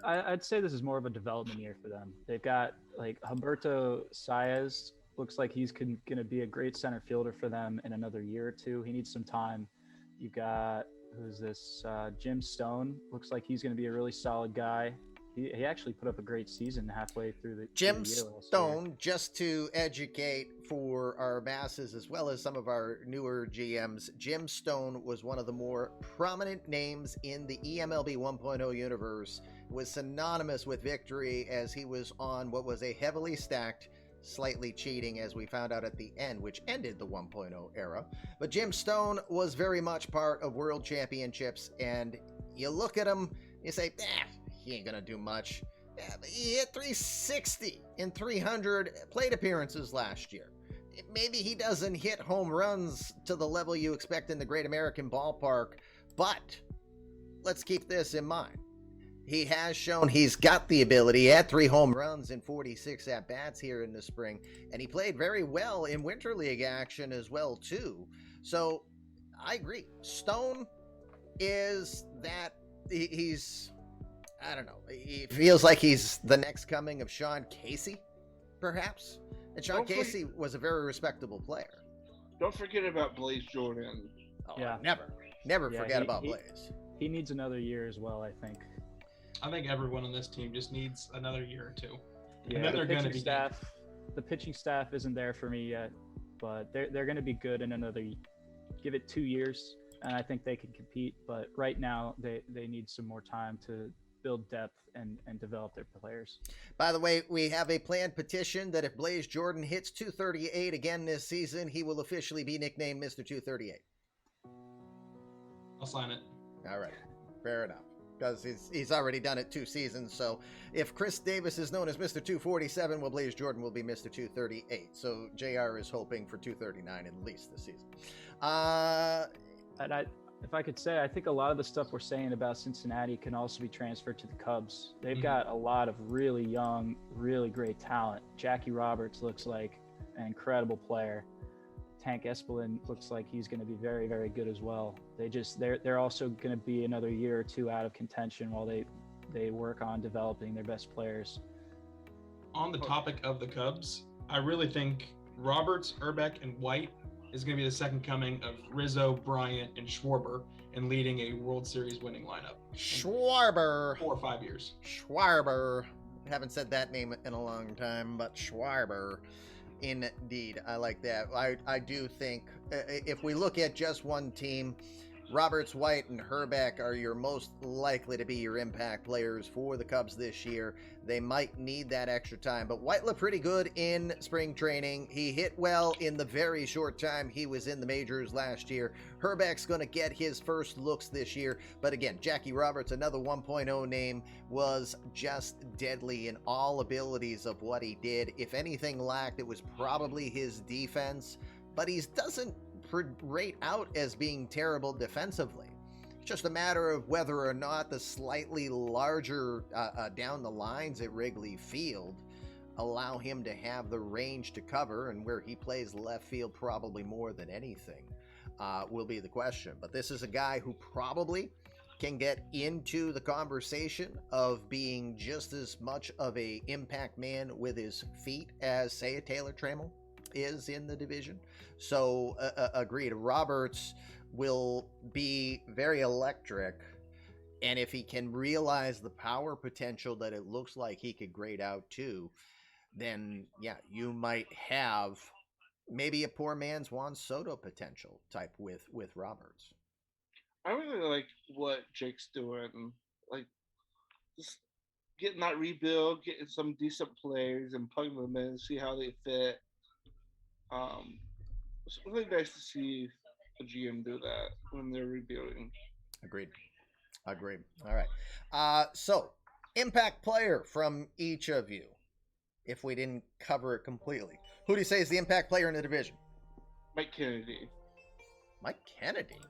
I'd say this is more of a development year for them. They've got like Humberto Saez looks like he's going to be a great center fielder for them in another year or two. He needs some time. You got who's this Jim Stone? Looks like he's going to be a really solid guy. He actually put up a great season halfway through the Jim year last year. Stone, just to educate for our masses as well as some of our newer GMs, Jim Stone was one of the more prominent names in the eMLB 1.0 universe, was synonymous with victory as he was on what was a heavily stacked, slightly cheating as we found out at the end, which ended the 1.0 era. But Jim Stone was very much part of world championships, and you look at him, you say, he ain't gonna do much. Yeah, but he hit 360 in 300 plate appearances last year. Maybe he doesn't hit home runs to the level you expect in the Great American Ballpark, but let's keep this in mind. He has shown he's got the ability. He had 3 home runs in 46 at-bats here in the spring, and he played very well in Winter League action as well, too. So, I agree. Stone is that he's... I don't know. He feels like he's the next coming of Sean Casey, perhaps. And Sean Casey was a very respectable player. Don't forget about Blaze Jordan. Oh, yeah. Never forget about Blaze. He needs another year as well, I think. I think everyone on this team just needs another year or two. Yeah, and then they're going to be staff. The pitching staff isn't there for me yet, but they're going to be good in another. Give it 2 years, and I think they can compete. But right now, they need some more time to build depth and develop their players. By the way, we have a planned petition that if Blaze Jordan hits 238 again this season, he will officially be nicknamed Mr. 238. I'll sign it. All right. Fair enough. Because he's already done it 2 seasons. So if Chris Davis is known as Mr. 247, well, Blaze Jordan will be Mr. 238. So JR is hoping for 239 at least this season. And if I could say, I think a lot of the stuff we're saying about Cincinnati can also be transferred to the Cubs. They've got a lot of really young, really great talent. Jackie Roberts looks like an incredible player. Tank Espelin looks like he's going to be very, very good as well. They're also going to be another year or two out of contention while they work on developing their best players. On the topic of the Cubs, I really think Roberts, Urbeck, and White is going to be the second coming of Rizzo, Bryant, and Schwarber in leading a World Series winning lineup. Schwarber. 4 or 5 years. Schwarber. Haven't said that name in a long time, but Schwarber. Indeed. I like that. I do think if we look at just one team, Roberts, White, and Herbeck are your most likely to be your impact players for the Cubs this year. They might need that extra time, but White looked pretty good in spring training. He hit well in the very short time he was in the majors last year. Herbeck's going to get his first looks this year, but again, Jackie Roberts, another 1.0 name, was just deadly in all abilities of what he did. If anything lacked, it was probably his defense, but he doesn't rate out as being terrible defensively. It's just a matter of whether or not the slightly larger down the lines at Wrigley Field allow him to have the range to cover, and where he plays left field probably more than anything will be the question. But this is a guy who probably can get into the conversation of being just as much of a impact man with his feet as, say, a Taylor Trammell is in the division. So agreed. Roberts will be very electric, and if he can realize the power potential that it looks like he could grade out to, then yeah, you might have maybe a poor man's Juan Soto potential type with Roberts. I really like what Jake's doing, like just getting that rebuild, getting some decent players and plugging them in, see how they fit. It's really nice to see a GM do that when they're rebuilding. Agreed. All right. So, impact player from each of you, if we didn't cover it completely. Who do you say is the impact player in the division? Mike Kennedy. Mike Kennedy?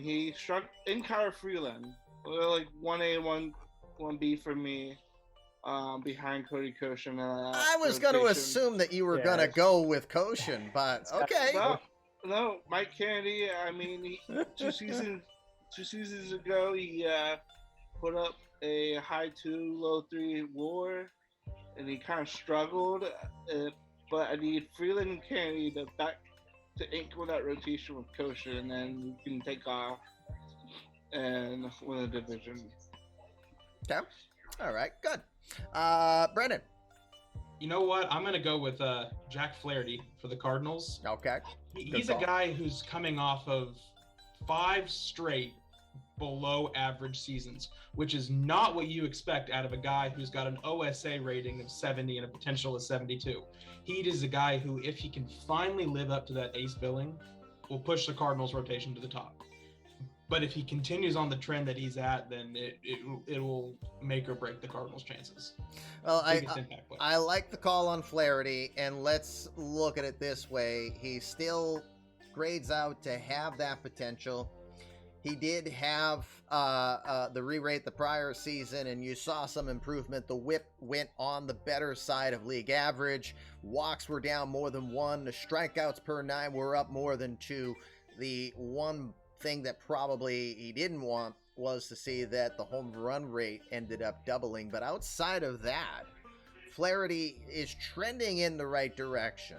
He struck in Kyle Freeland. Like 1A, 1B for me. Behind Cody Koshin. I was going to assume that you were going to go with Koshin, but okay. No, Mike Kennedy. I mean, 2 seasons ago, he put up a high 2, low 3 WAR, and he kind of struggled. But I need Freeland and Kennedy to ankle that rotation with Kosher, and then we can take off and win the division. Okay. All right. Good. Brennan. You know what? I'm going to go with Jack Flaherty for the Cardinals. Okay. He's a guy who's coming off of 5 straight below average seasons, which is not what you expect out of a guy who's got an OSA rating of 70 and a potential of 72. He is a guy who, if he can finally live up to that ace billing, will push the Cardinals rotation to the top. But if he continues on the trend that he's at, then it will make or break the Cardinals' chances. Well, I like the call on Flaherty, and let's look at it this way. He still grades out to have that potential. He did have the re-rate the prior season, and you saw some improvement. The whip went on the better side of league average. Walks were down more than 1. The strikeouts per 9 were up more than 2. The one thing that probably he didn't want was to see that the home run rate ended up doubling. But outside of that, Flaherty is trending in the right direction.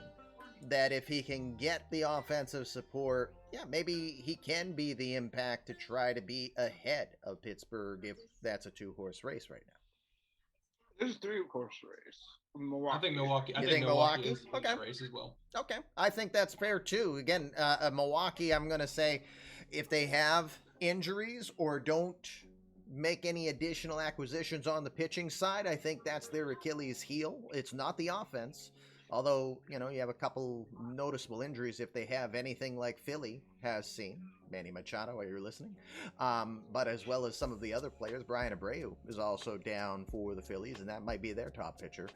That if he can get the offensive support, yeah, maybe he can be the impact to try to be ahead of Pittsburgh if that's a 2-horse race right now. There's a 3-horse race. Milwaukee. I think Milwaukee. You think Milwaukee is okay. a race as well. Okay, I think that's fair too. Again, Milwaukee, I'm going to say if they have injuries or don't make any additional acquisitions on the pitching side, I think that's their Achilles heel. It's not the offense. Although, you have a couple noticeable injuries if they have anything like Philly has seen. Manny Machado, are you listening? But as well as some of the other players, Brian Abreu is also down for the Phillies, and that might be their top pitcher.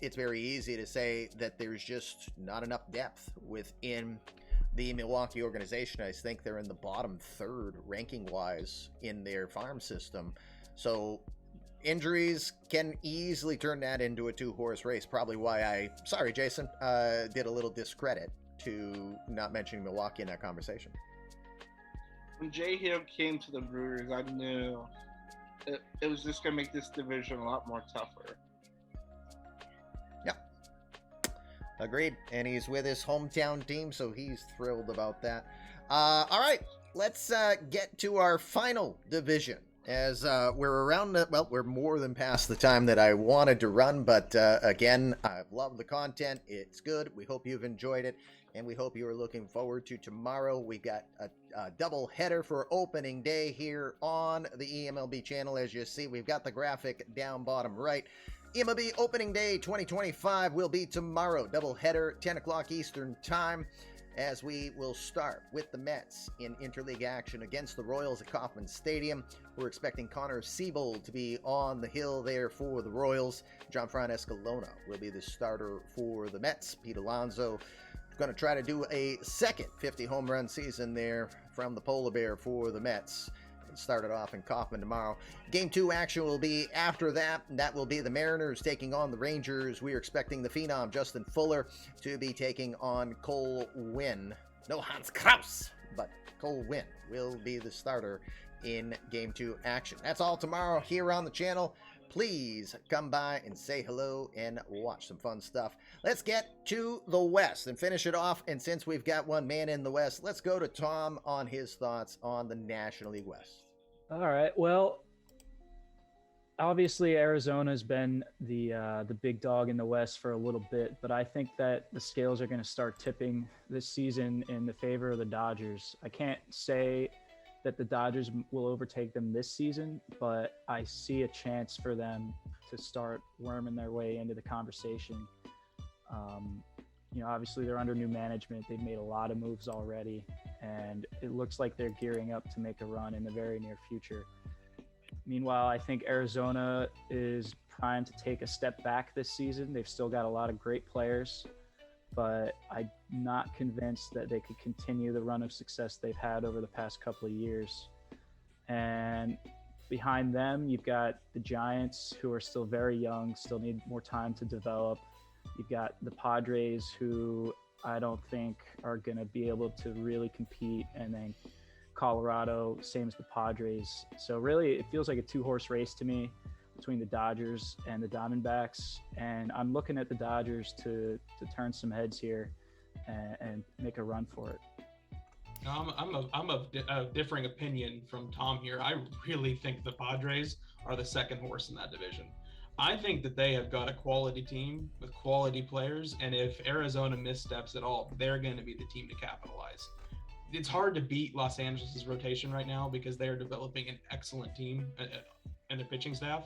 It's very easy to say that there's just not enough depth within the Milwaukee organization. I think they're in the bottom third ranking-wise in their farm system. So injuries can easily turn that into a 2-horse race. Probably why sorry, Jason, did a little discredit to not mentioning Milwaukee in that conversation. When Jay Hill came to the Brewers, I knew it was just going to make this division a lot more tougher. Yeah. Agreed. And he's with his hometown team, so he's thrilled about that. All right, let's get to our final division. As we're around, we're more than past the time that I wanted to run, but again, I've loved the content. It's good. We hope you've enjoyed it, and we hope you are looking forward to tomorrow. We've got a double header for opening day here on the eMLB channel. As you see, we've got the graphic down bottom right. eMLB opening day 2025 will be tomorrow. Double header, 10 o'clock Eastern time, as we will start with the Mets in interleague action against the Royals at Kauffman Stadium. We're expecting Connor Siebold to be on the hill there for the Royals. Gianfranco Escalona will be the starter for the Mets. Pete Alonso going to try to do a second 50 home run season there from the Polar Bear for the Mets. It started off in Kauffman tomorrow. Game 2 action will be after that. That will be the Mariners taking on the Rangers. We are expecting the phenom Justin Fuller to be taking on Cole Winn. No Hans Kraus, but Cole Winn will be the starter in Game 2 action. That's all tomorrow here on the channel. Please come by and say hello and watch some fun stuff. Let's get to the West and finish it off. And since we've got one man in the West, let's go to Tom on his thoughts on the National League West. All right. Well, obviously Arizona's been the big dog in the West for a little bit, but I think that the scales are going to start tipping this season in the favor of the Dodgers. I can't say that the Dodgers will overtake them this season, but I see a chance for them to start worming their way into the conversation. Obviously they're under new management. They've made a lot of moves already, and it looks like they're gearing up to make a run in the very near future. Meanwhile, I think Arizona is primed to take a step back this season. They've still got a lot of great players, but I'm not convinced that they could continue the run of success they've had over the past couple of years. And behind them, you've got the Giants, who are still very young, still need more time to develop. You've got the Padres, who I don't think are going to be able to really compete. And then Colorado, same as the Padres. So really, it feels like a two-horse race to me between the Dodgers and the Diamondbacks. And I'm looking at the Dodgers to turn some heads here and make a run for it. I'm of a differing opinion from Tom here. I really think the Padres are the second horse in that division. I think that they have got a quality team with quality players, and if Arizona missteps at all, they're going to be the team to capitalize. It's hard to beat Los Angeles' rotation right now because they are developing an excellent team and their pitching staff,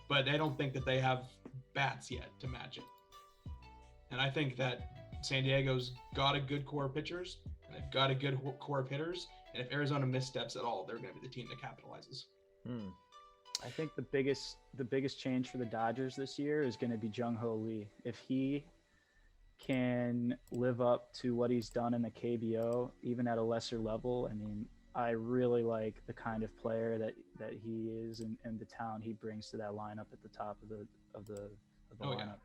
but I don't think that they have bats yet to match it. And I think that San Diego's got a good core of pitchers, and they've got a good core of hitters, and if Arizona missteps at all, they're going to be the team that capitalizes. I think the biggest change for the Dodgers this year is going to be Jung-Ho Lee. If he can live up to what he's done in the KBO, even at a lesser level, I mean, I really like the kind of player that he is and the talent he brings to that lineup at the top of the lineup.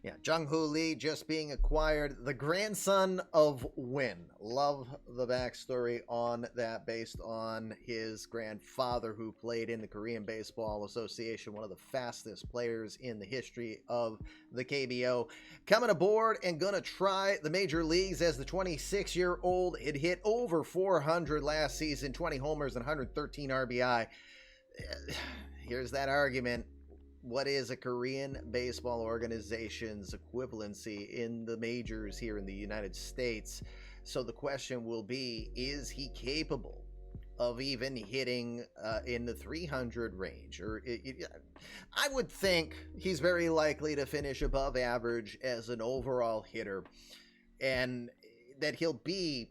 Yeah, Jung-Ho Lee just being acquired, the grandson of Win. Love the backstory on that based on his grandfather who played in the Korean Baseball Association, one of the fastest players in the history of the KBO. Coming aboard and going to try the major leagues as the 26-year-old. It hit over 400 last season, 20 homers and 113 RBI. Here's that argument. What is a Korean baseball organization's equivalency in the majors here in the United States? So the question will be, is he capable of even hitting in the 300 range? I would think he's very likely to finish above average as an overall hitter, and that he'll be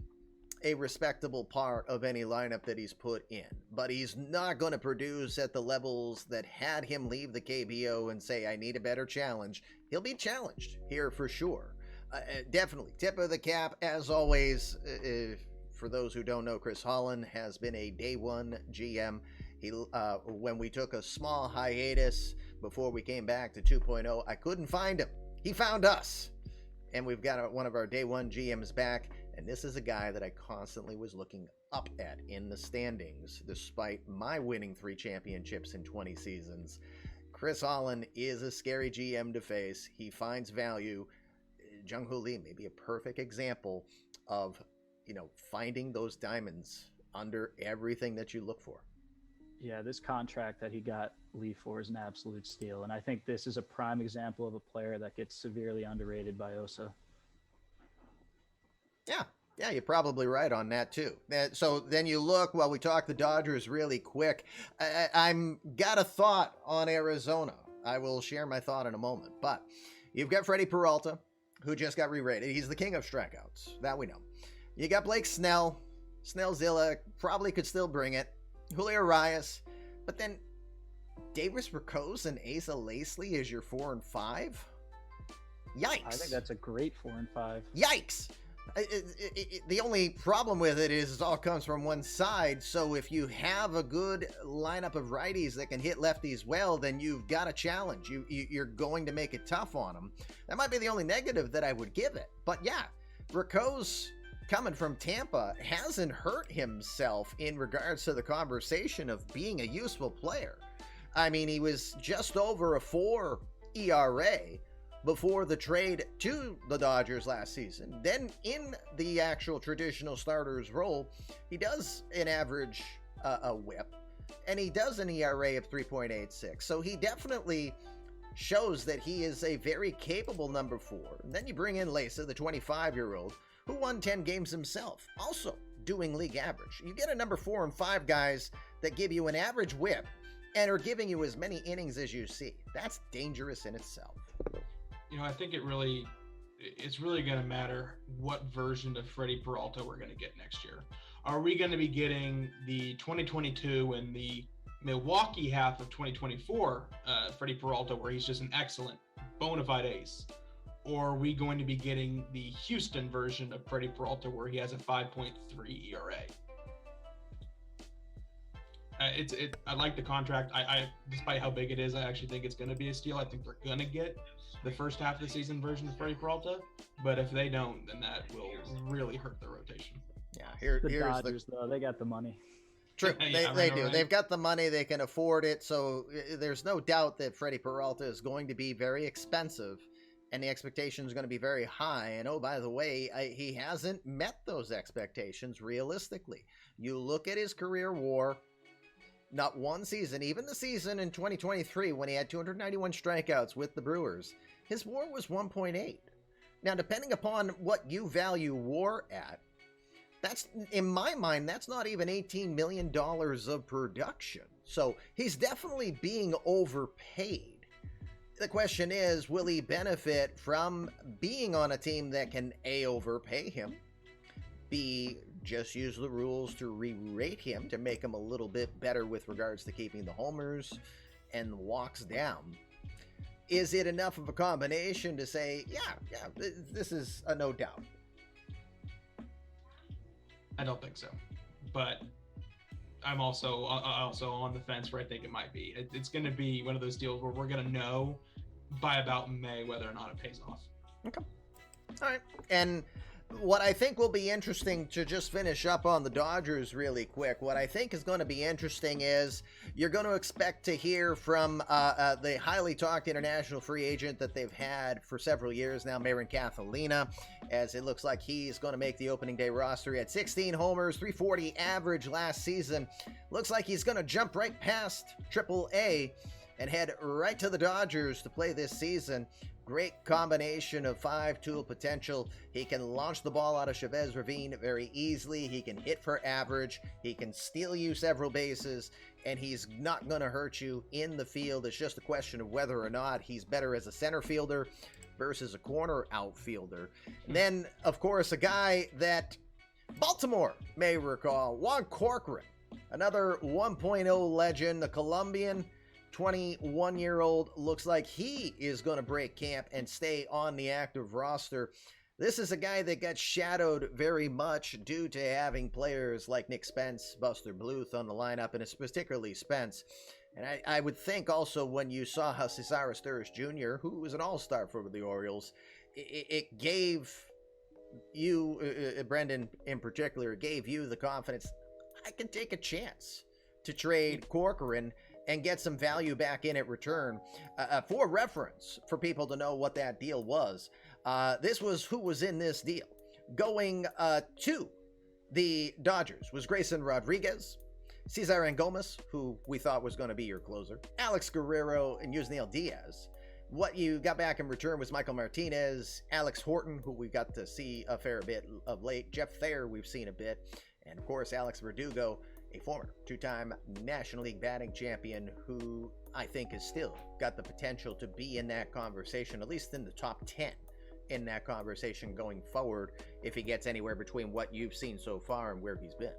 a respectable part of any lineup that he's put in, but he's not going to produce at the levels that had him leave the KBO and say, I need a better challenge. He'll be challenged here for sure. Definitely tip of the cap as always. For those who don't know, Chris Holland has been a day one GM. He when we took a small hiatus before we came back to 2.0, I couldn't find him. He found us, and we've got one of our day one GMs back. And this is a guy that I constantly was looking up at in the standings, despite my winning 3 championships in 20 seasons. Chris Holland is a scary GM to face. He finds value. Jung-Ho Lee may be a perfect example of, finding those diamonds under everything that you look for. Yeah, this contract that he got Lee for is an absolute steal. And I think this is a prime example of a player that gets severely underrated by Osa. Yeah, you're probably right on that too. So then you look, while we talk the Dodgers really quick, I'm got a thought on Arizona. I will share my thought in a moment. But you've got Freddie Peralta, who just got re-rated. He's the king of strikeouts. That we know. You got Blake Snell. Snellzilla probably could still bring it. Julio Urias. But then Davis Rickos and Asa Lasley is your 4 and 5? Yikes. I think that's a great 4 and 5. Yikes. The only problem with it is it all comes from one side. So if you have a good lineup of righties that can hit lefties well, then you've got a challenge. You're going to make it tough on them. That might be the only negative that I would give it. But yeah, Rickos, coming from Tampa, hasn't hurt himself in regards to the conversation of being a useful player. I mean, he was just over a 4 ERA before the trade to the Dodgers last season. Then in the actual traditional starter's role, he does an average a whip, and he does an ERA of 3.86. So he definitely shows that he is a very capable number 4. And then you bring in Lesa, the 25-year-old, who won 10 games himself, also doing league average. You get a number 4 and 5 guys that give you an average whip and are giving you as many innings as you see. That's dangerous in itself. I think it's really going to matter what version of Freddie Peralta we're going to get next year. Are we going to be getting the 2022 and the Milwaukee half of 2024 Freddie Peralta, where he's just an excellent bona fide ace? Or are we going to be getting the Houston version of Freddie Peralta, where he has a 5.3 ERA? I like the contract. I despite how big it is, I actually think it's going to be a steal. I think they're going to get the first half of the season version of Freddie Peralta, but if they don't, then that will really hurt the rotation. Yeah, The here's Dodgers, though, they got the money. True, Yeah, they right, do. right. They've got the money, they can afford it. So there's no doubt that Freddie Peralta is going to be very expensive, and the expectation is going to be very high. And oh, by the way, he hasn't met those expectations realistically. You look at his career WAR. Not one season, even the season in 2023 when he had 291 strikeouts with the Brewers, his WAR was 1.8. Now, depending upon what you value WAR at, that's, in my mind, that's not even $18 million of production. So he's definitely being overpaid. The question is, will he benefit from being on a team that can A, overpay him, B, just use the rules to re-rate him to make him a little bit better with regards to keeping the homers and the walks down? Is it enough of a combination to say, yeah, this is a no doubt? I don't think so, but I'm also on the fence where I think it might be. It's going to be one of those deals where we're going to know by about May whether or not it pays off. Okay. All right. And what I think will be interesting, to just finish up on the Dodgers really quick, what I think is going to be interesting is you're going to expect to hear from the highly talked international free agent that they've had for several years now, Marin Catalina, as it looks like he's going to make the opening day roster. He had 16 homers, 340 average last season. Looks like he's going to jump right past AAA and head right to the Dodgers to play this season. Great combination of 5-tool potential. He can launch the ball out of Chavez Ravine very easily. He can hit for average. He can steal you several bases, and he's not going to hurt you in the field. It's just a question of whether or not he's better as a center fielder versus a corner outfielder. And then, of course, a guy that Baltimore may recall, Juan Corcoran, another 1.0 legend, the Colombian 21-year-old. Looks like he is going to break camp and stay on the active roster. This is a guy that got shadowed very much due to having players like Nick Spence, Buster Bluth on the lineup, and it's particularly Spence. And I would think also when you saw how Cesar Sturridge Jr., who was an all-star for the Orioles, it gave you, Brendan in particular, gave you the confidence, I can take a chance to trade Corcoran and get some value back in at return. For reference, for people to know what that deal was, this was who was in this deal. Going to the Dodgers was Grayson Rodriguez, Cesar Angomas, who we thought was going to be your closer, Alex Guerrero, and Yusniel Diaz. What you got back in return was Michael Martinez, Alex Horton, who we got to see a fair bit of late, Jeff Thayer we've seen a bit, and of course Alex Verdugo, a former two-time National League batting champion who I think has still got the potential to be in that conversation, at least in the top 10 in that conversation going forward, if he gets anywhere between what you've seen so far and where he's been.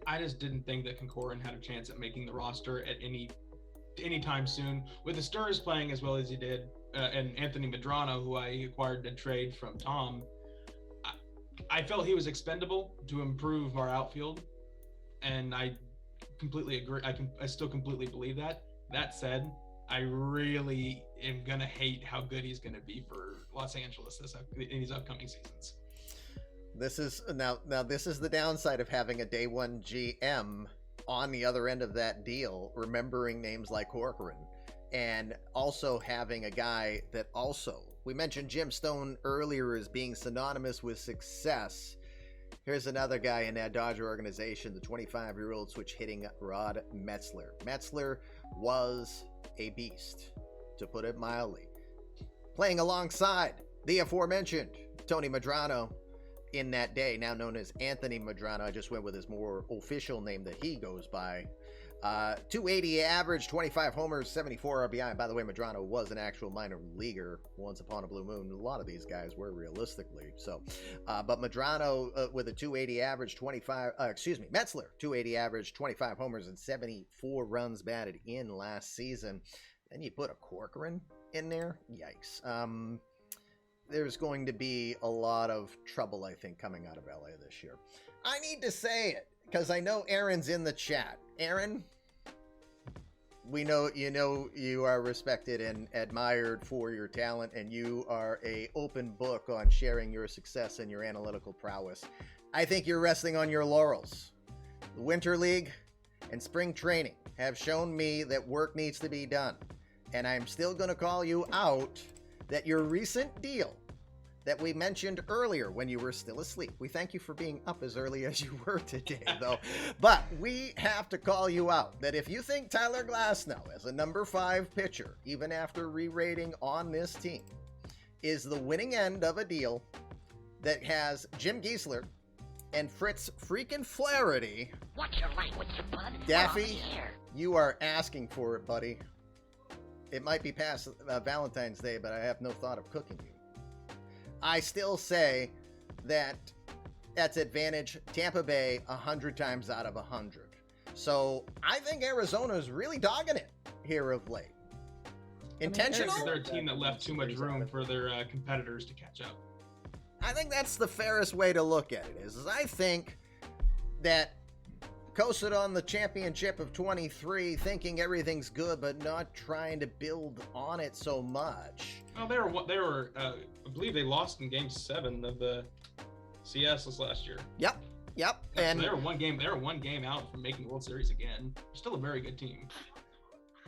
I just didn't think that Corcoran had a chance at making the roster at any time soon. With the Stars playing as well as he did, and Anthony Medrano, who I acquired in trade from Tom, I felt he was expendable to improve our outfield. And I completely agree. I still completely believe that. That said, I really am gonna hate how good he's gonna be for Los Angeles in these upcoming seasons. This is now this is the downside of having a day one GM on the other end of that deal, remembering names like Corcoran, and also having a guy that also, we mentioned Jim Stone earlier as being synonymous with success. Here's another guy in that Dodger organization, the 25-year-old switch hitting Rod Metzler. Metzler was a beast, to put it mildly. Playing alongside the aforementioned Tony Medrano in that day, now known as Anthony Medrano. I just went with his more official name that he goes by. 280 average, 25 homers, 74 RBI. And by the way, Medrano was an actual minor leaguer once upon a blue moon. A lot of these guys were, realistically. So, but Medrano with a 280 average, Metzler, 280 average, 25 homers, and 74 runs batted in last season. Then you put a Corcoran in there. Yikes. There's going to be a lot of trouble, I think, coming out of LA this year. I need to say it because I know Aaron's in the chat. Aaron, We know you are respected and admired for your talent, and you are a open book on sharing your success and your analytical prowess. I think you're resting on your laurels. The Winter League and spring training have shown me that work needs to be done, and I'm still going to call you out that your recent deal that we mentioned earlier when you were still asleep. We thank you for being up as early as you were today, though. But we have to call you out that if you think Tyler Glasnow as a number 5 pitcher, even after re-rating on this team, is the winning end of a deal that has Jim Giesler and Fritz freaking Flaherty. Watch your language, bud. Daffy, you are asking for it, buddy. It might be past Valentine's Day, but I have no thought of cooking you. I still say that that's advantage Tampa Bay 100 times out of 100. So I think Arizona's really dogging it here of late. Intentional? They're a team that left too much room for their competitors to catch up. I think that's the fairest way to look at it. Is I think that coasted on the championship of 23, thinking everything's good, but not trying to build on it so much. Well, they were. I believe they lost in Game 7 of the CS this last year. Yep. And so they were one game out from making the World Series again. They're still a very good team.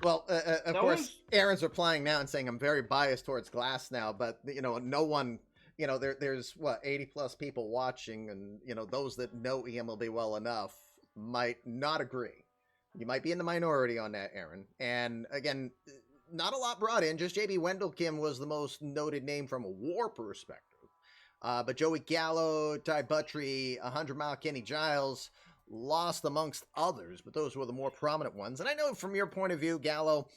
Well, of course, Aaron's replying now and saying I'm very biased towards Glasnow, but no one. There's 80 plus people watching, and those that know eMLB well enough might not agree. You might be in the minority on that, Aaron. And again, not a lot brought in. Just JB Wendelkim was the most noted name from a WAR perspective. But Joey Gallo, Ty Buttrey, 100-mile Kenny Giles lost amongst others, but those were the more prominent ones. And I know from your point of view, Gallo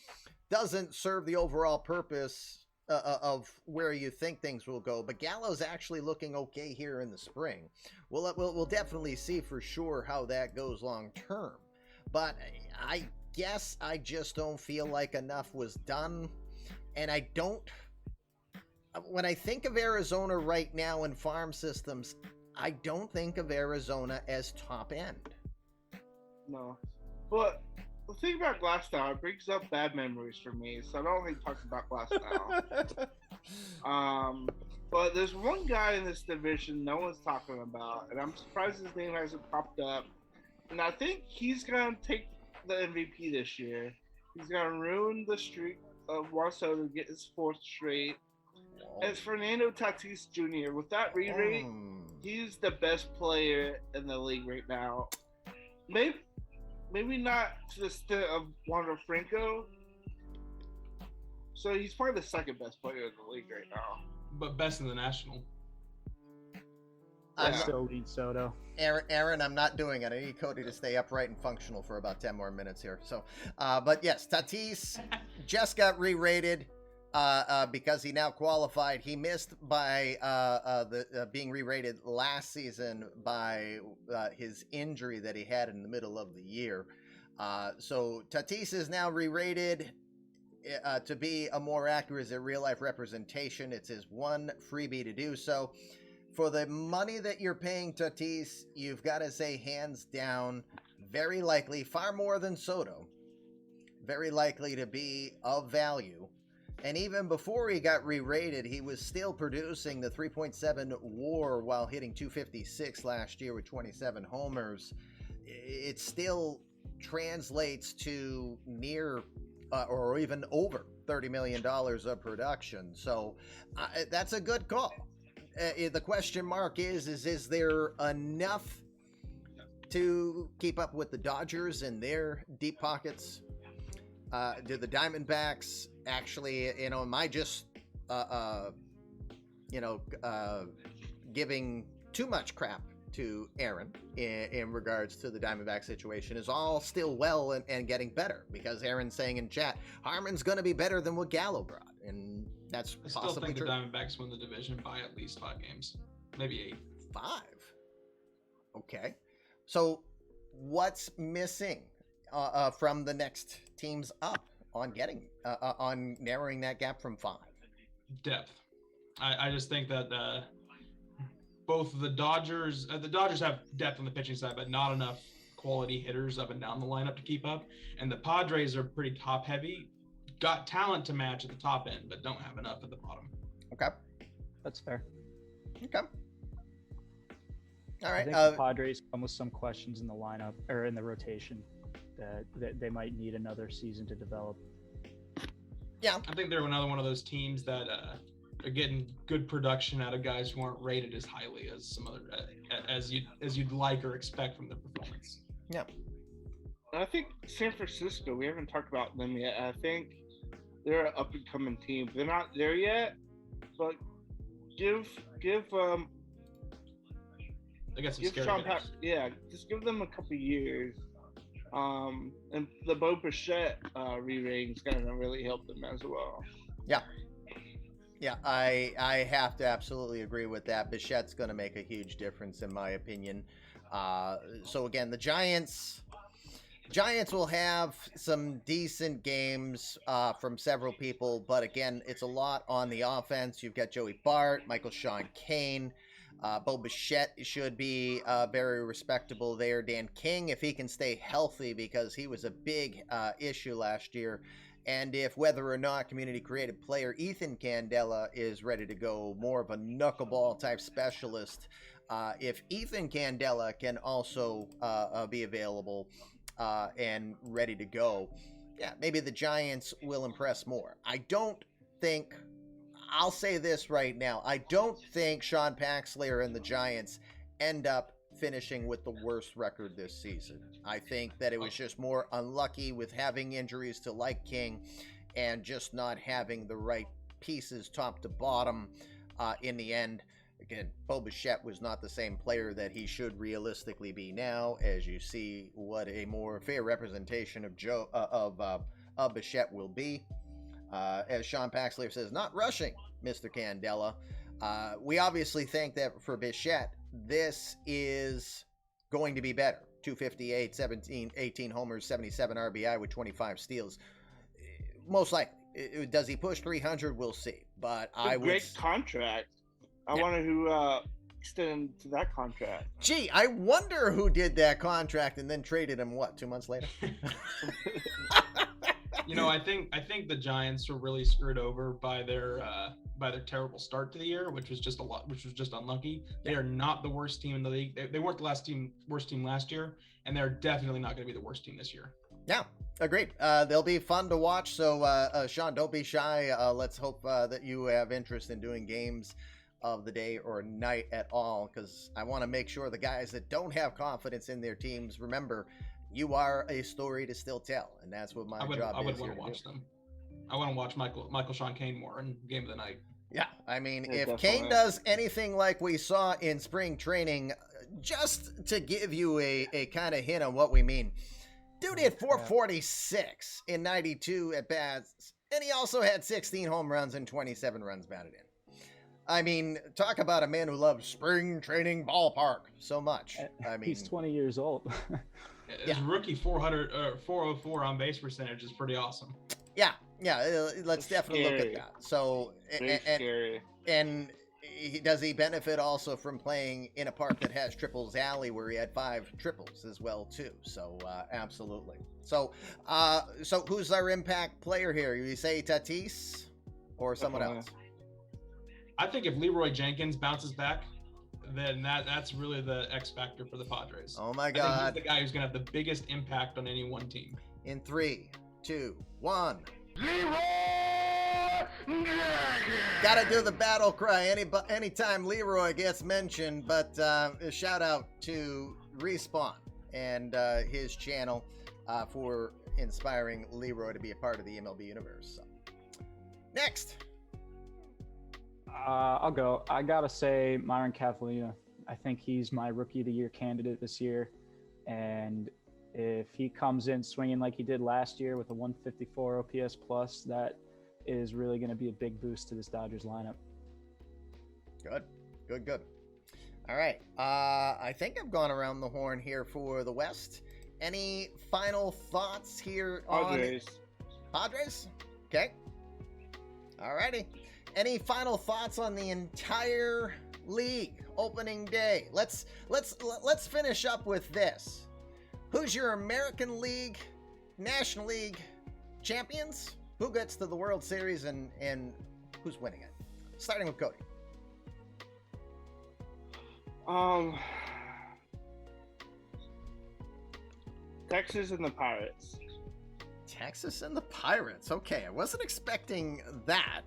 doesn't serve the overall purpose of where you think things will go, but Gallo's actually looking okay here in the spring. We'll definitely see for sure how that goes long term, but I guess I just don't feel like enough was done, and when I think of Arizona right now in farm systems, I don't think of Arizona as top end. No, but the thing about Glasnow, it brings up bad memories for me, so I don't really talk about Glasnow. But there's one guy in this division no one's talking about, and I'm surprised his name hasn't popped up. And I think he's going to take the MVP this year. He's going to ruin the streak of Juan Soto to get his 4th straight. And it's Fernando Tatis Jr. With that re-rate, he's the best player in the league right now. Maybe not to the extent of Wander Franco. So he's probably the 2nd best player in the league right now. But best in the National. I still lead Soto. Aaron, I'm not doing it. I need Cody to stay upright and functional for about 10 more minutes here. So, but yes, Tatis just got re-rated because he now qualified. He missed by being re-rated last season by his injury that he had in the middle of the year. So Tatis is now re-rated to be a more accurate real-life representation. It's his one freebie to do so. For the money that you're paying Tatis, you've got to say hands down, very likely, far more than Soto, very likely to be of value. And even before he got re-rated, he was still producing the 3.7 WAR while hitting 256 last year with 27 homers. It still translates to near or even over $30 million of production. So that's a good call. The question mark is there enough to keep up with the Dodgers and their deep pockets? Do the Diamondbacks actually, am I just, giving too much crap to Aaron in regards to the Diamondback situation? Is all still well and getting better? Because Aaron's saying in chat, Harmon's going to be better than what Gallo brought, and that's I still possibly think true. the Diamondbacks win the division by at least 5 games, maybe 8. 5. Okay. So what's missing from the next teams up on getting on narrowing that gap from 5? Depth. I just think that both the Dodgers have depth on the pitching side, but not enough quality hitters up and down the lineup to keep up. And the Padres are pretty top heavy, got talent to match at the top end, but don't have enough at the bottom. Okay. That's fair. Okay. All I right. think the Padres come with some questions in the lineup or in the rotation that they might need another season to develop. Yeah. I think they're another one of those teams that are getting good production out of guys who aren't rated as highly as some other as you'd like or expect from their performance. Yeah. I think San Francisco, we haven't talked about them yet. I think they're an up and coming team. They're not there yet, but give They got some give scary Sean hitters. just give them a couple years. And the Bo Bichette re-rating's going to really help them as well. Yeah, I have to absolutely agree with that. Bichette's going to make a huge difference, in my opinion. So again, the Giants will have some decent games from several people, but again, it's a lot on the offense. You've got Joey Bart, Michael Sean Kane. Bo Bichette should be very respectable there. Dan King, if he can stay healthy, because he was a big issue last year. And if whether or not community creative player Ethan Candela is ready to go, more of a knuckleball type specialist, if Ethan Candela can also be available and ready to go, yeah, maybe the Giants will impress more. I'll say this right now. I don't think Sean Paxley and the Giants end up finishing with the worst record this season. I think that it was just more unlucky with having injuries to like King and just not having the right pieces top to bottom in the end. Again, Bo Bichette was not the same player that he should realistically be now, as you see what a more fair representation of Bichette will be. As Sean Paxley says, not rushing Mr. Candela. We obviously think that for Bichette, this is going to be better. 258, 18 homers, 77 RBI with 25 steals. Most likely. Does he push 300? We'll see. But I would. Great contract. I wonder who extended to that contract. Gee, I wonder who did that contract and then traded him, 2 months later? I think the Giants were really screwed over by their terrible start to the year, which was just unlucky. They are not the worst team in the league. They weren't the worst team last year, and they're definitely not going to be the worst team this year. Yeah, agreed. They'll be fun to watch. So, Sean, don't be shy. Let's hope that you have interest in doing games of the day or night at all, because I want to make sure the guys that don't have confidence in their teams remember you are a story to still tell, and that's what my job is. I would want to to watch do. them. I want to watch Michael Sean Kane more in Game of the Night. Yeah, I mean, Yeah, if definitely. Kane does anything like we saw in spring training, just to give you a kind of hint on what we mean, dude hit 446 in 92 at bats, and he also had 16 home runs and 27 runs batted in. I mean, talk about a man who loves spring training ballpark so much. I mean, He's 20 years old. His rookie 404 on base percentage is pretty awesome. yeah, let's definitely look at Scary. that. So, Very scary. and does he benefit also from playing in a park that has Triples Alley, where he had 5 triples as well too? So absolutely. So who's our impact player here? You say Tatis or someone else? I think if Leroy Jenkins bounces back, then that's really the X factor for the Padres. Oh my I think God! he's the guy who's going to have the biggest impact on any one team. In 3, 2, 1. Gotta do the battle cry anytime Leroy gets mentioned, but a shout out to Respawn and his channel for inspiring Leroy to be a part of the eMLB universe. So. Next. I'll go. I gotta say Myron Catalina. I think he's my Rookie of the Year candidate this year, and if he comes in swinging like he did last year with a 154 OPS plus, that is really going to be a big boost to this Dodgers lineup. Good. All right. I think I've gone around the horn here for the West. Any final thoughts here on Padres? Okay. All righty. Any final thoughts on the entire league opening day? Let's finish up with this. Who's your American League, National League champions? Who gets to the World Series and who's winning it? Starting with Cody. Texas and the Pirates. Texas and the Pirates. Okay, I wasn't expecting that.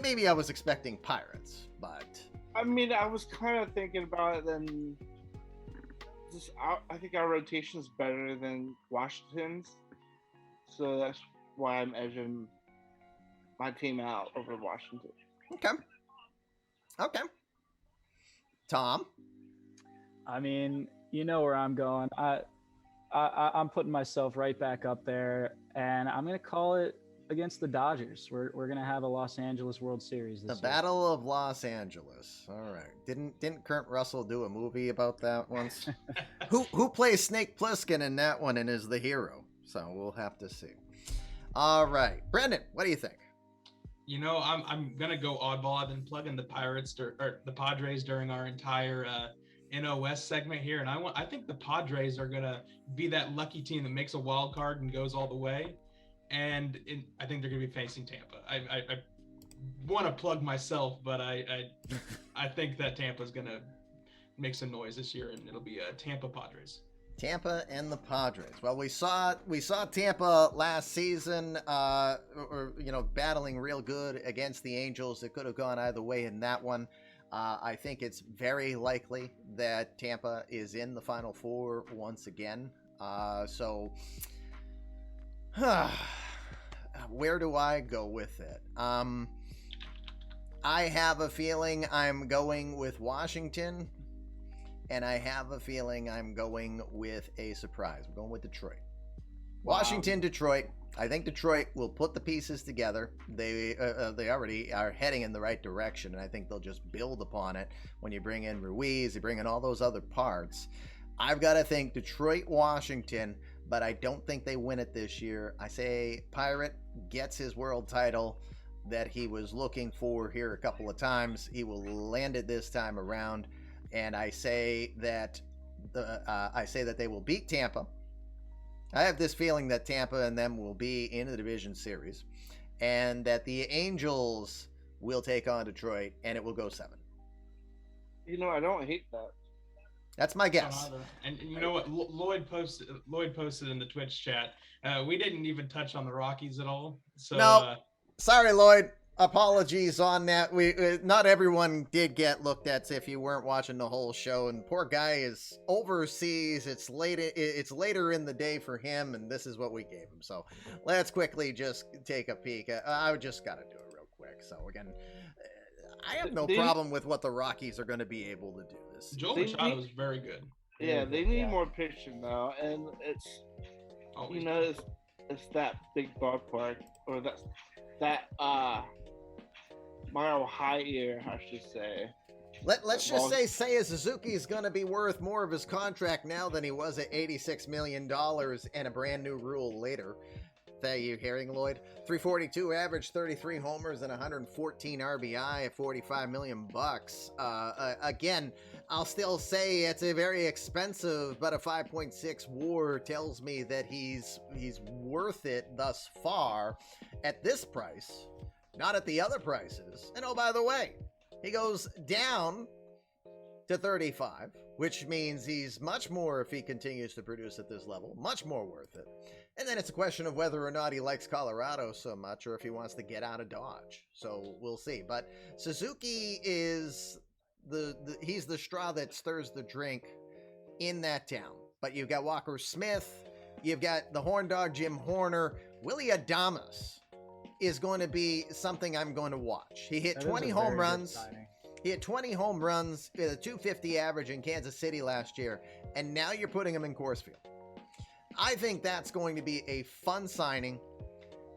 Maybe I was expecting Pirates, but I mean, I was kind of thinking about it. Then, I think our rotation's better than Washington's, so that's why I'm edging my team out over Washington. Okay. Tom. I mean, you know where I'm going. I'm putting myself right back up there, and I'm going to call it against the Dodgers. We're going to have a Los Angeles World Series this The year. Battle of Los Angeles. All right. Didn't Kurt Russell do a movie about that once? Who plays Snake Plissken in that one and is the hero? So we'll have to see. All right. Brendan, what do you think? You know, I'm gonna go oddball. I've been plugging the the Padres during our entire NOS segment here, and I think the Padres are gonna be that lucky team that makes a wild card and goes all the way. And I think they're gonna be facing Tampa. I want to plug myself, but I think that Tampa's gonna make some noise this year, and it'll be Tampa Padres. Tampa and the Padres. Well, we saw Tampa last season, battling real good against the Angels. It could have gone either way in that one. I think it's very likely that Tampa is in the Final Four once again. Where do I go with it? I have a feeling I'm going with Washington. And I have a feeling I'm going with a surprise. I'm going with Detroit. Wow. Washington, Detroit. I think Detroit will put the pieces together. They already are heading in the right direction, and I think they'll just build upon it. When you bring in Ruiz, you bring in all those other parts. I've got to think Detroit, Washington, but I don't think they win it this year. I say Pirate gets his world title that he was looking for here a couple of times. He will land it this time around. And I say that they will beat Tampa. I have this feeling that Tampa and them will be in the division series, and that the Angels will take on Detroit, and it will go 7. You know, I don't hate that. That's my guess. And you know what? Lloyd posted in the Twitch chat. We didn't even touch on the Rockies at all. So no, sorry, Lloyd. Apologies on that. We not everyone did get looked at if you weren't watching the whole show, and poor guy is overseas. It's later in the day for him, and this is what we gave him. So let's quickly just take a peek. I just got to do it real quick. So again, I have no problem with what the Rockies are going to be able to do this. Joel Machado is very good. Yeah, they need more pitching now, and it's it's that big ballpark, or that Mile High Ear, I should say. Let's just say Seiya Suzuki is going to be worth more of his contract now than he was at $86 million and a brand new rule later. Are you hearing, Lloyd? 342 average, 33 homers, and 114 RBI at $45 million. Again, I'll still say it's a very expensive, but a 5.6 WAR tells me that he's worth it thus far at this price. Not at the other prices. And oh, by the way, he goes down to 35, which means he's much more, if he continues to produce at this level, much more worth it. And then it's a question of whether or not he likes Colorado so much or if he wants to get out of Dodge. So we'll see. But Suzuki is he's the straw that stirs the drink in that town. But you've got Walker Smith, you've got the horn dog Jim Horner, Willie Adames is going to be something I'm going to watch. He hit 20 home runs. He had 20 home runs with a 250 average in Kansas City last year, and now you're putting him in Coors Field. I think that's going to be a fun signing,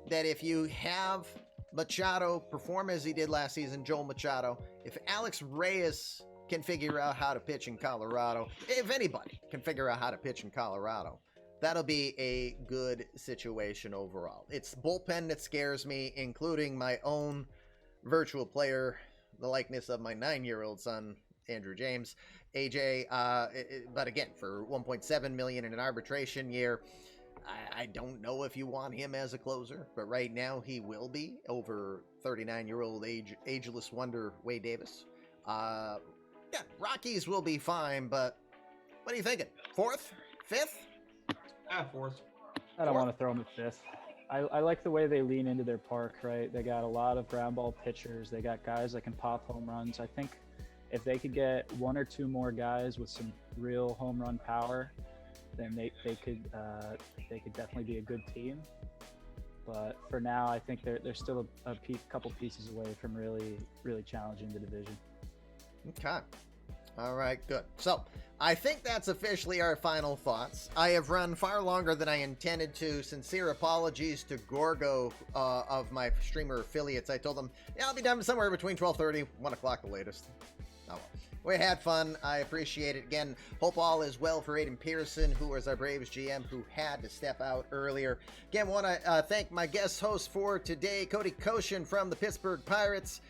that if you have Machado perform as he did last season, Joel Machado, if Alex Reyes can figure out how to pitch in Colorado, if anybody can figure out how to pitch in Colorado, that'll be a good situation overall. It's bullpen that scares me, including my own virtual player, the likeness of my 9-year-old son, Andrew James, AJ. But again, for 1.7 million in an arbitration year, I don't know if you want him as a closer, but right now he will be over 39-year-old ageless wonder Wade Davis. Yeah, Rockies will be fine, but what are you thinking? Fourth? Fifth? Fourth. I don't want to throw them at fifth. I like the way they lean into their park, right? They got a lot of ground ball pitchers. They got guys that can pop home runs. I think if they could get one or two more guys with some real home run power, then they could definitely be a good team. But for now, I think they're still a couple pieces away from really challenging the division. Okay. All right, good. So I think that's officially our final thoughts. I have run far longer than I intended to. Sincere apologies to Gorgo of my streamer affiliates. I told them, yeah, I'll be done somewhere between 12:30, 1 o'clock the latest. Oh, well. We had fun. I appreciate it. Again, hope all is well for Aiden Pearson, who was our Braves GM, who had to step out earlier. Again, want to thank my guest hosts for today, Cody Koshin from the Pittsburgh Pirates,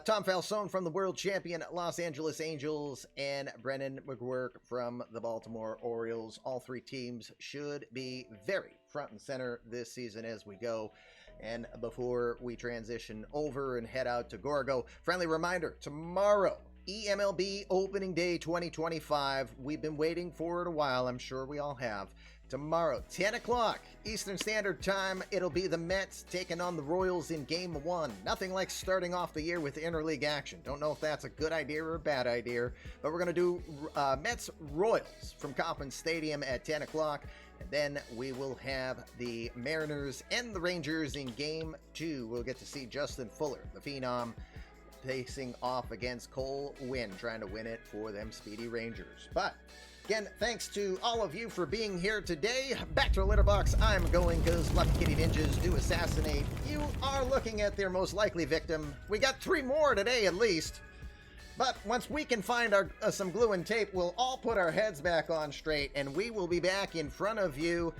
Tom Falzone from the world champion Los Angeles Angels, and Brennan Mcguire from the Baltimore Orioles. All three teams should be very front and center this season as we go. And before we transition over and head out to Gorgo, friendly reminder, tomorrow, eMLB Opening Day 2025. We've been waiting for it a while. I'm sure we all have. Tomorrow, 10 o'clock Eastern Standard Time, it'll be the Mets taking on the Royals in Game 1. Nothing like starting off the year with interleague action. Don't know if that's a good idea or a bad idea, but we're going to do Mets-Royals from Kauffman Stadium at 10 o'clock. And then we will have the Mariners and the Rangers in Game 2. We'll get to see Justin Fuller, the Phenom, facing off against Cole Winn, trying to win it for them Speedy Rangers. But again, thanks to all of you for being here today. Back to our litter box. I'm going because Lucky Kitty Ninjas do assassinate. You are looking at their most likely victim. We got 3 more today at least. But once we can find our some glue and tape, we'll all put our heads back on straight, and we will be back in front of you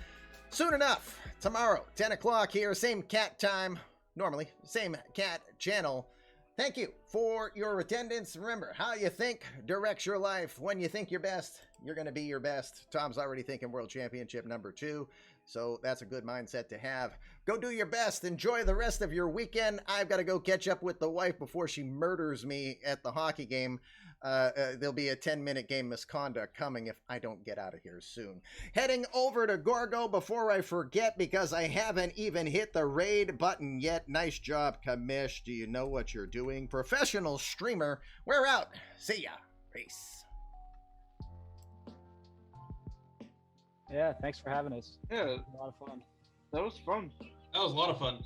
soon enough. Tomorrow, 10 o'clock here, same cat time, normally, same cat channel. Thank you for your attendance. Remember, how you think directs your life. When you think your best, you're going to be your best. Tom's already thinking World Championship number 2, so that's a good mindset to have. Go do your best. Enjoy the rest of your weekend. I've got to go catch up with the wife before she murders me at the hockey game. There'll be a 10-minute game misconduct coming if I don't get out of here soon. Heading over to Gorgo before I forget, because I haven't even hit the raid button yet. Nice job, Kamish. Do you know what you're doing? Professional streamer. We're out. See ya. Peace. Yeah, thanks for having us. Yeah, It was a lot of fun. that was fun. That was a lot of fun.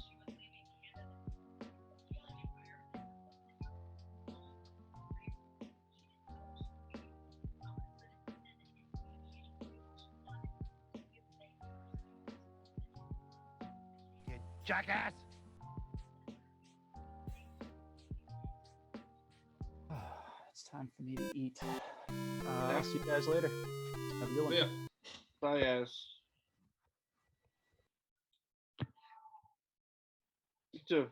You jackass! It's time for me to eat. I'll see you guys later. Have a good one. Yeah. Bye, guys. You too.